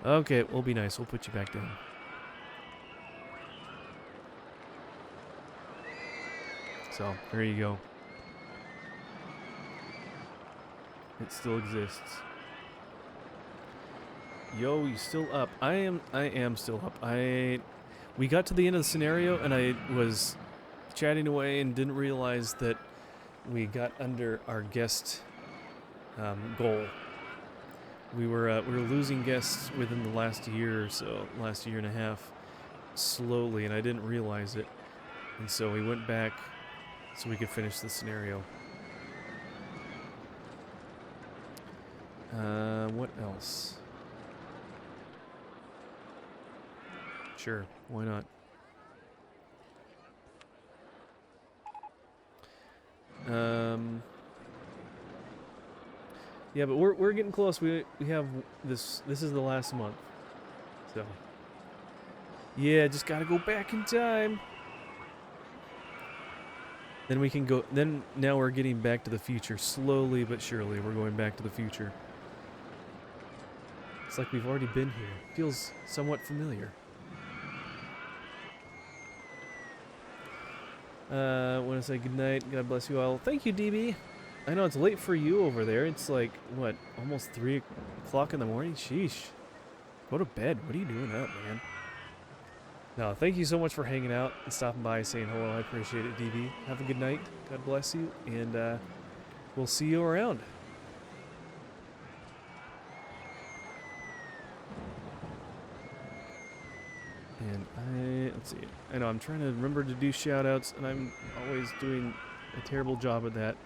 Okay, we'll be nice. We'll put you back down. So, there you go. It still exists. Yo, you still up? I am still up. We got to the end of the scenario and I was chatting away and didn't realize that we got under our guest goal. We were losing guests within the last year or so, last year and a half, slowly, and I didn't realize it. And so we went back so we could finish the scenario. What else? Sure, why not? Yeah, but we're getting close. We have this is the last month. So yeah, just gotta go back in time. Then we can go, then now we're getting back to the future. Slowly but surely we're going back to the future. It's like we've already been here. Feels somewhat familiar. Want to say goodnight. God bless you all. Thank you, DB. I know it's late for you over there. It's like, what, almost 3 o'clock in the morning? Sheesh. Go to bed. What are you doing up, man? No, thank you so much for hanging out and stopping by, saying hello. I appreciate it, DB. Have a good night. God bless you. And we'll see you around. And let's see. I know I'm trying to remember to do shout outs, and I'm always doing a terrible job at that.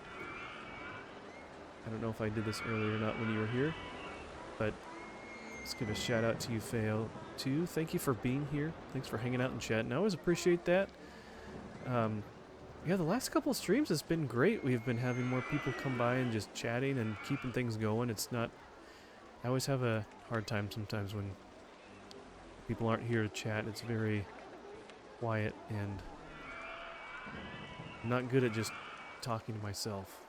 I don't know if I did this earlier or not when you were here, but let's give a shout out to you, Fail, too. Thank you for being here. Thanks for hanging out and chatting. I always appreciate that. Yeah, the last couple of streams has been great. We've been having more people come by and just chatting and keeping things going. It's not... I always have a hard time sometimes when people aren't here to chat. It's very quiet, and I'm not good at just talking to myself.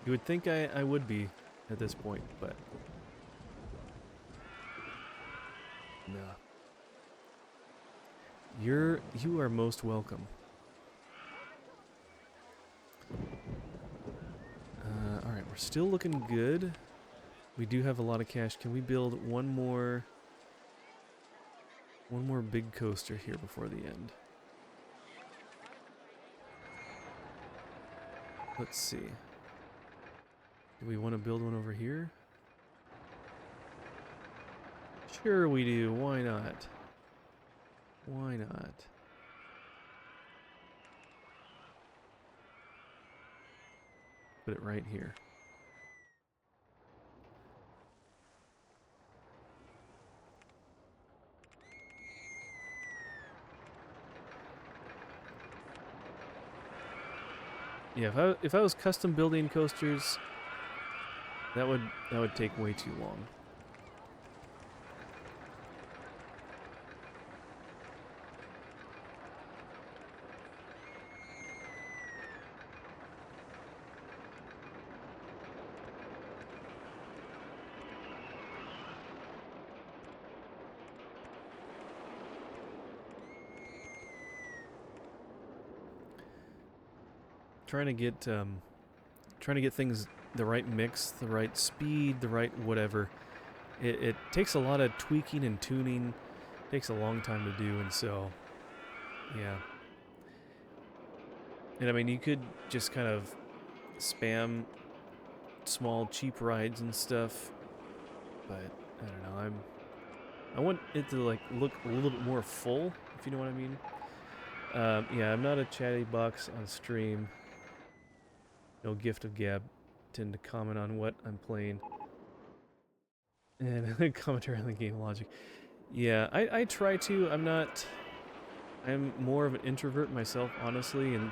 You would think I would be at this point, but no. You are most welcome. Alright, we're still looking good. We do have a lot of cash. Can we build one more big coaster here before the end? Let's see. Do we want to build one over here? Sure we do. Why not? Why not? Put it right here. Yeah, if I was custom building coasters, that would take way too long. Trying to get things the right mix, the right speed, the right whatever. it takes a lot of tweaking and tuning. Takes a long time to do, and so, yeah. And I mean, you could just kind of spam small, cheap rides and stuff, but I don't know. I want it to like look a little bit more full, if you know what I mean. Yeah, I'm not a chatty box on stream. No gift of gab. Tend to comment on what I'm playing and commentary on the game logic. Yeah, I try to. I'm more of an introvert myself, honestly, and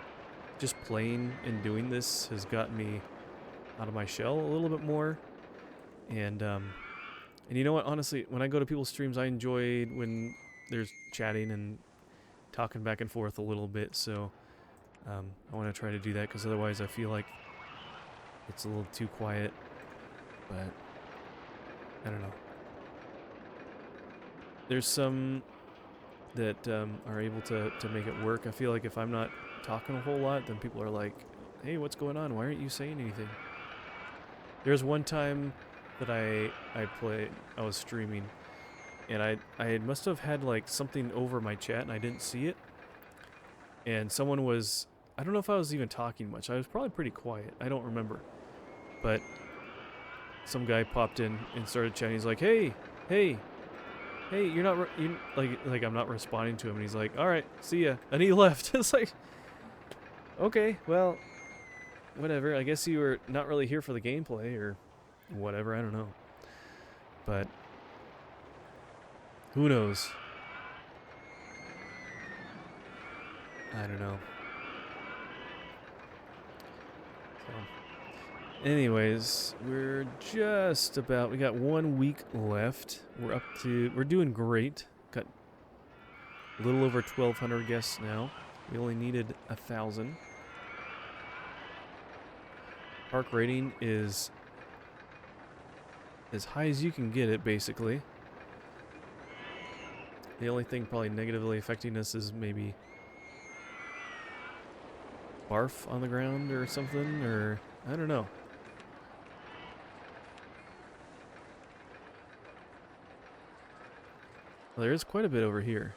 just playing and doing this has gotten me out of my shell a little bit more. And you know what? Honestly, when I go to people's streams, I enjoy when there's chatting and talking back and forth a little bit. So I want to try to do that because otherwise, I feel like it's a little too quiet. But I don't know. There's some that are able to make it work. I feel like if I'm not talking a whole lot, then people are like, "Hey, what's going on? Why aren't you saying anything?" There's one time that I was streaming, and I must have had like something over my chat and I didn't see it. And someone was, I don't know if I was even talking much. I was probably pretty quiet. I don't remember. But some guy popped in and started chatting. He's like, "Hey, hey, hey, you're not like I'm not responding to him." And he's like, "All right, see ya." And he left. It's like, okay, well, whatever. I guess you were not really here for the gameplay or whatever. I don't know. But who knows? I don't know. So, anyways, we're just about. We got 1 week left. We're doing great. Got a little over 1,200 guests now. We only needed 1,000. Park rating is as high as you can get it, basically. The only thing probably negatively affecting us is maybe barf on the ground or something, or I don't know. Well, there is quite a bit over here.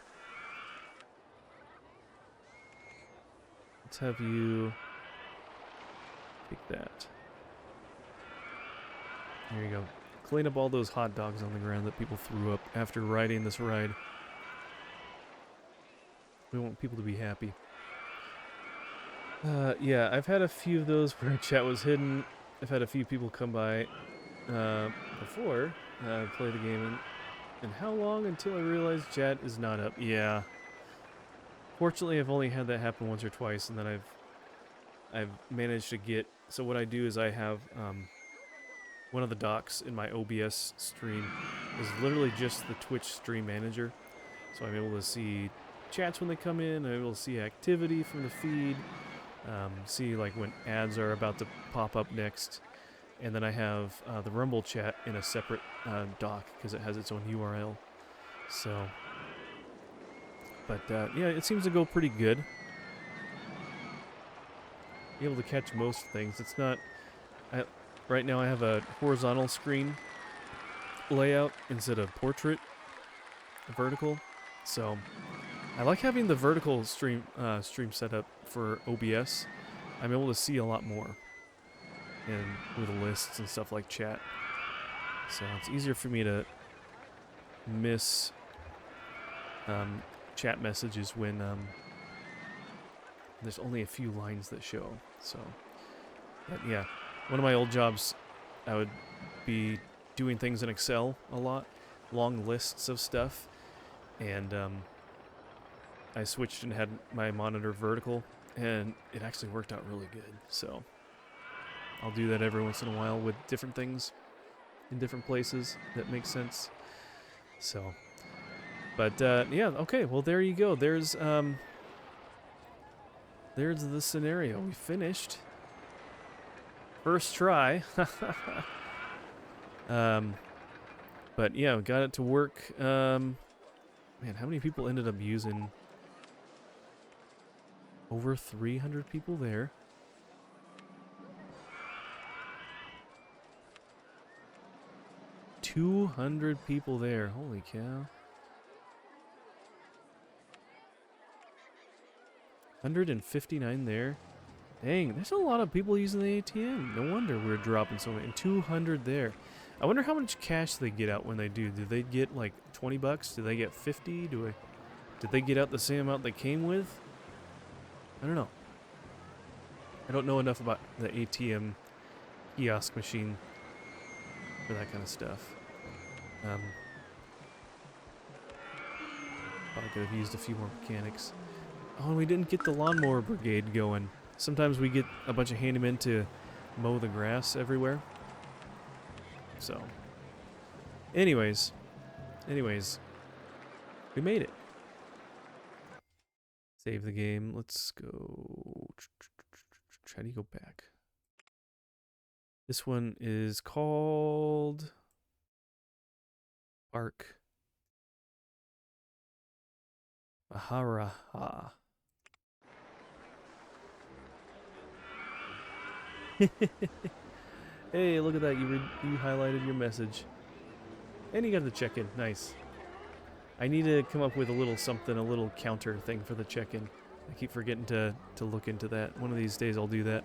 Let's have you take that. There you go. Clean up all those hot dogs on the ground that people threw up after riding this ride. We want people to be happy. Yeah, I've had a few of those where chat was hidden. I've had a few people come by before play the game, and how long until I realized chat is not up? Yeah. Fortunately, I've only had that happen once or twice, and then I've managed to get. So what I do is I have one of the docs in my OBS stream is literally just the Twitch stream manager, so I'm able to see chats when they come in. I'm able to see activity from the feed. See like when ads are about to pop up next, and then I have the Rumble chat in a separate doc because it has its own URL. So, but yeah, it seems to go pretty good. Be able to catch most things. It's not. Right now I have a horizontal screen layout instead of portrait, vertical. So I like having the vertical stream setup for OBS. I'm able to see a lot more, and with lists and stuff like chat. So it's easier for me to miss chat messages when there's only a few lines that show. So, but yeah, one of my old jobs, I would be doing things in Excel a lot, long lists of stuff, and I switched and had my monitor vertical, and it actually worked out really good. So I'll do that every once in a while with different things in different places that makes sense. So, but yeah, okay, well there you go. There's the scenario. We finished. First try. But yeah, we got it to work. Man, how many people ended up using? Over 300 people there. 200 people there. Holy cow. 159 there. Dang, there's a lot of people using the ATM. No wonder we're dropping so many. And 200 there. I wonder how much cash they get out when they do. Do they get like 20 bucks? Do they get 50? Did they get out the same amount they came with? I don't know. I don't know enough about the ATM kiosk machine for that kind of stuff. Probably could have used a few more mechanics. Oh, and we didn't get the lawnmower brigade going. Sometimes we get a bunch of handymen to mow the grass everywhere. So, anyways, we made it. Save the game. Let's go. How do you go back? This one is called Park Maharaja. Hey, look at that. You highlighted your message. And you got the check-in. Nice. I need to come up with a little something, a little counter thing for the check-in. I keep forgetting to look into that. One of these days I'll do that.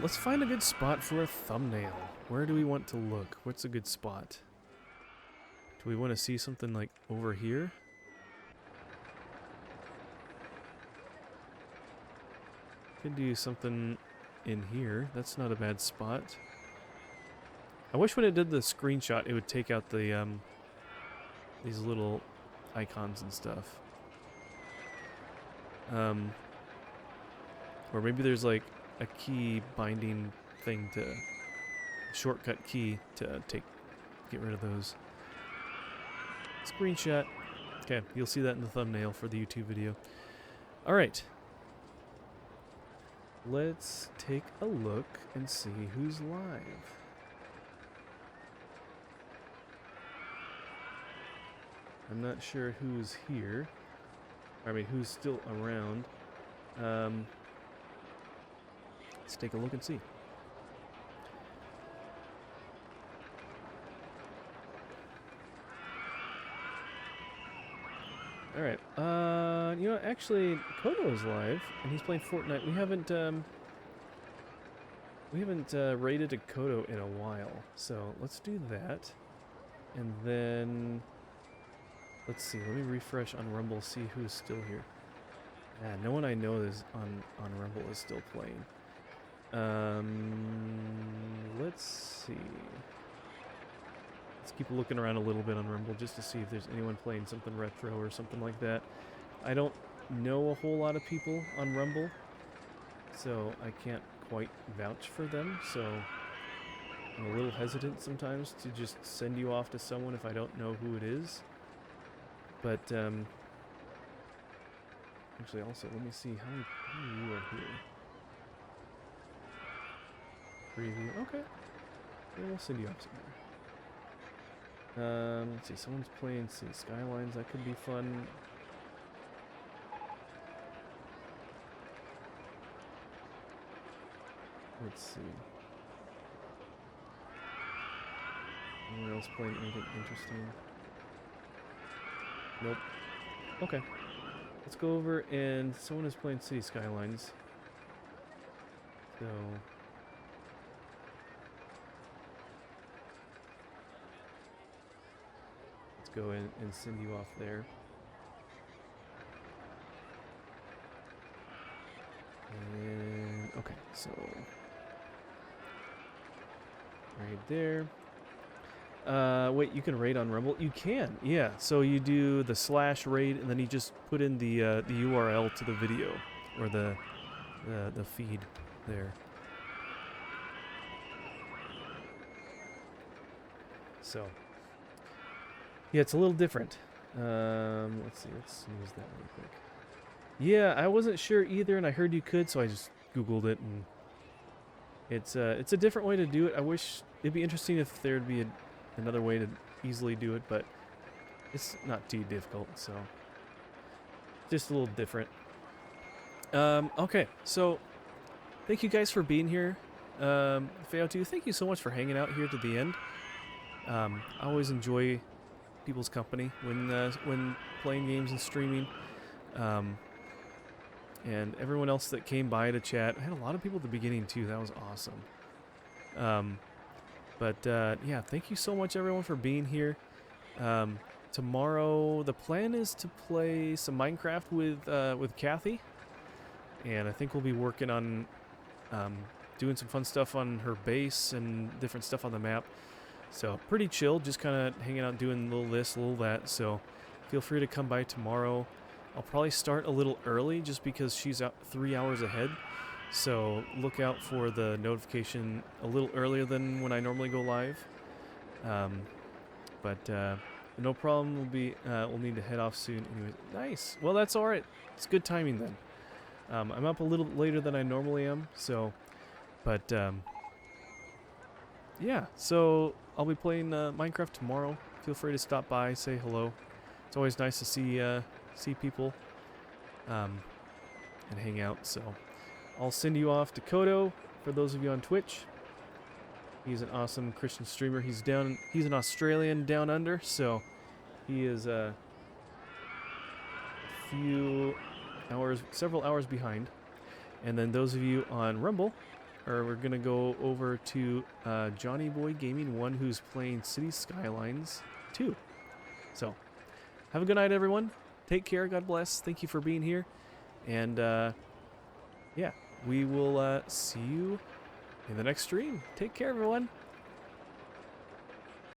Let's find a good spot for a thumbnail. Where do we want to look? What's a good spot? Do we want to see something like over here? Could do something in here. That's not a bad spot. I wish when it did the screenshot it would take out the these little icons and stuff. Or maybe there's like a key binding thing to shortcut key to get rid of those. Screenshot. Okay, you'll see that in the thumbnail for the YouTube video. All right. Let's take a look and see who's live. I'm not sure who's here. I mean, who's still around. Let's take a look and see. All right. You know, actually, Kodo's live, and he's playing Fortnite. We haven't raided a Kodo in a while, so let's do that, and then let's see. Let me refresh on Rumble, see who's still here. Yeah, no one I know is on Rumble is still playing. Let's see. Let's keep looking around a little bit on Rumble just to see if there's anyone playing something retro or something like that. I don't know a whole lot of people on Rumble, so I can't quite vouch for them, so I'm a little hesitant sometimes to just send you off to someone if I don't know who it is. But, actually also, let me see how many you are here. Preview, okay. Yeah, we'll send you off somewhere. Let's see, someone's playing City Skylines, that could be fun. Let's see. Anyone else playing anything interesting? Nope. Okay. Let's go over and someone is playing City Skylines. So let's go in and send you off there. And okay, so right there. Wait, you can raid on Rumble? You can, yeah. So you do the /raid, and then you just put in the URL to the video or the feed there. So yeah, it's a little different. Let's see. Let's snooze that real quick. Yeah, I wasn't sure either, and I heard you could, so I just Googled it, and it's a different way to do it. I wish it'd be interesting if there'd be another way to easily do it, but it's not too difficult, so just a little different. Okay, so thank you guys for being here. Feo2, thank you so much for hanging out here to the end. I always enjoy people's company when playing games and streaming. And everyone else that came by to chat. I had a lot of people at the beginning too. That was awesome. Yeah, thank you so much everyone for being here. Tomorrow the plan is to play some Minecraft with Kathy, and I think we'll be working on doing some fun stuff on her base and different stuff on the map. So pretty chill, just kind of hanging out, doing a little this, a little that. So feel free to come by tomorrow. I'll probably start a little early just because she's out 3 hours ahead. So look out for the notification a little earlier than when I normally go live. No problem. We'll need to head off soon. Anyway, nice. Well, that's all right. It's good timing then. I'm up a little later than I normally am. So, yeah. So I'll be playing Minecraft tomorrow. Feel free to stop by, say hello. It's always nice to see people and hang out. So I'll send you off to Kodo for those of you on Twitch. He's an awesome Christian streamer. He's an Australian down under, so he is several hours behind. And then those of you on Rumble, we're gonna go over to Johnny Boy Gaming 1, who's playing City Skylines 2. So have a good night, everyone. Take care. God bless. Thank you for being here. And yeah, we will see you in the next stream. Take care, everyone.